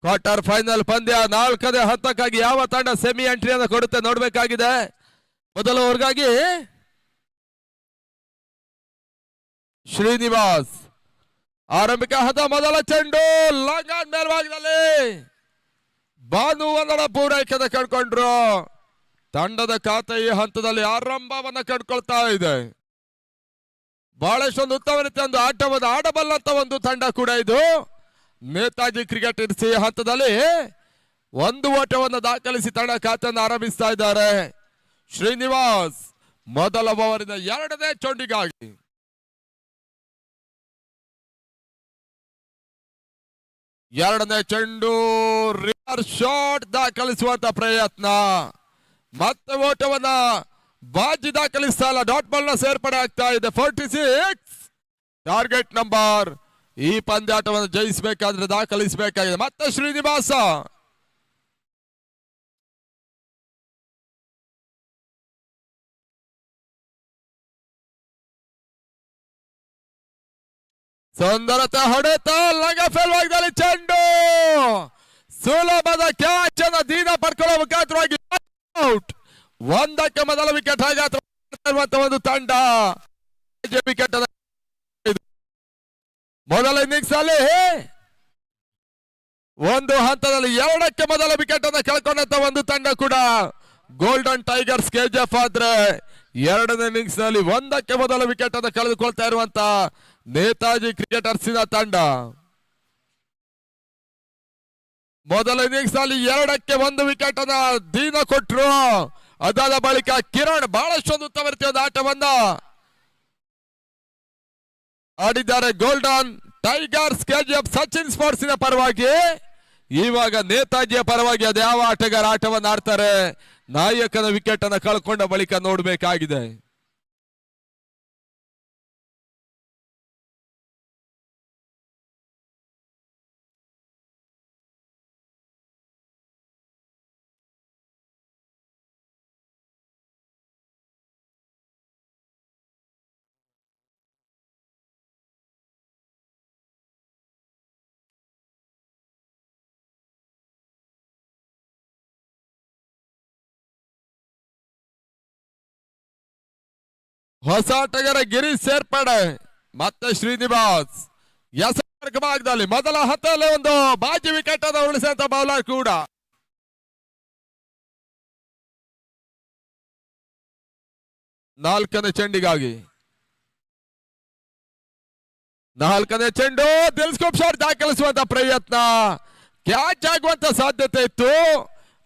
ಕ್ವಾರ್ಟರ್ ಫೈನಲ್ ಪಂದ್ಯ 4ನೇ ಹಂತಕ್ಕಾಗಿ ಯಾವ ತಂಡ ಸೆಮಿ ಎಂಟ್ರಿಯನ್ನು ಕೊಡುತ್ತೆ ನೋಡಬೇಕಾಗಿದೆ. ಮೊದಲ ಓವರ್ಗಾಗಿ ಶ್ರೀನಿವಾಸ್ ಆರಂಭಿಕ ಹಂತ ಮೊದಲ ಚೆಂಡು ಲಾಂಗ್ ಆನ್ ಮೇಲ್ಭಾಗದಲ್ಲಿ ಬಾನು ಒಂದರ ಪೂರೈಕೆಯನ್ನು ಕಳ್ಕೊಂಡ್ರು. ತಂಡದ ಖಾತೆ ಈ ಹಂತದಲ್ಲಿ ಆರಂಭವನ್ನ ಕಂಡುಕೊಳ್ತಾ ಇದೆ. ಬಹಳಷ್ಟೊಂದು ಉತ್ತಮ ರೀತಿಯ ಒಂದು ಆಟವನ್ನು ಆಡಬಲ್ಲಂತ ಒಂದು ತಂಡ ಕೂಡ ಇದು. ನೇತಾಜಿ ಕ್ರಿಕೆಟ್ ಇರಿಸಿ ಹಂತದಲ್ಲಿ ಒಂದು ಓಟವನ್ನು ದಾಖಲಿಸಿ ತಂಡ ಖಾತೆಯನ್ನು ಆರಂಭಿಸ್ತಾ ಇದ್ದಾರೆ. ಶ್ರೀನಿವಾಸ್ ಮೊದಲ ಓವರಿನ 2ನೇ ಚೆಂಡಿಗಾಗಿ ಎರಡನೇ ಚೆಂಡು ರಿವರ್ಸ್ ಶಾಟ್ ದಾಖಲಿಸುವಂತ ಪ್ರಯತ್ನ. ಮತ್ತೆ ಓಟವನ್ನ ಬಾಜಿ ದಾಖಲಿಸ್ತಾ ಇಲ್ಲ. ಡಾಟ್ ಬಾಲ್ ನ ಸೇರ್ಪಡೆ ಆಗ್ತಾ ಇದೆ. 46 ಟಾರ್ಗೆಟ್ ನಂಬರ್. ಈ ಪಂದ್ಯಾಟವನ್ನು ಜಯಿಸಬೇಕಾದ್ರೆ ದಾಖಲಿಸಬೇಕಾಗಿದೆ. ಮತ್ತೆ ಶ್ರೀನಿವಾಸ ಸುಂದರತೆ ಹೊಡೆತ ಲಂಗಫೆಲ್ವಾಗದಲ್ಲಿ ಚೆಂಡು ಸುಲಭದ ಕ್ಯಾಚ್ ಅನ್ನು ದೀನ ಪಡ್ಕೊಳ್ಳೋ ಮುಖಾಂತರವಾಗಿ ಔಟ್. 1ಕ್ಕೆ ಮೊದಲ ವಿಕೆಟ್ ಆಘಾತ ಒಂದು ತಂಡ ವಿಕೆಟ್ ಮೊದಲ ಇನ್ನಿಂಗ್ಸ್ ಅಲ್ಲಿ ಒಂದು ಹಂತದಲ್ಲಿ 2ಕ್ಕೆ ಮೊದಲ ವಿಕೆಟ್ ಅನ್ನು ಕಳ್ಕೊಂಡಂತ ಒಂದು ತಂಡ ಕೂಡ ಗೋಲ್ಡನ್ ಟೈಗರ್ಸ್ ಕೆಜಿಎಫ್. ಆದ್ರೆ 2ನೇ ಇನ್ನಿಂಗ್ಸ್ ನಲ್ಲಿ 1ಕ್ಕೆ ಮೊದಲ ವಿಕೆಟ್ ಅನ್ನು ಕಳೆದುಕೊಳ್ತಾ ಇರುವಂತ ನೇತಾಜಿ ಕ್ರಿಕೆಟರ್ಸಿನ ತಂಡ. ಮೊದಲ ಇನ್ನಿಂಗ್ಸ್ ನಲ್ಲಿ 2ಕ್ಕೆ 1 ವಿಕೆಟ್ ಅನ್ನ ದೀನ ಕೊಟ್ರು. ಅದಾದ ಬಳಿಕ ಕಿರಣ್ ಬಹಳಷ್ಟೊಂದು ಉತ್ತಮ ರೀತಿಯ ಆಟವನ್ನ ಆಡಿದ್ದಾರೆ. ಗೋಲ್ಡನ್ ಟೈಗರ್ಸ್ ಕೆಜಿಎಫ್ ಸಚಿನ್ ಸ್ಪೋರ್ಟ್ಸಿನ ಪರವಾಗಿ. ಇವಾಗ ನೇತಾಜಿಯ ಪರವಾಗಿ ಅದ್ಯಾವ ಆಟಗಾರ ಆಟವನ್ನು ಆಡ್ತಾರೆ. ನಾಯಕನ ವಿಕೆಟ್ ಅನ್ನು ಕಳ್ಕೊಂಡ ಬಳಿಕ ನೋಡಬೇಕಾಗಿದೆ. ಹೊಸ ಆಟಗಾರ ಗಿರೀಶ್ ಸೇರ್ಪಡೆ. ಮತ್ತೆ ಶ್ರೀನಿವಾಸ್ ಭಾಗದಲ್ಲಿ ಮೊದಲ ಹಂತದಲ್ಲಿ ಒಂದು ಬಾಜಿ ವಿಕೆಟ್ ಅನ್ನು ಉಳಿಸಿದಂತ ಬೌಲರ್ ಕೂಡ. ನಾಲ್ಕನೇ ಚೆಂಡಿಗಾಗಿ 4ನೇ ಚೆಂಡು ದಿಲ್ಸ್ಕೂಪ್ ಶಾಟ್ ದಾಖಲಿಸುವಂತ ಪ್ರಯತ್ನ. ಕ್ಯಾಚ್ ಆಗುವಂತ ಸಾಧ್ಯತೆ ಇತ್ತು.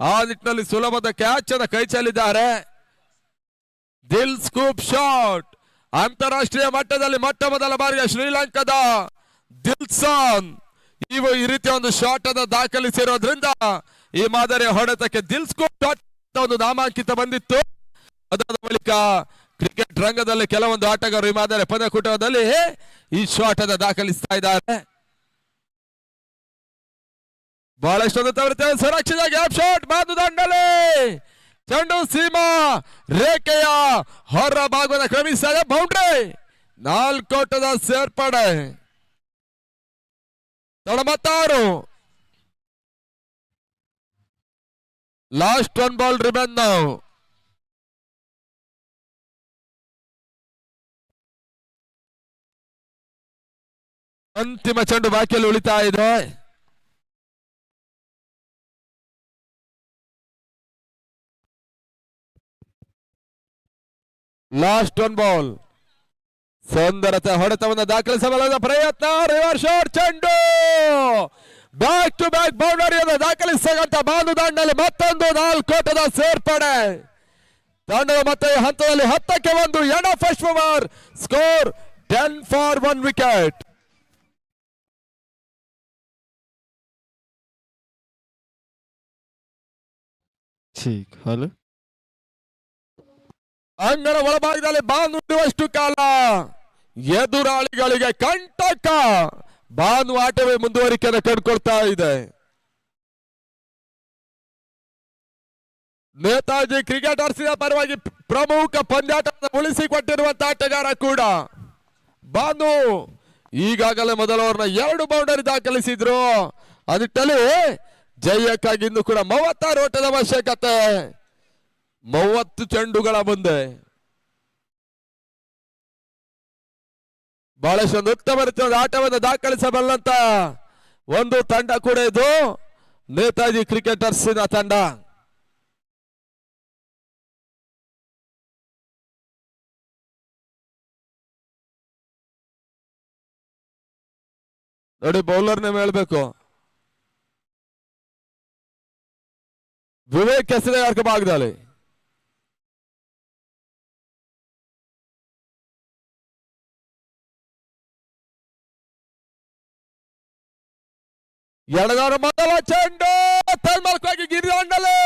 ಆ ನಿಟ್ಟಿನಲ್ಲಿ ಸುಲಭದ ಕ್ಯಾಚ್ ಅನ್ನು ಕೈ ಚೆಲ್ಲಿದ್ದಾರೆ. ದಿಲ್ ಸ್ಕೂಪ್ ಶಾಟ್ ಅಂತಾರಾಷ್ಟ್ರೀಯ ಮಟ್ಟದಲ್ಲಿ ಮೊಟ್ಟ ಮೊದಲ ಬಾರಿಗೆ ಶ್ರೀಲಂಕಾದ ದಿಲ್ಸಾನ್ ಈ ರೀತಿಯ ಒಂದು ಶಾಟ್ ಅನ್ನು ದಾಖಲಿಸಿರೋದ್ರಿಂದ ಈ ಮಾದರಿಯ ಹೊಡೆತಕ್ಕೆ ದಿಲ್ ಸ್ಕೂಪ್ ಶಾಟ್ ಒಂದು ನಾಮಾಂಕಿತ ಬಂದಿತ್ತು. ಅದಾದ ಬಳಿಕ ಕ್ರಿಕೆಟ್ ರಂಗದಲ್ಲಿ ಕೆಲವೊಂದು ಆಟಗಾರರು ಈ ಮಾದರಿ ಪಂದ್ಯಕೂಟದಲ್ಲಿ ಈ ಶಾಟ್ ಅನ್ನು ದಾಖಲಿಸ್ತಾ ಇದ್ದಾರೆ. ಬಹಳಷ್ಟೊಂದು ತವರುತ್ತೆ ಸುರಕ್ಷಿತ ಗ್ಯಾಪ್ ಶಾಟ್ ಬಾಂದು ದಂಡಲೆ ಚೆಂಡು ಸೀಮಾ ರೇಖೆಯ ಹೊರ ಭಾಗದ ಕ್ರಮಿಸಿದಾಗ ಬೌಂಡ್ರಿ 4 ಓಟದ ಸೇರ್ಪಡೆ 96 ಲಾಸ್ಟ್ 1 ಬಾಲ್ ರಿಮೆನ್ ನಾವು ಅಂತಿಮ ಚೆಂಡು ಬಾಕಿಯಲ್ಲಿ ಉಳಿತಾ ಇದೆ. ಲಾಸ್ಟ್ 1 ಬಾಲ್ ಸುಂದರತೆ ಹೊಡೆತವನ್ನು ದಾಖಲಿಸಬಲ್ಲದ ಪ್ರಯತ್ನ ರಿವರ್ಸ್ ಶಾಟ್ ಚೆಂಡು ಬ್ಯಾಕ್ ಟು ಬ್ಯಾಕ್ ಬೌಂಡರಿಯನ್ನು ದಾಖಲಿಸತಕ್ಕಂಥ ಬಾಂದು ದಾಂಡಲ್ಲಿ ಮತ್ತೊಂದು 4 ಓಟದ ಸೇರ್ಪಡೆ ತಂಡದ ಮತ್ತೆ ಹಂತದಲ್ಲಿ 10ಕ್ಕೆ 1 end of first over score 10 for 1 wicket. ಅಂಗಣ ಒಳಭಾಗದಲ್ಲಿ ಬಾನುವಷ್ಟು ಕಾಲ ಎದುರಾಳಿಗಳಿಗೆ ಕಂಟಕ ಬಾನು ಆಟವೇ ಮುಂದುವರಿಕೆಯನ್ನು ಕಂಡುಕೊಳ್ತಾ ಇದೆ. ನೇತಾಜಿ ಕ್ರಿಕೆಟರ್ಸ್ ಪರವಾಗಿ ಪ್ರಮುಖ ಪಂದ್ಯಾಟವನ್ನು ಉಳಿಸಿಕೊಟ್ಟಿರುವಂತಹ ಆಟಗಾರ ಕೂಡ ಬಾನು ಈಗಾಗಲೇ ಮೊದಲ ಓವರ್ನ 2 ಬೌಂಡರಿ ದಾಖಲಿಸಿದ್ರು. ಅದಿಟ್ಟಲ್ಲಿ ಜಯಕ್ಕಾಗಿ ಇನ್ನು ಕೂಡ 36 ಓಟದ ಅವಶ್ಯಕತೆ 30 ಚೆಂಡುಗಳ ಮುಂದೆ ಬಹಳಷ್ಟೊಂದು ಉತ್ತಮ ರೀತಿಯ ಆಟವನ್ನು ದಾಖಲಿಸಬಲ್ಲಂತ ಒಂದು ತಂಡ ಕೂಡ ಇದು ನೇತಾಜಿ ಕ್ರಿಕೆಟರ್ಸಿನ ತಂಡ. ನೋಡಿ ಬೌಲರ್ ನೇಮ್ ಹೇಳ್ಬೇಕು, ವಿವೇಕ್ ಹೆಸರೇ ಯಾರ್ಕ ಭಾಗದಲ್ಲಿ ಎಡಗಾರ ಮೊದಲ ಚೆಂಡು ತನ್ಮಲ್ಕಾಗಿ ಗಿರಿದಾಂಡಲೆ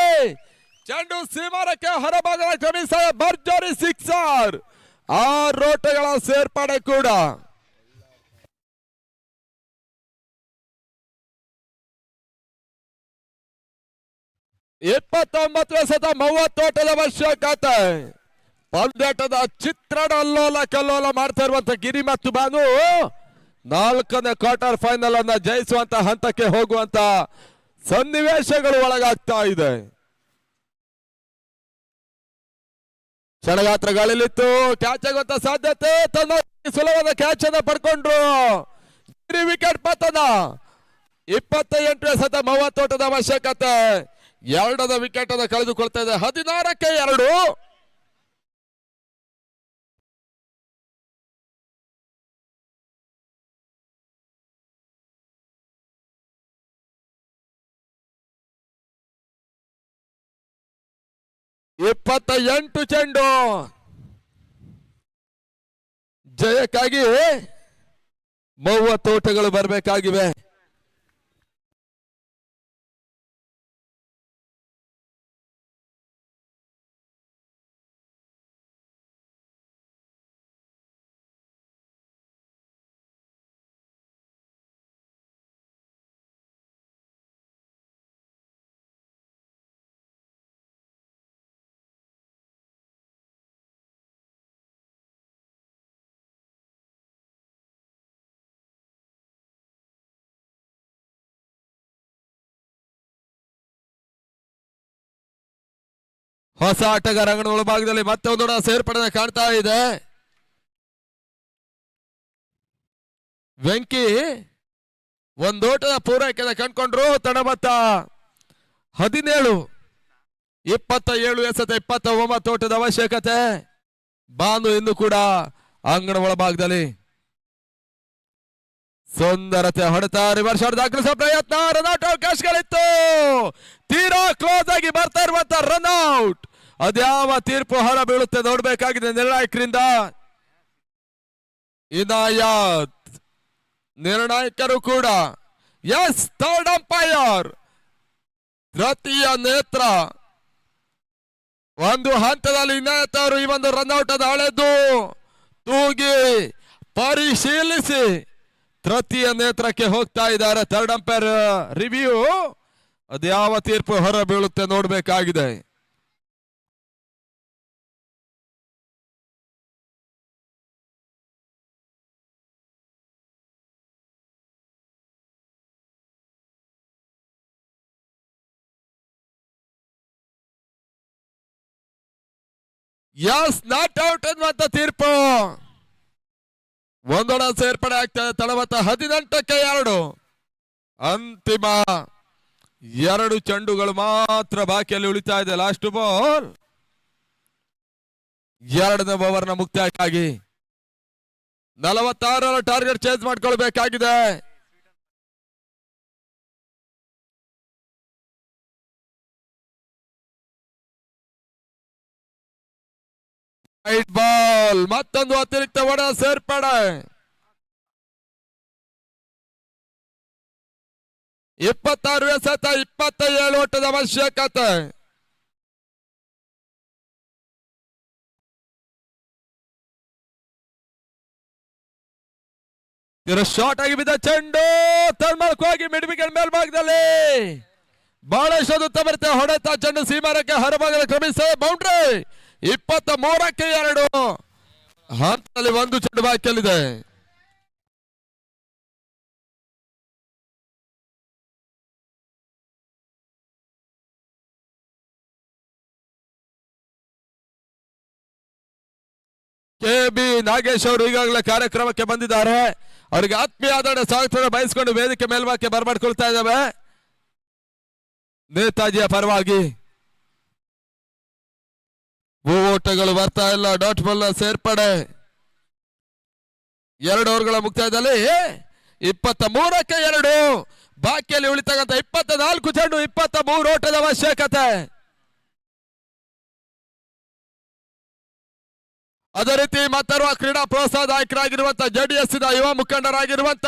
ಚೆಂಡು ಸೀಮಾರಕ್ಕೆ ಹೊರಭಾಗದ ಕ್ರಮಿಸ ಭರ್ಜರಿ 6 6 ಓಟಗಳ ಸೇರ್ಪಡೆ ಕೂಡ ಎಸೆತ 30 ಓಟದ ಅವಶ್ಯಕತೆ. ಪಂದ್ಯಾಟದ ಚಿತ್ರಣ ಅಲ್ಲೋಲ ಕಲ್ಲೋಲ ಮಾಡ್ತಾ ಇರುವಂತ ಗಿರಿ ಮತ್ತು ಬಾನು 4ನೇ ಕ್ವಾರ್ಟರ್ ಫೈನಲ್ ಅನ್ನ ಜಯಿಸುವಂತ ಹಂತಕ್ಕೆ ಹೋಗುವಂತ ಸನ್ನಿವೇಶಗಳು ಒಳಗಾಗ್ತಾ ಇದೆ. ಕ್ಷಣಗಾತ್ರಗಳಲ್ಲಿತ್ತು ಕ್ಯಾಚ್ ಆಗುವಂತ ಸಾಧ್ಯತೆ ತನ್ನ ಸುಲಭದ ಕ್ಯಾಚ್ ಅನ್ನ ಪಡ್ಕೊಂಡ್ರು. ಗಿರಿ ವಿಕೆಟ್ ಪತನ 28 ಎಸೆತ 30 ಓಟದ ಅವಶ್ಯಕತೆ. 2ರ ವಿಕೆಟ್ ಅನ್ನು ಕಳೆದುಕೊಳ್ತಾ ಇದೆ 16ಕ್ಕೆ 2. ಇಪ್ಪತ್ತ 28 ಚೆಂಡು ಜಯಕ್ಕಾಗಿ 30 ಓಟಗಳು ಬರಬೇಕಾಗಿವೆ. ಹೊಸ ಆಟಗಾರ ಅಂಗಣ ಒಳಭಾಗದಲ್ಲಿ ಮತ್ತೆ ಒಂದು ಸೇರ್ಪಡೆ ಕಾಣ್ತಾ ಇದೆ. ವೆಂಕಿ ಒಂದೋಟದ ಪೂರೈಕೆಯನ್ನು ಕಂಡುಕೊಂಡ್ರು. ತಡಮತ್ತ 17 27 ಎಸೆತ 29 ಓಟದ ಅವಶ್ಯಕತೆ. ಬಾನು ಇನ್ನು ಕೂಡ ಅಂಗಣ ಒಳಭಾಗದಲ್ಲಿ ಸುಂದರತೆ ಹೊಡೆತ ರಿವರ್ಸ್ ಶಾಟ್ ದಾಖಲಿಸುವ ಪ್ರಯತ್ನ. ರನ್ಔಟ್ ಅವಕಾಶಗಳಿತ್ತು. ತೀರಾ ಕ್ಲೋಸ್ ಆಗಿ ಬರ್ತಾ ಇರುವಂತ ರನ್ಔಟ್. ಅದ್ಯಾವ ತೀರ್ಪು ಹೊರ ಬೀಳುತ್ತೆ ನೋಡ್ಬೇಕಾಗಿದೆ ನಿರ್ಣಾಯಕರಿಂದ. ಇನಾಯತ್ ನಿರ್ಣಾಯಕರು ಕೂಡ ಎಸ್ ಥರ್ಡ್ ಅಂಪೈರ್ ತೃತೀಯ ನೇತ್ರ. ಒಂದು ಹಂತದಲ್ಲಿ ಇನಾಯತ್ ಅವರು ಈ ಒಂದು ರನ್ಔಟ್ ಅನ್ನು ಅಳೆದು ತೂಗಿ ಪರಿಶೀಲಿಸಿ ತೃತೀಯ ನೇತ್ರಕ್ಕೆ ಹೋಗ್ತಾ ಇದ್ದಾರೆ. ಥರ್ಡ್ ಅಂಪೈರ್ ರಿವ್ಯೂ ಅದ್ಯಾವ ತೀರ್ಪು ಹೊರ ಬೀಳುತ್ತೆ ನೋಡ್ಬೇಕಾಗಿದೆ. ಯಸ್ ನಾಟ್ ಔಟ್ ಅನ್ನುವಂತ ತೀರ್ಪು. ಒಂದೊಡ ಸೇರ್ಪಡೆ ಆಗ್ತದೆ. ತಳವತ್ತ 18ಕ್ಕೆ 2. ಅಂತಿಮ 2 ಚೆಂಡುಗಳು ಮಾತ್ರ ಬಾಕಿಯಲ್ಲಿ ಉಳಿತಾ ಇದೆ. Last ball. 2ನೇ ಓವರ್ನ ಮುಕ್ತಾಯಕ್ಕಾಗಿ 46 ಟಾರ್ಗೆಟ್ ಚೇಂಜ್ ಮಾಡ್ಕೊಳ್ಬೇಕಾಗಿದೆ. Wide ball. ಮತ್ತೊಂದು ಅತಿರಿಕ್ತ ಒಡ ಸೇರ್ಪಡೆ. 26 ಎಸೆತ 27 ಓಟದ ಅವಶ್ಯಕತೆ. ಶಾರ್ಟ್ ಆಗಿ ಬಿದ್ದ ಚೆಂಡು ತನ್ಮೂಲಕವಾಗಿ ಮಿಡ್ ವಿಕೆಟ್ ಮೇಲ್ಭಾಗದಲ್ಲಿ ಬಹಳಷ್ಟು ಬರುತ್ತೆ. ಹೊಡೆತ ಚೆಂಡು ಸೀಮಾರಕ್ಕೆ ಹೊರಭಾಗದಲ್ಲಿ ಕ್ರಮಿಸಿದೆ. ಬೌಂಡ್ರಿ. 23ಕ್ಕೆ 2 ಹಂತದಲ್ಲಿ 1 ಚೆಂಡು ಬಾಕಿಯಲ್ಲಿದೆ. KB ನಾಗೇಶ್ ಅವರು ಈಗಾಗಲೇ ಕಾರ್ಯಕ್ರಮಕ್ಕೆ ಬಂದಿದ್ದಾರೆ. ಅವರಿಗೆ ಆತ್ಮೀಯ ಆದರಣೆ ಸ್ವಾಗತ ಬಯಸ್ಕೊಂಡು ವೇದಿಕೆ ಮೇಲ್ಭಾಗಕ್ಕೆ ಬರಮಾಡ್ಕೊಳ್ತಾ ಇದ್ದಾವೆ. ನೇತಾಜಿಯ ಪರವಾಗಿ ಓಟಗಳು ಬರ್ತಾ ಇಲ್ಲ. ಡಾಟ್ ಬಾಲ್ ಸೇರ್ಪಡೆ. 2 ಓವರ್ಗಳ ಮುಕ್ತಾಯದಲ್ಲಿ 23ಕ್ಕೆ 2 ಬಾಕಿಯಲ್ಲಿ ಉಳಿತಕ್ಕಂಥ 24 ಚೆಂಡು 23 ಓಟದ ಅವಶ್ಯಕತೆ. ಅದೇ ರೀತಿ ಮತ್ತರುವ ಕ್ರೀಡಾ ಪ್ರೋತ್ಸಾಹದಾಯಕರಾಗಿರುವಂತಹ JDS ಯುವ ಮುಖಂಡರಾಗಿರುವಂತ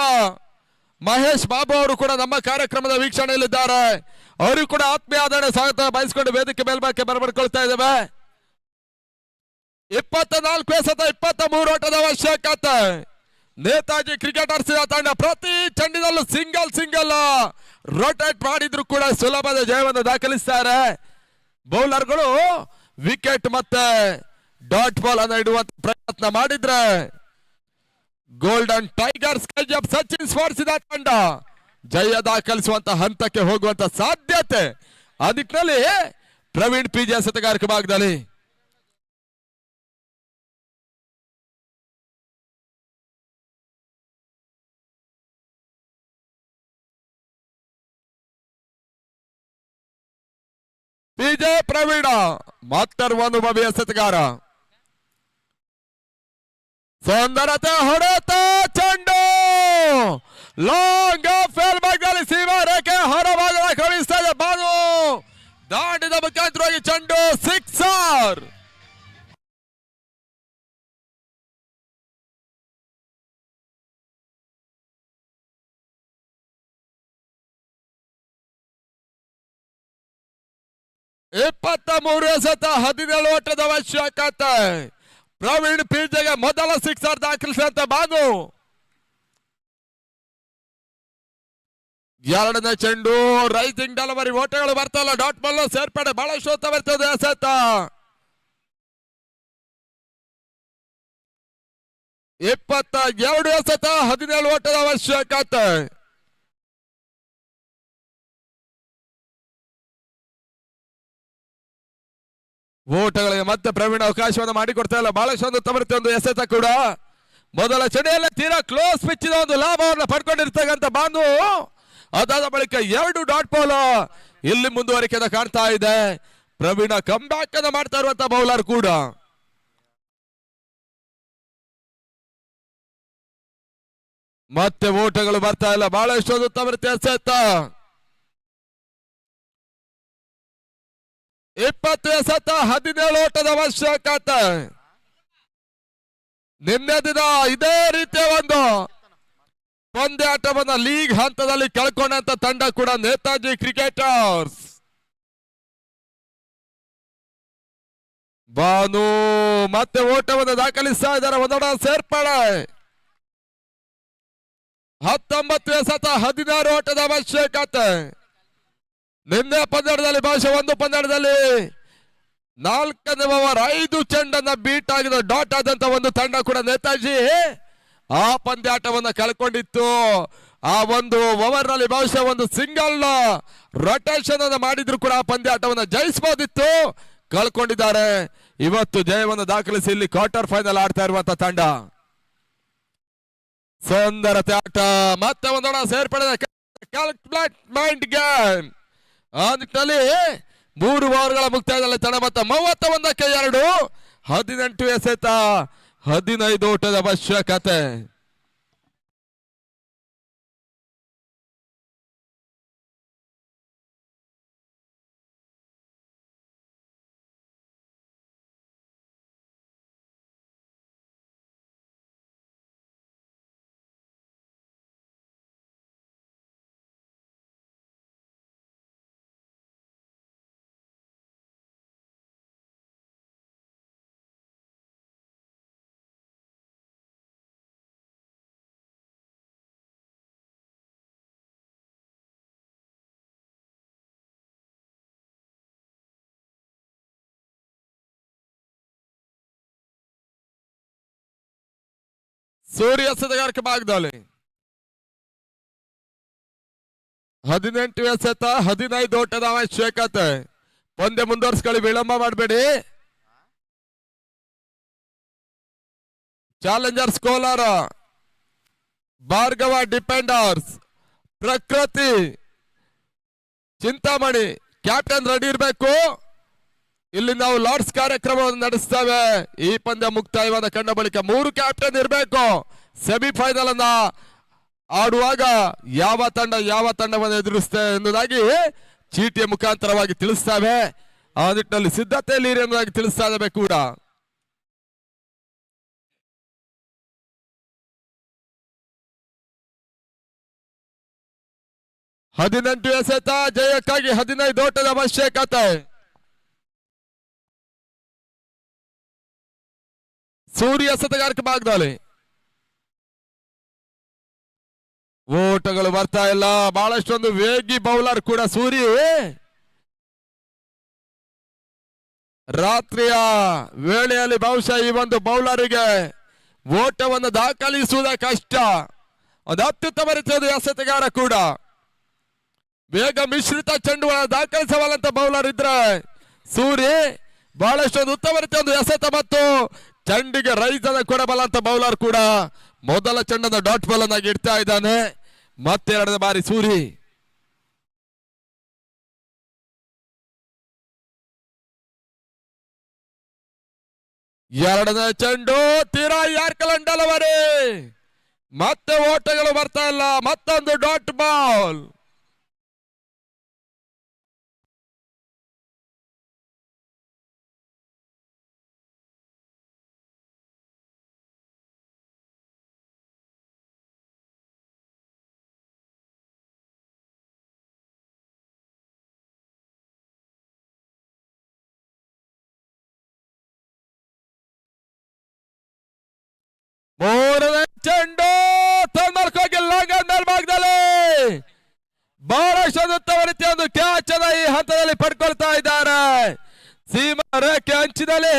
ಮಹೇಶ್ ಬಾಬು ಅವರು ಕೂಡ ನಮ್ಮ ಕಾರ್ಯಕ್ರಮದ ವೀಕ್ಷಣೆಯಲ್ಲಿದ್ದಾರೆ. ಅವರಿಗೂ ಕೂಡ ಆತ್ಮೀಯ ಆದರಣೆ ಸ್ವಾಗತ ಬಯಸ್ಕೊಂಡು ವೇದಿಕೆ ಮೇಲ್ಭಾಗಕ್ಕೆ ಬರಮಾಡ್ಕೊಳ್ತಾ ಇದ್ದೇವೆ. 24 ಎಸೆತ 23 ಓಟದ ಅವಶ್ಯಕತೆ. ನೇತಾಜಿ ಕ್ರಿಕೆಟರ್ಸ್ ತಂಡ ಪ್ರತಿ ಚೆಂಡಿನಲ್ಲೂ ಸಿಂಗಲ್ ರೊಟೇಟ್ ಮಾಡಿದ್ರು ಕೂಡ ಸುಲಭದ ಜಯವನ್ನು ದಾಖಲಿಸ್ತಾರೆ. ಬೌಲರ್ಗಳು ವಿಕೆಟ್ ಮತ್ತೆ ಡಾಟ್ ಬಾಲ್ ಅನ್ನು ಇಡುವಂತ ಪ್ರಯತ್ನ ಮಾಡಿದ್ರೆ ಗೋಲ್ಡನ್ ಟೈಗರ್ಸ್ KGF ಸಚಿನ್ ಸ್ಪರ್ಶಿದ ತಂಡ ಜಯ ದಾಖಲಿಸುವಂತ ಹಂತಕ್ಕೆ ಹೋಗುವಂತ ಸಾಧ್ಯತೆ. ಆ ನಿಟ್ಟಿನಲ್ಲಿ ಪ್ರವೀಣ್ PJ ಎಸೆತಗಾರಿಕೆ ಭಾಗದಲ್ಲಿ PJ ಪ್ರವೀಣ ಮತ್ತರ್ವ ಅನುಭವಿ ಎಸೆತಗಾರ. ಸುಂದರತೆ ಹೊಡೆತ ಚೆಂಡು ಲಾಂಗ್ ಫೇಲ್ ಭಾಗದಲ್ಲಿ ಸೀಮಾ ರೇಖೆ ಹೊರಭಾಗದ ಕಳಿಸ್ತಾ ಇದೆ. ಬಾನು ದಾಂಡಿದ ಮುಖಾಂತರವಾಗಿ ಚೆಂಡು ಸಿಕ್ಸರ್. ಇಪ್ಪತ್ತ 3 ಎಸೆತ 17 ಓಟದ ಅವಶ್ಯಕತೆ. ಪ್ರವೀಣ್ PJಗೆ ಮೊದಲ ಸಿಕ್ಸರ್ ದಾಖಲಿಸಿದಂತ ಬಾನು. 2ನೇ ಚೆಂಡು ರೈಸಿಂಗ್ ಡೆಲಿವರಿ ಓಟಗಳು ಬರ್ತಲ್ಲ. ಡಾಟ್ ಬಾಲ್ ಸೇರ್ಪಡೆ ಬಹಳಷ್ಟು ಬರ್ತದೆ. ಎಸೆತ 22 ಎಸೆತ 17 ಓಟದ ಅವಶ್ಯಕತೆ. ಓಟಗಳಿಗೆ ಮತ್ತೆ ಪ್ರವೀಣ್ ಅವಕಾಶವನ್ನು ಮಾಡಿಕೊಡ್ತಾ ಇಲ್ಲ. ಬಹಳಷ್ಟು ಬರುತ್ತೆ ಒಂದು ಎಸೆತ ಕೂಡ. ಮೊದಲ ಚೆಂಡೆಯಲ್ಲೇ ತೀರಾ ಕ್ಲೋಸ್ ಪಿಚ್ಚಿನ ಒಂದು ಲಾಭವನ್ನು ಪಡ್ಕೊಂಡಿರ್ತಕ್ಕಂಥ ಬಾನು. ಅದಾದ ಬಳಿಕ 2 ಡಾಟ್ ಬಾಲ್ ಇಲ್ಲಿ ಮುಂದುವರಿಕೆಯನ್ನು ಕಾಣ್ತಾ ಇದೆ. ಪ್ರವೀಣ ಕಮ್ ಬ್ಯಾಕ್ ಅನ್ನು ಮಾಡ್ತಾ ಇರುವಂತ ಬೌಲರ್ ಕೂಡ. ಮತ್ತೆ ಓಟಗಳು ಬರ್ತಾ ಇಲ್ಲ. ಬಹಳಷ್ಟು ಬರುತ್ತೆ ಎಸೆತ. 20 ಎಸೆತ 17 ಓಟದ ಅವಶ್ಯಕತೆ. ನಿನ್ನೆ ದಿನ ಇದೇ ರೀತಿಯ ಒಂದು ಪಂದ್ಯಾಟವನ್ನ ಲೀಗ್ ಹಂತದಲ್ಲಿ ಕಳ್ಕೊಂಡಂತ ತಂಡ ಕೂಡ ನೇತಾಜಿ ಕ್ರಿಕೆಟರ್ಸ್. ಬಾನು ಮತ್ತೆ ಓಟವನ್ನು ದಾಖಲಿಸ್ತಾ ಇದ್ದಾರೆ. ಒಂದೊಡ ಸೇರ್ಪಡೆ. 19 ಎಸೆತ 16 ಓಟದ ಅವಶ್ಯಕತೆ. ನಿನ್ನೆ ಪಂದ್ಯದಲ್ಲಿ ಬಹುಶಃ ಒಂದು ಪಂದ್ಯದಲ್ಲಿ 4ನೇ ಓವರ್ 5 ಚೆಂಡನ್ನ ಬೀಟ್ ಆಗಿದ ಡಾಟ್ ಆದಂತ ಒಂದು ತಂಡ ಕೂಡ ನೇತಾಜಿ ಆ ಪಂದ್ಯಾಟವನ್ನ ಕಳ್ಕೊಂಡಿತ್ತು. ಆ ಒಂದು ಓವರ್ ನಲ್ಲಿ ಬಹುಶಃ ಒಂದು ಸಿಂಗಲ್ ರೊಟೇಷನ್ ಅನ್ನು ಮಾಡಿದ್ರು ಕೂಡ ಆ ಪಂದ್ಯಾಟವನ್ನ ಜಯಿಸಬಹುದಿತ್ತು, ಕಳ್ಕೊಂಡಿದ್ದಾರೆ. ಇವತ್ತು ಜಯವನ್ನು ದಾಖಲಿಸಿ ಇಲ್ಲಿ ಕ್ವಾರ್ಟರ್ ಫೈನಲ್ ಆಡ್ತಾ ಇರುವಂತ ತಂಡ. ಸುಂದರತೆ ಆಟ ಮತ್ತೆ ಒಂದೊಡ ಸೇರ್ಪಡೆ ಮೈಂಡ್ ಗೇಮ್ ಆ ನಿಟ್ಟಿನಲ್ಲಿ 3 ಓವರ್ಗಳ ಮುಕ್ತಾಯದಲ್ಲಿ ತಂಡ ಮತ್ತೆ 31ಕ್ಕೆ 2 18 ಎಸೆತ 15 ಓಟದ ಅವಶ್ಯಕತೆ. ಸೂರ್ಯಾಸ್ತಗಾರಿಕೆ ಭಾಗದಲ್ಲಿ 18 ಎಸೆತ 15 ಓಟದ ಅವಶ್ಯಕತೆ. ಪಂದ್ಯ ಮುಂದುವರಿಸಿಕೊಳ್ಳಿ, ವಿಳಂಬ ಮಾಡಬೇಡಿ. ಚಾಲೆಂಜರ್ಸ್ ಕೋಲಾರ, ಭಾರ್ಗವ ಡಿಪೆಂಡರ್ಸ್, ಪ್ರಕೃತಿ ಚಿಂತಾಮಣಿ ಕ್ಯಾಪ್ಟನ್ ರೆಡಿ ಇರಬೇಕು. ಇಲ್ಲಿ ನಾವು ಲಾರ್ಡ್ಸ್ ಕಾರ್ಯಕ್ರಮವನ್ನು ನಡೆಸ್ತೇವೆ. ಈ ಪಂದ್ಯ ಮುಕ್ತಾಯವಾದ ಕಂಡ ಬಳಿಕ 3 ಕ್ಯಾಪ್ಟನ್ ಇರಬೇಕು. ಸೆಮಿಫೈನಲ್ ಅನ್ನ ಆಡುವಾಗ ಯಾವ ತಂಡವನ್ನು ಎದುರಿಸ್ತೇವೆ ಎಂಬುದಾಗಿ ಚೀಟಿಯ ಮುಖಾಂತರವಾಗಿ ತಿಳಿಸ್ತೇವೆ. ಆ ನಿಟ್ಟಿನಲ್ಲಿ ಸಿದ್ಧತೆಯಲ್ಲಿ ಎಂಬುದಾಗಿ ತಿಳಿಸ್ತಾ ಇದ್ದೇವೆ ಕೂಡ. ಹದಿನೆಂಟು ಎಸೆತ ಜಯಕ್ಕಾಗಿ 15 ಓಟದ ಅವಶ್ಯಕತೆ. ಸೂರ್ಯ ಎಸೆತಗಾರಿಕೆ ಭಾಗದಲ್ಲಿ ಓಟಗಳು ಬರ್ತಾ ಇಲ್ಲ. ಬಹಳಷ್ಟೊಂದು ವೇಗಿ ಬೌಲರ್ ಕೂಡ ಸೂರಿ. ರಾತ್ರಿಯ ವೇಳೆಯಲ್ಲಿ ಬಹುಶಃ ಈ ಒಂದು ಬೌಲರಿಗೆ ಓಟವನ್ನು ದಾಖಲಿಸುವುದ ಕಷ್ಟ. ಒಂದು ಅತ್ಯುತ್ತಮ ರೀತಿಯ ಎಸೆತಗಾರ ಕೂಡ. ವೇಗ ಮಿಶ್ರಿತ ಚೆಂಡುಗಳನ್ನು ದಾಖಲಿಸಬಲ್ಲಂತ ಬೌಲರ್ ಇದ್ರೆ ಸೂರಿ ಬಹಳಷ್ಟೊಂದು ಉತ್ತಮ ರೀತಿಯ ಒಂದು ಎಸೆತ ಮತ್ತು ಚೆಂಡಿಗೆ ರೈಸ್ ಅನ್ನು ಕೊಡಬಲ್ಲಂತ ಬೌಲರ್ ಕೂಡ. ಮೊದಲ ಚೆಂಡನ್ನು ಡಾಟ್ ಬಾಲ್ ಅನ್ನಾಗಿ ಇಡ್ತಾ ಇದ್ದಾನೆ. ಮತ್ತೆ 2ನೇ ಬಾರಿ ಸೂರಿ. ಎರಡನೇ ಚೆಂಡು ತೀರಾ ಯಾರ್ಕಲ್ ಡೆಲಿವರಿ. ಮತ್ತೆ ಓಟಗಳು ಬರ್ತಾ ಇಲ್ಲ. ಮತ್ತೊಂದು ಡಾಟ್ ಬಾಲ್. ಮೂರನೇ ಚೆಂಡು ತೊಂದರ್ಕೋಗಿ ಲಾಂಗ್ ಮೇಲ್ಭಾಗದಲ್ಲಿ ಬಹಳಷ್ಟು ಉತ್ತಮ ರೀತಿಯ ಒಂದು ಕ್ಯಾಚ್ ಅನ್ನ ಈ ಹಂತದಲ್ಲಿ ಪಡ್ಕೊಳ್ತಾ ಇದ್ದಾರೆ. ಸೀಮಾ ರೇಖೆ ಅಂಚಿನಲ್ಲಿ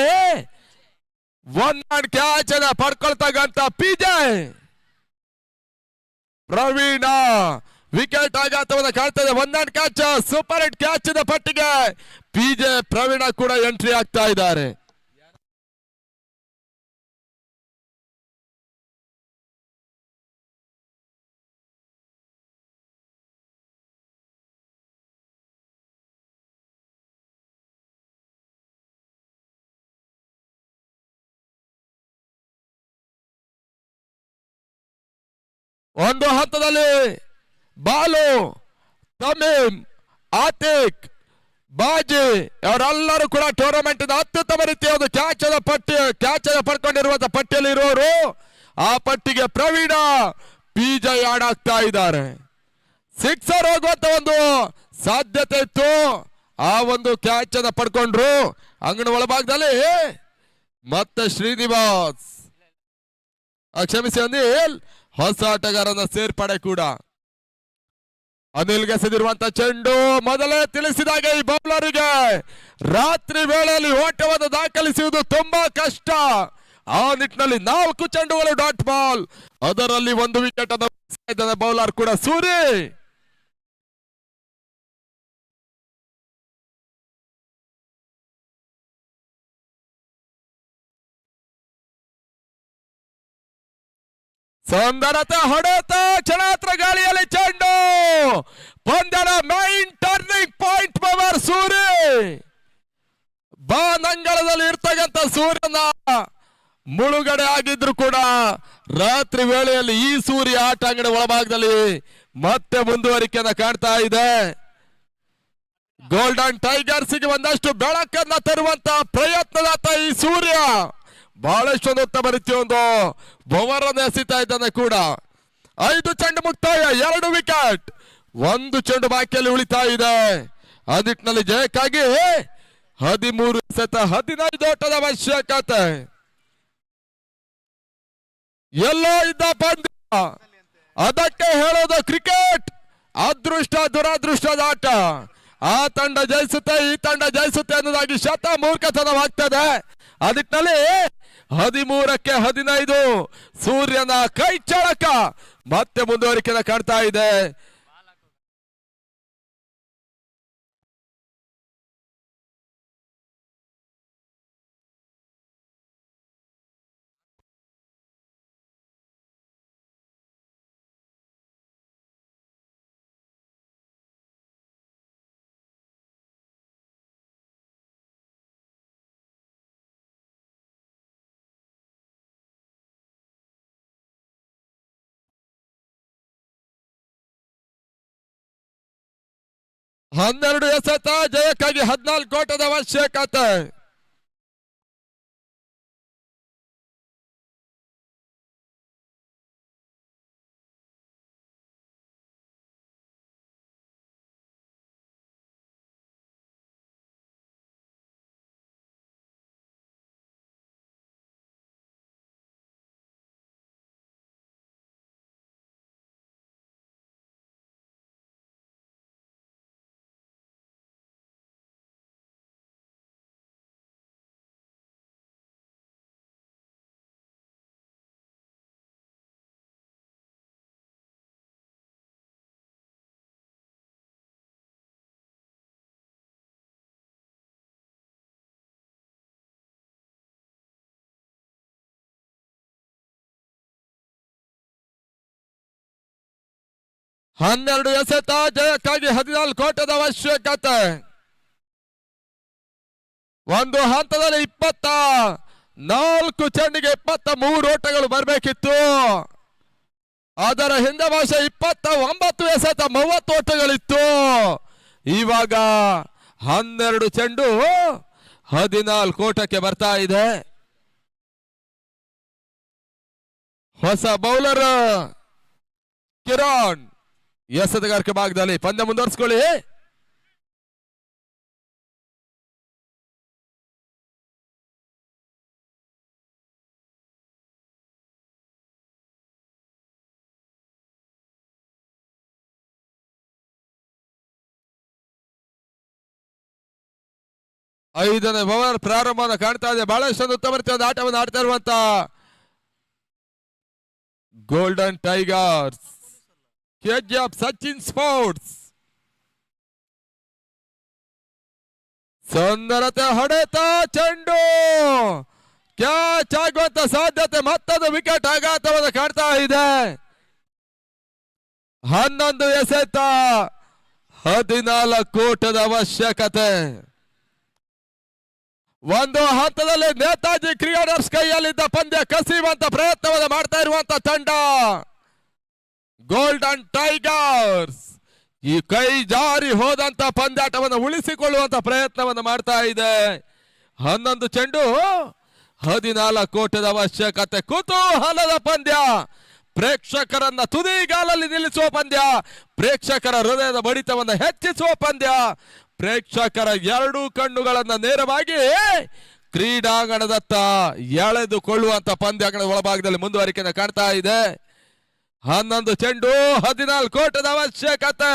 1 ಕ್ಯಾಚ್ ಅನ್ನ ಪಡ್ಕೊಳ್ತಕ್ಕಂತ ಪಿಜೆ ಪ್ರವೀಣ ವಿಕೆಟ್ ಆಘಾತವನ್ನು ಕಾಣ್ತದೆ. 1 ಕ್ಯಾಚ್ ಸೂಪರ್ ಹಿಟ್ ಕ್ಯಾಚ್ ಪಟ್ಟಿಗೆ ಪಿಜೆ ಪ್ರವೀಣ ಕೂಡ ಎಂಟ್ರಿ ಆಗ್ತಾ ಇದ್ದಾರೆ. ಒಂದು ಹಂತದಲ್ಲಿ ಬಾಲು, ತಮೀಮ್, ಆತಿಕ್, ಬಾಜಿ ಅವರೆಲ್ಲರೂ ಕೂಡ ಟೂರ್ನಮೆಂಟ್ ಅತ್ಯುತ್ತಮ ರೀತಿಯ ಒಂದು ಕ್ಯಾಚ್ ಅನ್ನು ಪಡ್ಕೊಂಡಿರುವಂತಹ ಪಟ್ಟಿಯಲ್ಲಿ ಇರುವವರು. ಆ ಪಟ್ಟಿಗೆ ಪ್ರವೀಣ ಪಿಜೆ ಆಡ್ ಆಗ್ತಾ ಇದ್ದಾರೆ. ಸಿಕ್ಸರ್ ಹೋಗುವಂತ ಒಂದು ಸಾಧ್ಯತೆ ಇತ್ತು. ಆ ಒಂದು ಕ್ಯಾಚ್ ಅನ್ನು ಪಡ್ಕೊಂಡ್ರು ಅಂಗಣ ಒಳಭಾಗದಲ್ಲಿ. ಮತ್ತೆ ಶ್ರೀನಿವಾಸ್, ಕ್ಷಮಿಸಿ ಅನಿಲ್, ಹೊಸ ಆಟಗಾರನ ಸೇರ್ಪಡೆ ಕೂಡ. ಅನಿಲ್ಗೆ ಎಸೆದಿರುವಂತ ಚೆಂಡು ಮೊದಲೇ ತಿಳಿಸಿದಾಗ ಈ ಬೌಲರಿಗೆ ರಾತ್ರಿ ವೇಳೆಯಲ್ಲಿ ಓಟವನ್ನು ದಾಖಲಿಸುವುದು ತುಂಬಾ ಕಷ್ಟ. ಆ ನಿಟ್ಟಿನಲ್ಲಿ 4 ಚೆಂಡುಗಳು ಡಾಟ್ ಬಾಲ್, ಅದರಲ್ಲಿ 1 ವಿಕೆಟ್ ಅನ್ನು ಬೌಲರ್ ಕೂಡ ಸೂರಿ. ಸುಂದರತೆ ಹೊಡೆತ ಕ್ಷಣಾತ್ರ ಗಾಳಿಯಲ್ಲಿ ಚೆಂಡು, ಪಂದ್ಯದ main turning point power Suri. ಬಾನಂಗಳದಲ್ಲಿ ಇರ್ತಕ್ಕಂಥ ಸೂರ್ಯನ ಮುಳುಗಡೆ ಆಗಿದ್ರು ಕೂಡ ರಾತ್ರಿ ವೇಳೆಯಲ್ಲಿ ಈ ಸೂರ್ಯ ಆಟಾಂಗಣ ಒಳಭಾಗದಲ್ಲಿ ಮತ್ತೆ ಮುಂದುವರಿಕೆಯನ್ನ ಕಾಣ್ತಾ ಇದೆ. ಗೋಲ್ಡನ್ ಟೈಗರ್ಸ್ಗೆ ಒಂದಷ್ಟು ಬೆಳಕನ್ನ ತರುವಂತ ಪ್ರಯತ್ನದಾತ ಈ ಸೂರ್ಯ. ಬಹಳಷ್ಟು ಉತ್ತಮ ರೀತಿಯ ಒಂದು ಬೌಲರ್ ಎಸಿತಾ ಇದ್ದಾನೆ ಕೂಡ. 5 ಚೆಂಡು ಮುಕ್ತಾಯ, 2 ವಿಕೆಟ್, 1 ಚೆಂಡು ಬಾಕಿಯಲ್ಲಿ ಉಳಿತಾ ಇದೆ. ಆ ನಿಟ್ಟಿನಲ್ಲಿ ಜಯಕ್ಕಾಗಿ 13 ಎಸೆತ 15 ಓಟದ ಅವಶ್ಯಕತೆ. ಎಲ್ಲೋ ಇದ್ದ ಪಂದ್ಯ, ಅದಕ್ಕೆ ಹೇಳೋದು ಕ್ರಿಕೆಟ್ ಅದೃಷ್ಟ ದುರಾದೃಷ್ಟದ ಆಟ. ಆ ತಂಡ ಜಯಿಸುತ್ತೆ, ಈ ತಂಡ ಜಯಿಸುತ್ತೆ ಅನ್ನೋದಾಗಿ ಮೂರ್ಖತನವಾಗ್ತದೆ. ಆ ನಿಟ್ಟಿನಲ್ಲಿ 13ಕ್ಕೆ 15 ಸೂರ್ಯನ ಕೈ ಚಳಕ ಮತ್ತೆ ಮುಂದುವರಿಕೆಯನ್ನು ಕಾಣ್ತಾ ಇದೆ. ಹನ್ನೆರಡು ಎಸೆತ ಜಯಕ್ಕಾಗಿ 14 ಓಟದ ಅವಶ್ಯಕತೆ. ಹನ್ನೆರಡು ಎಸೆತ ಜಯಕ್ಕಾಗಿ 14 ಓಟದ ಅವಶ್ಯಕತೆ. ಒಂದು ಹಂತದಲ್ಲಿ 24 ಚೆಂಡಿಗೆ 23 ಓಟಗಳು ಬರಬೇಕಿತ್ತು. ಅದರ ಹಿಂದೆ ಭಾಷೆ 29 ಎಸೆತ 30 ಓಟಗಳಿತ್ತು. ಇವಾಗ 12 ಚೆಂಡು 14 ಓಟಕ್ಕೆ ಬರ್ತಾ ಇದೆ. ಹೊಸ ಬೌಲರ್ ಕಿರಣ್ ಎಸೆತಗಾರಿಕೆ ಭಾಗದಲ್ಲಿ ಪಂದ್ಯ ಮುಂದುವರಿಸಿಕೊಳ್ಳಿ. ಐದನೇ ಓವರ್ ಪ್ರಾರಂಭವನ್ನು ಕಾಣ್ತಾ ಇದೆ. ಬಹಳಷ್ಟು ಉತ್ತಮ ರೀತಿಯ ಆಟವನ್ನು ಆಡ್ತಾ ಇರುವಂತ golden tigers KGF Sachin sports. ಸುಂದರತೆ ಹೊಡೆತ ಚೆಂಡು ಕ್ಯಾಚ್ ಆಗುವಂತ ಸಾಧ್ಯತೆ, ಮತ್ತೊಂದು ವಿಕೆಟ್ ಆಘಾತವನ್ನು ಕಾಡ್ತಾ ಇದೆ. 11 ಎಸೆತ 14 ಓಟದ ಅವಶ್ಯಕತೆ. ಒಂದು ಹಂತದಲ್ಲಿ ನೇತಾಜಿ ಕ್ರಿಕೆಟರ್ಸ್ ಕೈಯಲ್ಲಿದ್ದ ಪಂದ್ಯ ಕಸಿಯುವಂತ ಪ್ರಯತ್ನವನ್ನು ಮಾಡ್ತಾ ಇರುವಂತ ತಂಡ ಗೋಲ್ಡನ್ ಟೈಗರ್ಸ್ ಈ ಕೈ ಜಾರಿ ಹೋದಂತ ಪಂದ್ಯಾಟವನ್ನು ಉಳಿಸಿಕೊಳ್ಳುವಂತ ಪ್ರಯತ್ನವನ್ನು ಮಾಡ್ತಾ ಇದೆ. 11 ಚೆಂಡು 14 ಓಟದ ಅವಶ್ಯಕತೆ. ಕುತೂಹಲದ ಪಂದ್ಯ, ಪ್ರೇಕ್ಷಕರನ್ನ ತುದಿಗಾಲಲ್ಲಿ ನಿಲ್ಲಿಸುವ ಪಂದ್ಯ, ಪ್ರೇಕ್ಷಕರ ಹೃದಯದ ಬಡಿತವನ್ನು ಹೆಚ್ಚಿಸುವ ಪಂದ್ಯ, ಪ್ರೇಕ್ಷಕರ 2 ಕಣ್ಣುಗಳನ್ನ ನೇರವಾಗಿ ಕ್ರೀಡಾಂಗಣದತ್ತ ಎಳೆದುಕೊಳ್ಳುವಂತ ಪಂದ್ಯಗಳ ಒಳಭಾಗದಲ್ಲಿ ಮುಂದುವರಿಕೆಯನ್ನು ಕಾಣ್ತಾ ಇದೆ. 11 ಚೆಂಡು 14 ಓಟದ ಅವಶ್ಯಕತೆ.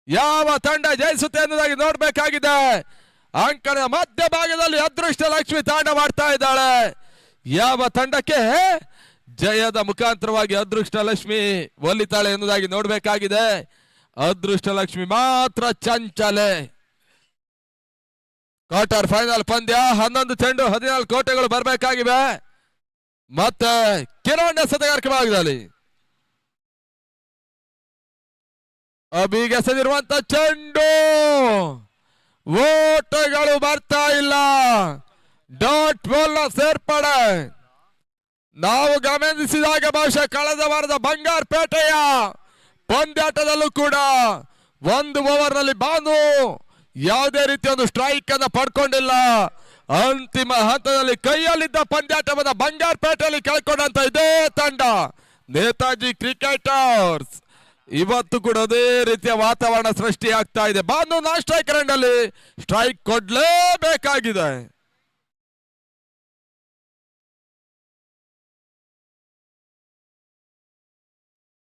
ಯಾವ ತಂಡ ಜಯಿಸುತ್ತೆ ಅನ್ನೋದಾಗಿ ನೋಡ್ಬೇಕಾಗಿದೆ. ಅಂಕಣ ಮಧ್ಯ ಭಾಗದಲ್ಲಿ ಅದೃಷ್ಟ ಲಕ್ಷ್ಮಿ ತಾಂಡವಾಡ್ತಾ ಇದ್ದಾಳೆ. ಯಾವ ತಂಡಕ್ಕೆ ಜಯದ ಮುಖಾಂತರವಾಗಿ ಅದೃಷ್ಟ ಲಕ್ಷ್ಮಿ ಒಲಿತಾಳೆ ಎನ್ನುವುದಾಗಿ ನೋಡ್ಬೇಕಾಗಿದೆ. ಅದೃಷ್ಟ ಲಕ್ಷ್ಮಿ ಮಾತ್ರ ಚಂಚಲೆ. ಕ್ವಾರ್ಟರ್ ಫೈನಲ್ ಪಂದ್ಯ 11 ಚೆಂಡು 14 ಓಟಗಳು ಬರಬೇಕಾಗಿವೆ. ಮತ್ತೆ ಕಿರಣ್ ಎಸೆತಗಾರಿಕೆ ಭಾಗದಲ್ಲಿ ಅಭಿಗೆಸೆದಿರುವಂತ ಚೆಂಡು ಓಟಗಳು ಬರ್ತಾ ಇಲ್ಲ. ಡಾಟ್ ಬಾಲ್ ನ ಸೇರ್ಪಡೆ ನಾವು ಗಮನಿಸಿದಾಗ ಬಹುಶಃ ಕಳೆದ ವಾರದ ಬಂಗಾರಪೇಟೆಯ ಪಂದ್ಯಾಟದಲ್ಲೂ ಕೂಡ 1 ಓವರ್ ನಲ್ಲಿ ಬಾನು ಯಾವುದೇ ರೀತಿಯ ಒಂದು ಸ್ಟ್ರೈಕ್ ಅನ್ನ ಪಡ್ಕೊಂಡಿಲ್ಲ. ಅಂತಿಮ ಹಂತದಲ್ಲಿ ಕೈಯಲ್ಲಿದ್ದ ಪಂದ್ಯಾಟವನ್ನ ಬಂಗಾರಪೇಟೆಯಲ್ಲಿ ಕಳ್ಕೊಂಡಂತ ಇದೇ ತಂಡ ನೇತಾಜಿ ಕ್ರಿಕೆಟರ್ಸ್ ಇವತ್ತು ಕೂಡ ಅದೇ ರೀತಿಯ ವಾತಾವರಣ ಸೃಷ್ಟಿ ಆಗ್ತಾ ಇದೆ. ಬಾನು ನಾನ್ ಸ್ಟ್ರೈಕ್ ರನ್ ಅಲ್ಲಿ ಸ್ಟ್ರೈಕ್ ಕೊಡ್ಲೇಬೇಕಾಗಿದೆ.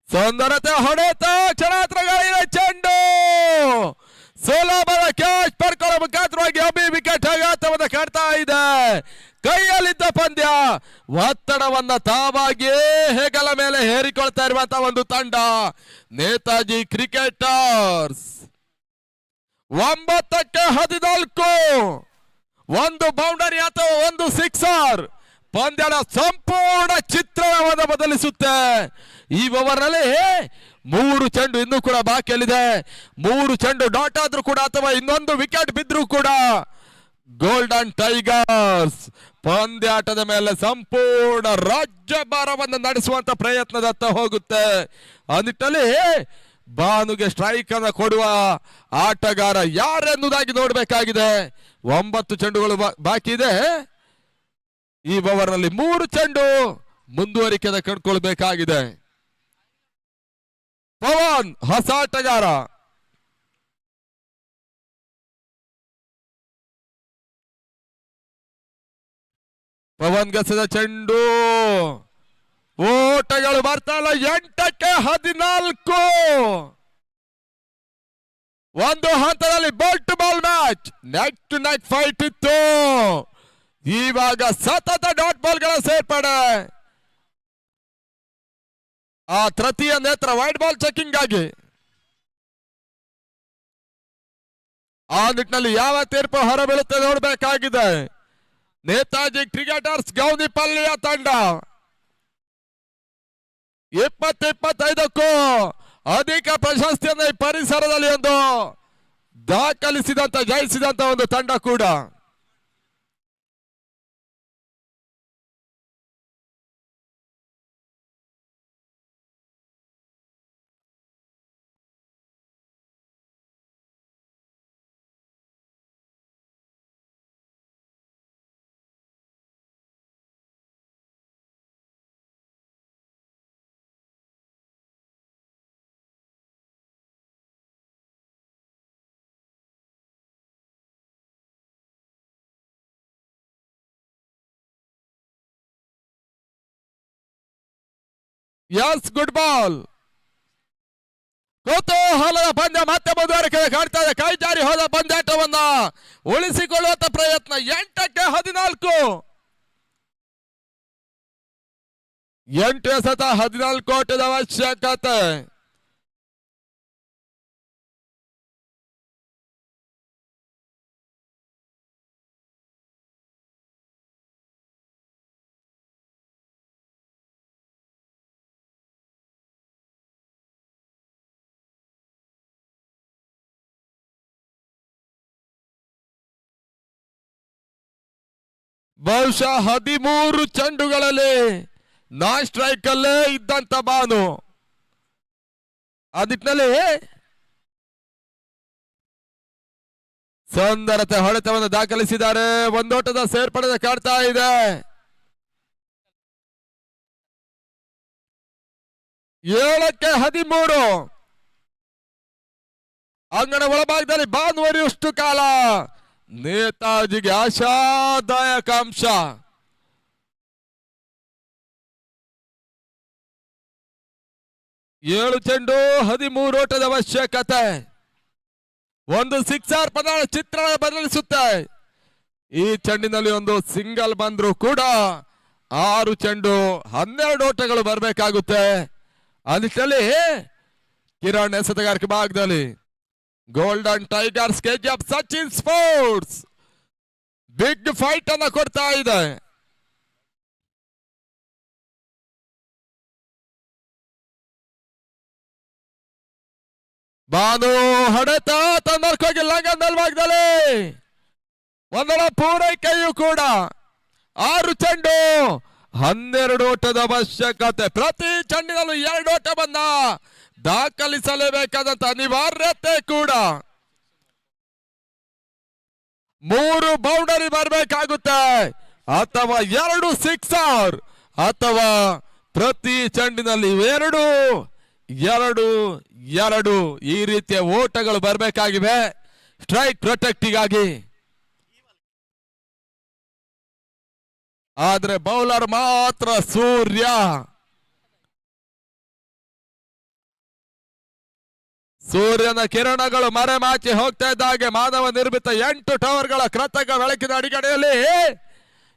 ಸುಂದರತೆ ಹೊಡೆತ ಕ್ಷಣಾತ್ರಗಳಿವೆ. ಚೆಂಡು ಸುಲಭದ ಕ್ಯಾಚ್ ಪಡ್ಕೊಳ್ಳೋ ಮುಖಾಂತರವಾಗಿ ಅಭಿ ವಿಕೆಟ್ ಆಘಾತವನ್ನು ಕಾಡ್ತಾ ಇದೆ. ಕೈಯಲ್ಲಿದ್ದ ಪಂದ್ಯ ಒತ್ತಡವನ್ನ ತಾವಾಗಿಯೇ ಹೆಗಲ ಮೇಲೆ ಹೇರಿಕೊಳ್ತಾ ಇರುವಂತಹ ಒಂದು ತಂಡ ನೇತಾಜಿ ಕ್ರಿಕೆಟರ್ಸ್. 9ಕ್ಕೆ 14 ಒಂದು ಬೌಂಡರಿ ಅಥವಾ ಒಂದು ಸಿಕ್ಸರ್ ಪಂದ್ಯದ ಸಂಪೂರ್ಣ ಚಿತ್ರಣವನ್ನು ಬದಲಿಸುತ್ತೆ. ಈ ಓವರ್ ನಲ್ಲಿ 3 ಚೆಂಡು ಇನ್ನೂ ಕೂಡ ಬಾಕಿಯಲ್ಲಿದೆ. 3 ಚೆಂಡು ಡಾಟ್ ಆದ್ರೂ ಕೂಡ ಅಥವಾ ಇನ್ನೊಂದು ವಿಕೆಟ್ ಬಿದ್ರೂ ಕೂಡ ಗೋಲ್ಡನ್ ಟೈಗರ್ಸ್ ಪಂದ್ಯಾಟದ ಮೇಲೆ ಸಂಪೂರ್ಣ ರಾಜ್ಯಭಾರವನ್ನು ನಡೆಸುವಂತ ಪ್ರಯತ್ನದತ್ತ ಹೋಗುತ್ತೆ. ಆ ನಿಟ್ಟಿನಲ್ಲಿ ಬಾನುಗೆ ಸ್ಟ್ರೈಕ್ ಅನ್ನು ಕೊಡುವ ಆಟಗಾರ ಯಾರೆನ್ನುವುದಾಗಿ ನೋಡಬೇಕಾಗಿದೆ. 9 ಚೆಂಡುಗಳು ಬಾಕಿ ಇದೆ. ಈ ಓವರ್ ನಲ್ಲಿ 3 ಚೆಂಡು ಮುಂದುವರಿಕೆದ ಕಂಡುಕೊಳ್ಬೇಕಾಗಿದೆ. ಪವನ್ ಹೊಸ ಆಟಗಾರ. ಪವನ್ ಗಸದ ಚೆಂಡು ಓಟಗಳು ಬರ್ತಾ ಇಲ್ಲ. 8ಕ್ಕೆ 14 ಒಂದು ಹಂತದಲ್ಲಿ ball to ball match, net to net fight ಇತ್ತು. ಇವಾಗ ಸತತ ಡಾಟ್ ಬಾಲ್ ಗಳ ಸೇರ್ಪಡೆ. ಆ ತೃತೀಯ ನೇತ್ರ ವೈಡ್ ಬಾಲ್ ಚೆಕಿಂಗ್ ಆಗಿ ಆ ನಿಟ್ಟಿನಲ್ಲಿ ಯಾವ ತೀರ್ಪು ಹೊರಬೀಳುತ್ತೆ ನೋಡಬೇಕಾಗಿದೆ. ನೇತಾಜಿ ಕ್ರಿಕೆಟರ್ಸ್ ಗೌನಿಪಲ್ಲಿಯ ತಂಡ 20-25ಕ್ಕೂ ಅಧಿಕ ಪ್ರಶಸ್ತಿಯನ್ನು ಈ ಪರಿಸರದಲ್ಲಿ ಒಂದು ದಾಖಲಿಸಿದಂತ ಜಯಿಸಿದಂತ ಒಂದು ತಂಡ ಕೂಡ. Yes, good ball. ಕುತೂಹಲದ ಪಂದ್ಯ ಮತ್ತೆ ಮುಂದುವರಿಕೆ ಕಾಡ್ತಾ ಇದೆ. ಕೈ ಜಾರಿ ಹೋದ ಪಂದ್ಯಾಟವನ್ನ ಉಳಿಸಿಕೊಳ್ಳುವಂತ ಪ್ರಯತ್ನ. 8ಕ್ಕೆ 14 8 ಎಸೆತ 14 ಓಟದ ಅವಶ್ಯಕತೆ. ಬಹುಶಃ 13 ಚೆಂಡುಗಳಲ್ಲಿ ನಾನ್ ಸ್ಟ್ರೈಕ್ ಅಲ್ಲೇ ಇದ್ದಂತ ಬಾನು ಆ ನಿಟ್ಟಿನಲ್ಲಿ ಸುಂದರತೆ ಹೊಡೆತವನ್ನು ದಾಖಲಿಸಿದ್ದಾರೆ. ಒಂದೋಟದ ಸೇರ್ಪಡೆ ಕಾಡ್ತಾ ಇದೆ. 7ಕ್ಕೆ 13 ಅಂಗಣ ಒಳಭಾಗದಲ್ಲಿ ಭಾನುವರಿಯಷ್ಟು ಕಾಲ ನೇತಾಜಿಗೆ ಆಶಾದಾಯಕ ಅಂಶ. 7 ಚೆಂಡು 13 ಓಟದ ಅವಶ್ಯಕತೆ. ಒಂದು ಸಿಕ್ಸರ್ ಪದ ಚಿತ್ರಣ ಬದಲಿಸುತ್ತೆ. ಈ ಚೆಂಡಿನಲ್ಲಿ ಒಂದು ಸಿಂಗಲ್ ಬಂದ್ರು ಕೂಡ 6 ಚೆಂಡು 12 ಓಟಗಳು ಬರಬೇಕಾಗುತ್ತೆ. ಅದರಲ್ಲಿ ಕಿರಣ್ ಎಸೆತಗಾರಿಕೆ ಭಾಗದಲ್ಲಿ Golden tigers KGF Sachin sports big fight ಅನ್ನ ಕೊಡ್ತಾ ಇದೆ. ಬಾನು ಹೊಡೆತ ತನ್ನರ್ಕೋಗಿ ಲಂಗನ್ ಭಾಗದಲ್ಲಿ ಒಂದರ ಪೂರೈಕೆಯೂ ಕೂಡ 6 ಚೆಂಡು 12 ಓಟದ ಅವಶ್ಯಕತೆ. ಪ್ರತಿ ಚೆಂಡಿನಲ್ಲೂ 2 ಓಟ ಬಂದ ದಾಖಲಿಸಲೇಬೇಕಾದಂತ ಅನಿವಾರ್ಯತೆ ಕೂಡ. 3 ಬೌಂಡರಿ ಬರಬೇಕಾಗುತ್ತೆ ಅಥವಾ 2 ಸಿಕ್ಸರ್ ಅಥವಾ ಪ್ರತಿ ಚೆಂಡಿನಲ್ಲಿ 2 ಈ ರೀತಿಯ ಓಟಗಳು ಬರಬೇಕಾಗಿವೆ ಸ್ಟ್ರೈಕ್ ಪ್ರೊಟೆಕ್ಟಿಗಾಗಿ. ಆದ್ರೆ ಬೌಲರ್ ಮಾತ್ರ ಸೂರ್ಯನ ಕಿರಣಗಳು ಮರೆಮಾಚಿ ಹೋಗ್ತಾ ಇದ್ದಾಗೆ ಮಾನವ ನಿರ್ಮಿತ 8 ಟವರ್ಗಳ ಕೃತಕ ಬೆಳಕಿನ ಅಡಿಗಡೆಯಲ್ಲಿ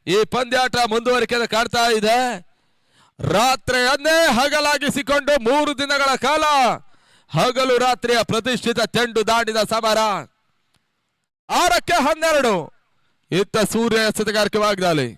ಈ ಪಂದ್ಯಾಟ ಮುಂದುವರಿಕೆ ಕಾಡ್ತಾ ಇದೆ. ರಾತ್ರಿಯನ್ನೇ ಹಗಲಾಗಿಸಿಕೊಂಡು 3 ದಿನಗಳ ಕಾಲ ಹಗಲು ರಾತ್ರಿಯ ಪ್ರತಿಷ್ಠಿತ ಚೆಂಡು ದಾಂಡಿದ ಸಮರ. 6ಕ್ಕೆ 12 ಇತ್ತ ಸೂರ್ಯ ಎಸೆತಗಾರಿಕೆ ವಾಗ್ದಾಳಿ.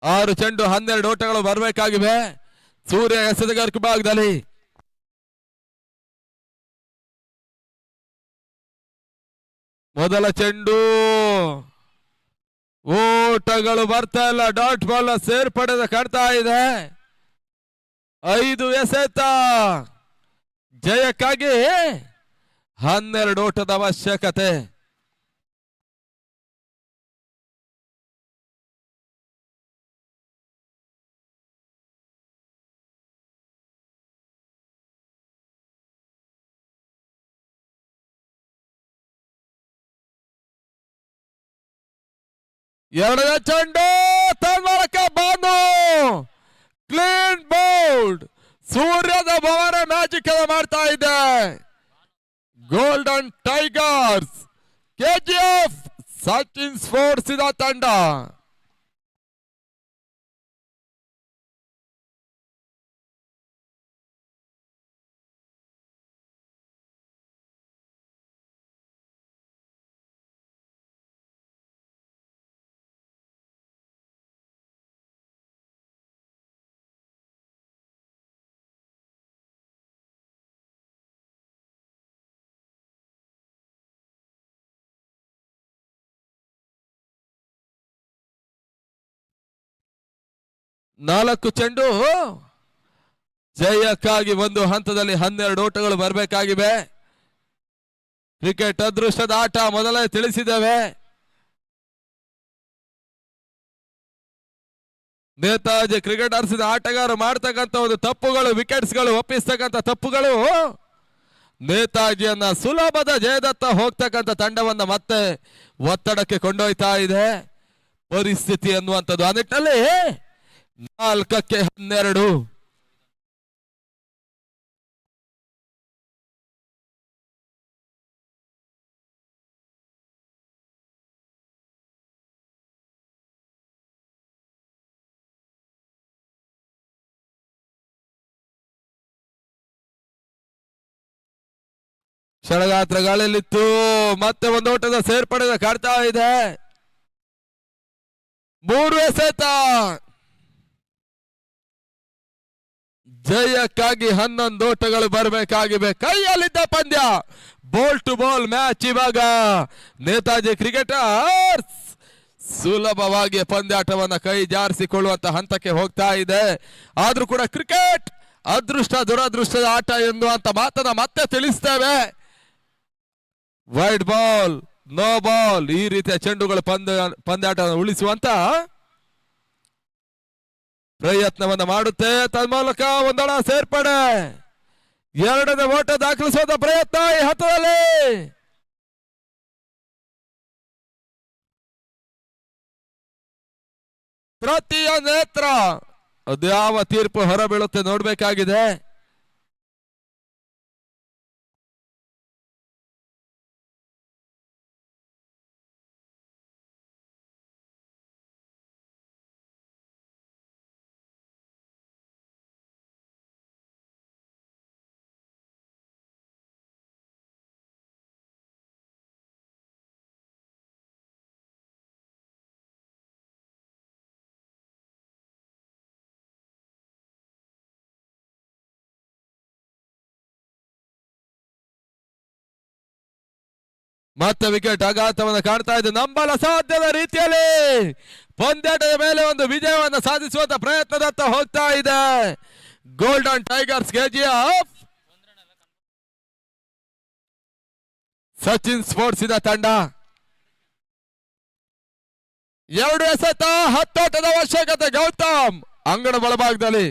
ಆರು ಚೆಂಡು 12 ಓಟಗಳು ಬರಬೇಕಾಗಿವೆ ಸೂರ್ಯ ಎಸೆತಗಾರಿಕೆ ಭಾಗದಲ್ಲಿ. ಮೊದಲ ಚೆಂಡು ಓಟಗಳು ಬರ್ತಾ ಇಲ್ಲ. ಡಾಟ್ ಬಾಲ್ ಸೇರ್ಪಡೆ ಕಾಣ್ತಾ ಇದೆ. 5 ಎಸೆತ ಜಯಕ್ಕಾಗಿ 12 ಓಟದ ಅವಶ್ಯಕತೆ. ಎರಡನೇ ಚೆಂಡು ತನ್ಮೂಲಕ ಬಾನು ಕ್ಲೀನ್ ಬೌಲ್ಡ್. ಸೂರ್ಯದ ಭವನ ಮ್ಯಾಜಿಕ್ ಮಾಡ್ತಾ ಇದೆ. Golden tigers KGF Sachin sports ಇದ ತಂಡ. ನಾಲ್ಕು ಚೆಂಡು ಜಯಕ್ಕಾಗಿ ಒಂದು ಹಂತದಲ್ಲಿ 12 ಓಟಗಳು ಬರಬೇಕಾಗಿವೆ. ಕ್ರಿಕೆಟ್ ಅದೃಷ್ಟದ ಆಟ ಮೊದಲೇ ತಿಳಿಸಿದ್ದೇವೆ. ನೇತಾಜಿ ಕ್ರಿಕೆಟರ್ಸ್ ಆಟಗಾರರು ಮಾಡ್ತಕ್ಕಂಥ ಒಂದು ತಪ್ಪುಗಳು, ವಿಕೆಟ್ಸ್ಗಳು ಒಪ್ಪಿಸ್ತಕ್ಕಂಥ ತಪ್ಪುಗಳು ನೇತಾಜಿಯನ್ನ ಸುಲಭದ ಜಯದತ್ತ ಹೋಗ್ತಕ್ಕಂಥ ತಂಡವನ್ನ ಮತ್ತೆ ಒತ್ತಡಕ್ಕೆ ಕೊಂಡೊಯ್ತಾ ಇದೆ ಪರಿಸ್ಥಿತಿ ಅನ್ನುವಂಥದ್ದು. ಆ ನಿಟ್ಟಿನಲ್ಲಿ 4ಕ್ಕೆ 12. ಷಡಗಾತ್ರ ಗಾಳಿಯಲ್ಲಿತ್ತು. ಮತ್ತೆ ಒಂದು ಓಟದ ಸೇರ್ಪಡೆ ಕಾಡ್ತಾ ಇದೆ. 3 ಎಸೆತ ಜಯಕ್ಕಾಗಿ 11 ಓಟಗಳು ಬರಬೇಕಾಗಿವೆ. ಕೈಯಲ್ಲಿದ್ದ ಪಂದ್ಯ, ಬಾಲ್ ಟು ಬಾಲ್ ಮ್ಯಾಚ್. ಇವಾಗ ನೇತಾಜಿ ಕ್ರಿಕೆಟರ್ಸ್ ಸುಲಭವಾಗಿ ಪಂದ್ಯಾಟವನ್ನ ಕೈ ಜಾರಿಸಿಕೊಳ್ಳುವಂತ ಹಂತಕ್ಕೆ ಹೋಗ್ತಾ ಇದೆ. ಆದ್ರೂ ಕೂಡ ಕ್ರಿಕೆಟ್ ಅದೃಷ್ಟ ದುರದೃಷ್ಟದ ಆಟ ಎನ್ನುವಂತ ಮಾತನ್ನ ಮತ್ತೆ ತಿಳಿಸ್ತೇವೆ. ವೈಡ್ ಬಾಲ್, ನೋ ಬಾಲ್, ಈ ರೀತಿಯ ಚೆಂಡುಗಳು ಪಂದ್ಯಾಟ ಉಳಿಸುವಂತ ಪ್ರಯತ್ನವನ್ನ ಮಾಡುತ್ತೆ. ತನ್ಮೂಲಕ ಒಂದಳ ಸೇರ್ಪಡೆ, ಎರಡನೇ ಓಟ ದಾಖಲಿಸುವಂತ ಪ್ರಯತ್ನ ಈ ಹಂತದಲ್ಲಿ. ಪ್ರತಿಯ ನೇತ್ರ ಅದ್ಯಾವ ತೀರ್ಪು ಹೊರಬೀಳುತ್ತೆ ನೋಡ್ಬೇಕಾಗಿದೆ. ಮತ್ತೆ ವಿಕೆಟ್ ಆಘಾತವನ್ನು ಕಾಣ್ತಾ ಇದೆ. ನಂಬಲ ಸಾಧ್ಯದ ರೀತಿಯಲ್ಲಿ ಪಂದ್ಯಾಟದ ಮೇಲೆ ಒಂದು ವಿಜಯವನ್ನು ಸಾಧಿಸುವಂತ ಪ್ರಯತ್ನದತ್ತ ಹೋಗ್ತಾ ಇದೆ golden tigers KGF. Sachin sports ಇದ ತಂಡ 2 ಎಸೆತ, 10 ಓಟದ ಅವಶ್ಯಕತೆ. ಗೌತಮ್ ಅಂಗಣ ಬಲಭಾಗದಲ್ಲಿ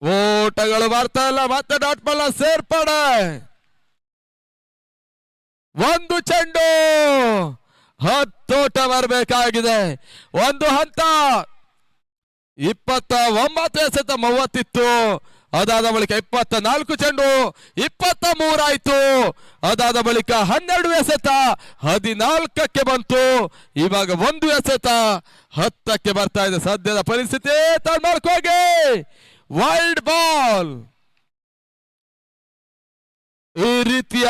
ಓಟಗಳು ಬರ್ತಾ ಇಲ್ಲ. ಮತ್ತೆ ಡಾಟ್ ಬಾಲ್ ಸೇರ್ಪಡೆ, ಒಂದು ಚೆಂಡು, 10 ಓಟ ಬರಬೇಕಾಗಿದೆ. ಒಂದು ಹಂತ 29 ಎಸೆತ 30 ಇತ್ತು. ಅದಾದ ಬಳಿಕ 24 ಚೆಂಡು 23 ಆಯ್ತು. ಅದಾದ ಬಳಿಕ 12 ಎಸೆತ 14ಕ್ಕೆ ಬಂತು. ಇವಾಗ 1 ಎಸೆತ 10ಕ್ಕೆ ಬರ್ತಾ ಇದೆ. ಸದ್ಯದ ಪರಿಸ್ಥಿತಿ ತನ್ಮಾರ್ಕೋಗಿ ವೈಲ್ಡ್ ಬಾಲ್. ಈ ರೀತಿಯ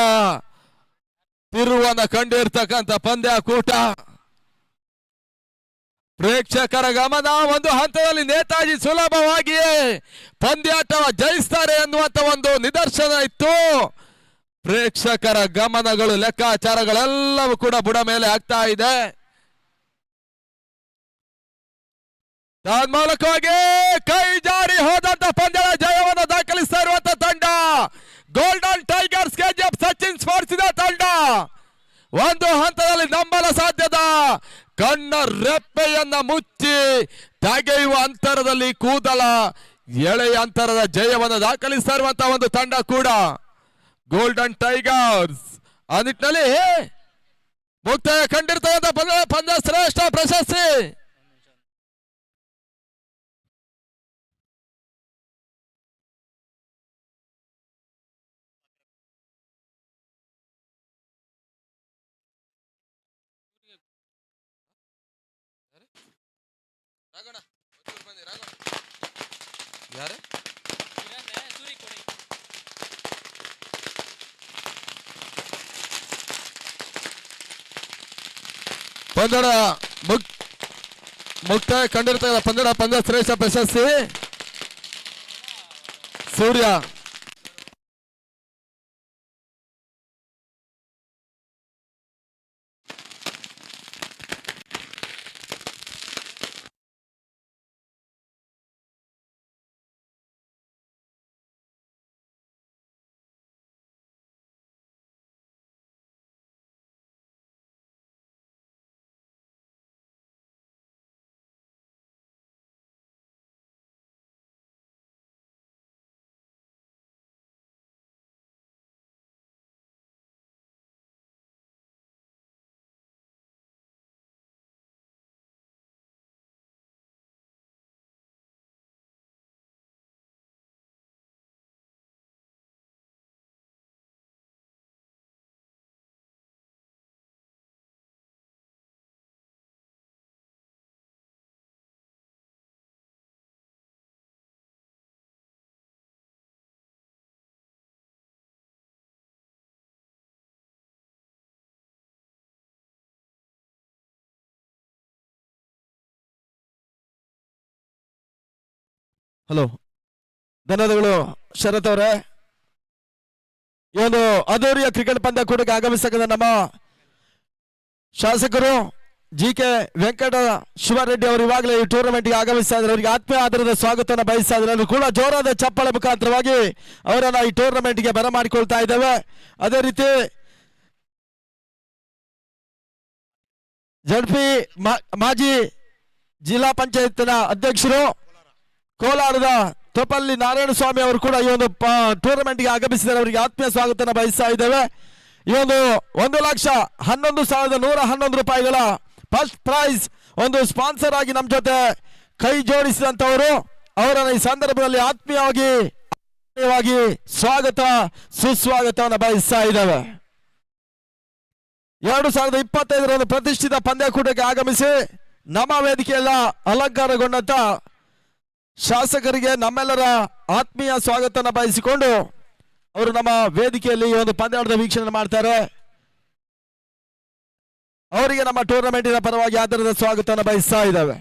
ತಿರುವನ್ನ ಕಂಡಿರ್ತಕ್ಕಂಥ ಪಂದ್ಯಾಕೂಟ, ಪ್ರೇಕ್ಷಕರ ಗಮನ ಒಂದು ಹಂತದಲ್ಲಿ ನೇತಾಜಿ ಸುಲಭವಾಗಿಯೇ ಪಂದ್ಯಾಟ ಜಯಿಸ್ತಾರೆ ಎನ್ನುವಂತ ಒಂದು ನಿದರ್ಶನ ಇತ್ತು. ಪ್ರೇಕ್ಷಕರ ಗಮನಗಳು, ಲೆಕ್ಕಾಚಾರಗಳೆಲ್ಲವೂ ಕೂಡ ಬುಡ ಮೇಲೆ ಆಗ್ತಾ ಇದೆ. ತನ್ಮೂಲಕವಾಗಿ ಕೈ ಜಾರಿ ಹೋದಂತ ಪಂದ್ಯದ ಜಯವನ್ನು ದಾಖಲಿಸ್ತಾ ಇರುವಂತ ತಂಡ golden tigers KGF Sachin sports ತಂಡ. ಒಂದು ಹಂತದಲ್ಲಿ ನಂಬಲ ಸಾಧ್ಯದ ಕಣ್ಣ ರೆಪ್ಪೆಯನ್ನ ಮುಚ್ಚಿ ತೆಗೆಯುವ ಅಂತರದಲ್ಲಿ ಕೂದಲ ಎಳೆಯ ಅಂತರದ ಜಯವನ್ನು ದಾಖಲಿಸ್ತಾ ಇರುವಂತಹ ಒಂದು ತಂಡ ಕೂಡ ಗೋಲ್ಡನ್ ಟೈಗರ್ಸ್. ಆ ನಿಟ್ಟಿನಲ್ಲಿ ಮುಕ್ತಾಯ ಕಂಡಿರ್ತಕ್ಕಂಥ ಪಂದ್ಯ ಶ್ರೇಷ್ಠ ಪ್ರಶಸ್ತಿ ಯಾರು ಪಂದ್ಯದ ಮುಕ್ತಾಯ ಕಂಡಿರ್ತಕ್ಕಂಥ ಪಂದ್ಯ ಶ್ರೇಷ್ಠ ಪ್ರಶಸ್ತಿ ಸೂರ್ಯ ಹಲೋ, ಧನ್ಯವಾದಗಳು ಶರತ್ ಅವರೇ. ಈ ಒಂದು ಅದ್ದೂರಿಯ ಕ್ರಿಕೆಟ್ ಪಂದ್ಯ ಕೂಡಕ್ಕೆ ಆಗಮಿಸತಕ್ಕಂಥ ನಮ್ಮ ಶಾಸಕರು ಕೆ ವೆಂಕಟ ಶಿವರೆಡ್ಡಿ ಅವರು ಇವಾಗಲೇ ಈ ಟೂರ್ನಮೆಂಟ್ಗೆ ಆಗಮಿಸ್ತಾ ಇದ್ದಾರೆ. ಅವರಿಗೆ ಆತ್ಮೀಯ ಆಧಾರದ ಸ್ವಾಗತವನ್ನು ಬಯಸ್ತಾ ಇದ್ದಾರೆ. ಅವರು ಕೂಡ ಜೋರಾದ ಚಪ್ಪಾಳೆ ಮುಖಾಂತರವಾಗಿ ಅವರನ್ನ ಈ ಟೂರ್ನಮೆಂಟ್ಗೆ ಬರಮಾಡಿಕೊಳ್ತಾ ಇದ್ದೇವೆ. ಅದೇ ರೀತಿ ಜಡ್ಪಿ ಮಾಜಿ ಜಿಲ್ಲಾ ಪಂಚಾಯತ್ನ ಅಧ್ಯಕ್ಷರು ಕೋಲಾರದ ತೊಪಲ್ಲಿ ನಾರಾಯಣ ಸ್ವಾಮಿ ಅವರು ಕೂಡ ಈ ಒಂದು ಟೂರ್ನಮೆಂಟ್ಗೆ ಆಗಮಿಸಿದ್ದಾರೆ. ಅವರಿಗೆ ಆತ್ಮೀಯ ಸ್ವಾಗತನ ಬಯಸ್ತಾ ಇದ್ದೇವೆ. ಈ ಒಂದು 1,11,111 ರೂಪಾಯಿಗಳ ಫಸ್ಟ್ ಪ್ರೈಸ್ ಒಂದು ಸ್ಪಾನ್ಸರ್ ಆಗಿ ನಮ್ಮ ಜೊತೆ ಕೈ ಜೋಡಿಸಿದಂತವರು ಅವರನ್ನು ಈ ಸಂದರ್ಭದಲ್ಲಿ ಆತ್ಮೀಯವಾಗಿ ಸ್ವಾಗತ ಸುಸ್ವಾಗತವನ್ನು ಬಯಸ್ತಾ ಇದ್ದೇವೆ. 2025 ಒಂದು ಪ್ರತಿಷ್ಠಿತ ಪಂದ್ಯಕೂಟಕ್ಕೆ ಆಗಮಿಸಿ ನಮ್ಮ ವೇದಿಕೆಯಲ್ಲ ಅಲಂಕಾರಗೊಂಡಂತ ಶಾಸಕರಿಗೆ ನಮ್ಮೆಲ್ಲರ ಆತ್ಮೀಯ ಸ್ವಾಗತನ ಬಯಸಿಕೊಂಡು ಅವರು ನಮ್ಮ ವೇದಿಕೆಯಲ್ಲಿ ಈ ಒಂದು ಪಂದ್ಯಾಟದ ವೀಕ್ಷಣೆ ಮಾಡ್ತಾರೆ. ಅವರಿಗೆ ನಮ್ಮ ಟೂರ್ನಮೆಂಟಿನ ಪರವಾಗಿ ಆಧಾರದ ಸ್ವಾಗತನ ಬಯಸ್ತಾ ಇದ್ದಾವೆ.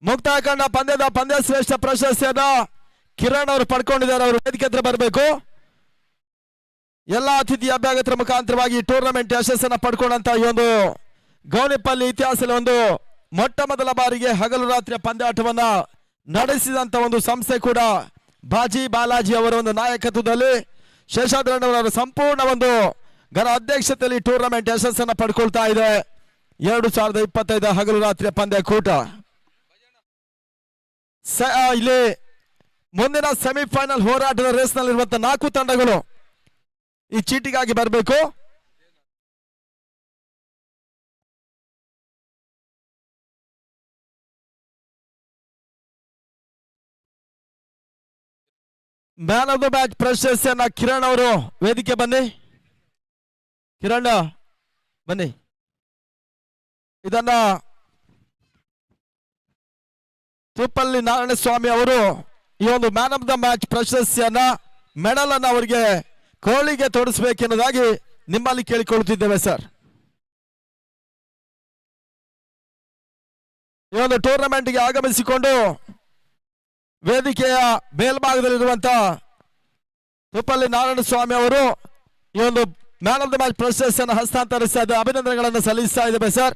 ಮುಕ್ತಾಯ ಕಂಡ ಪಂದ್ಯದ ಪಂದ್ಯ ಶ್ರೇಷ್ಠ ಪ್ರಶಸ್ತಿಯನ್ನ ಕಿರಣ್ ಅವರು ಪಡ್ಕೊಂಡಿದ್ದಾರೆ. ಅವರು ವೇದಿಕೆ ಹತ್ರ ಬರಬೇಕು. ಎಲ್ಲ ಅತಿಥಿ ಅಭ್ಯಾಗತರ ಮುಖಾಂತರವಾಗಿ ಟೂರ್ನಮೆಂಟ್ ಯಶಸ್ಸನ್ನ ಪಡ್ಕೊಂಡಂತ ಈ ಒಂದು ಗೌನಿಪಲ್ಲಿ ಇತಿಹಾಸದಲ್ಲಿ ಒಂದು ಮೊಟ್ಟ ಮೊದಲ ಬಾರಿಗೆ ಹಗಲು ರಾತ್ರಿಯ ಪಂದ್ಯಾಟವನ್ನ ನಡೆಸಿದಂತ ಒಂದು ಸಂಸ್ಥೆ ಕೂಡ ಬಾಲಾಜಿ ಅವರ ಒಂದು ನಾಯಕತ್ವದಲ್ಲಿ ಶೇಷಾದ್ರಣ್ಣವರ ಸಂಪೂರ್ಣ ಒಂದು ಅಧ್ಯಕ್ಷತೆಯಲ್ಲಿ ಟೂರ್ನಮೆಂಟ್ ಯಶಸ್ಸನ್ನ ಪಡ್ಕೊಳ್ತಾ ಇದೆ. 2025 ಹಗಲು ರಾತ್ರಿಯ ಪಂದ್ಯಕೂಟ ಇಲ್ಲಿ ಮುಂದಿನ ಸೆಮಿಫೈನಲ್ ಹೋರಾಟದ ರೇಸ್ ನಲ್ಲಿರುವಂತಹ 4 ತಂಡಗಳು ಈ ಚೀಟಿಗಾಗಿ ಬರಬೇಕು. ಮ್ಯಾನ್ ಆಫ್ ದ ಮ್ಯಾಚ್ ಪ್ರಶಸ್ತಿಯನ್ನ ಕಿರಣ್ ಅವರು ವೇದಿಕೆ ಬನ್ನಿ. ಕಿರಣ್ ಬನ್ನಿ. ಇದನ್ನ ತುಪ್ಪಲ್ಲಿ ನಾರಾಯಣ ಸ್ವಾಮಿ ಅವರು ಈ ಒಂದು ಮ್ಯಾನ್ ಆಫ್ ದ ಮ್ಯಾಚ್ ಪ್ರಶಸ್ತಿಯನ್ನ ಮೆಡಲ್ ಅನ್ನ ಅವರಿಗೆ ಕೋಳಿಗೆ ತೊಡಿಸಬೇಕೆನ್ನುವುದಾಗಿ ನಿಮ್ಮಲ್ಲಿ ಕೇಳಿಕೊಳ್ಳುತ್ತಿದ್ದೇವೆ ಸರ್. ಈ ಒಂದು ಟೂರ್ನಮೆಂಟ್ಗೆ ಆಗಮಿಸಿಕೊಂಡು ವೇದಿಕೆಯ ಮೇಲ್ಭಾಗದಲ್ಲಿರುವಂತಹ ತುಪ್ಪಲ್ಲಿ ನಾರಾಯಣ ಸ್ವಾಮಿ ಅವರು ಈ ಒಂದು ಮ್ಯಾನ್ ಆಫ್ ದ ಮ್ಯಾಚ್ ಪ್ರಶಸ್ತಿಯನ್ನು ಹಸ್ತಾಂತರಿಸ್ತಾ ಇದ್ದಾರೆ. ಅಭಿನಂದನೆಗಳನ್ನು ಸಲ್ಲಿಸ್ತಾ ಇದ್ದೇವೆ ಸರ್.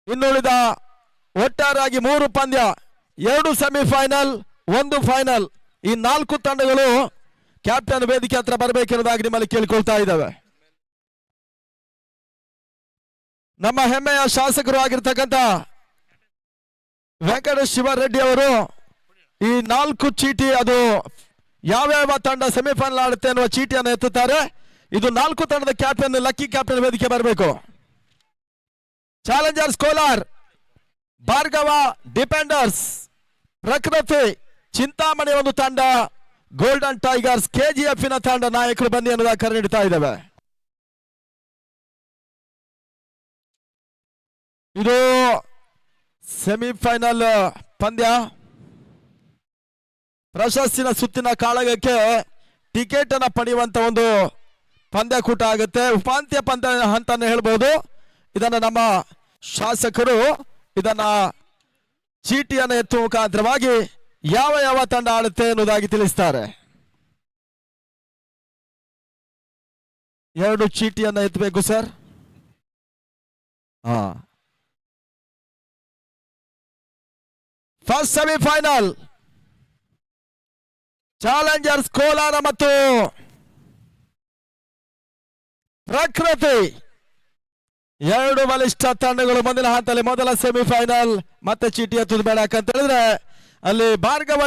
ಇನ್ನುಳಿದ ಒಟ್ಟಾರೆಯಾಗಿ 3 ಪಂದ್ಯ, 2 ಸೆಮಿಫೈನಲ್, 1 ಫೈನಲ್. ಈ 4 ತಂಡಗಳು ಕ್ಯಾಪ್ಟನ್ ವೇದಿಕೆ ಹತ್ರ ಬರಬೇಕೆನ್ನುವುದಾಗಿ ನಿಮ್ಮಲ್ಲಿ ಕೇಳಿಕೊಳ್ತಾ ಇದ್ದಾವೆ. ನಮ್ಮ ಹೆಮ್ಮೆಯ ಶಾಸಕರು ಆಗಿರ್ತಕ್ಕಂಥ ವೆಂಕಟ ಶಿವರೆಡ್ಡಿ ಅವರು ಈ 4 ಚೀಟಿ, ಅದು ಯಾವ್ಯಾವ ತಂಡ ಸೆಮಿಫೈನಲ್ ಆಡುತ್ತೆ ಅನ್ನುವ ಚೀಟಿಯನ್ನು ಎತ್ತುತ್ತಾರೆ. ಇದು 4 ತಂಡದ ಕ್ಯಾಪ್ಟನ್, ಲಕ್ಕಿ ಕ್ಯಾಪ್ಟನ್ ವೇದಿಕೆ ಬರಬೇಕು. ಚಾಲೆಂಜರ್ಸ್ ಕೋಲಾರ್, ಭಾರ್ಗವ ಡಿಪೆಂಡರ್ಸ್, ಪ್ರಕೃತಿ ಚಿಂತಾಮಣಿ ಒಂದು ತಂಡ, ಗೋಲ್ಡನ್ ಟೈಗರ್ಸ್ KGF ನ ತಂಡ ನಾಯಕರು ಬನ್ನಿ ಅನ್ನೋದಾಗಿ ಕರೆ ನೀಡ್ತಾ ಇದ್ದೇವೆ. ಇದು ಸೆಮಿಫೈನಲ್ ಪಂದ್ಯ. ಪ್ರಶಸ್ತಿನ ಸುತ್ತಿನ ಕಾಳಗಕ್ಕೆ ಟಿಕೆಟ್ ಅನ್ನ ಪಡೆಯುವಂತ ಒಂದು ಪಂದ್ಯಕೂಟ ಆಗುತ್ತೆ. ಉಪಾಂತ್ಯ ಪಂದ್ಯ ಅಂತಾನೆ ಹೇಳ್ಬೋದು. ಇದನ್ನ ನಮ್ಮ ಶಾಸಕರು ಇದನ್ನ ಚೀಟಿಯನ್ನು ಎತ್ತುವ ಮುಖಾಂತರವಾಗಿ ಯಾವ ತಂಡ ಆಡುತ್ತೆ ಎನ್ನುವುದಾಗಿ ತಿಳಿಸ್ತಾರೆ. 2 ಚೀಟಿಯನ್ನು ಎತ್ತಬೇಕು sir. First semifinal challengers Kolar ಮತ್ತು ಪ್ರಕೃತಿ, 2 ಬಲಿಷ್ಠ ತಂಡಗಳು ಮುಂದಿನ ಹಂತದಲ್ಲಿ ಮೊದಲ ಸೆಮಿಫೈನಲ್. ಮತ್ತೆ ಚೀಟಿ ಎತ್ತುವುದು ಬೇಡ ಯಾಕಂತ ಹೇಳಿದ್ರೆ ಅಲ್ಲಿ ಭಾರ್ಗವ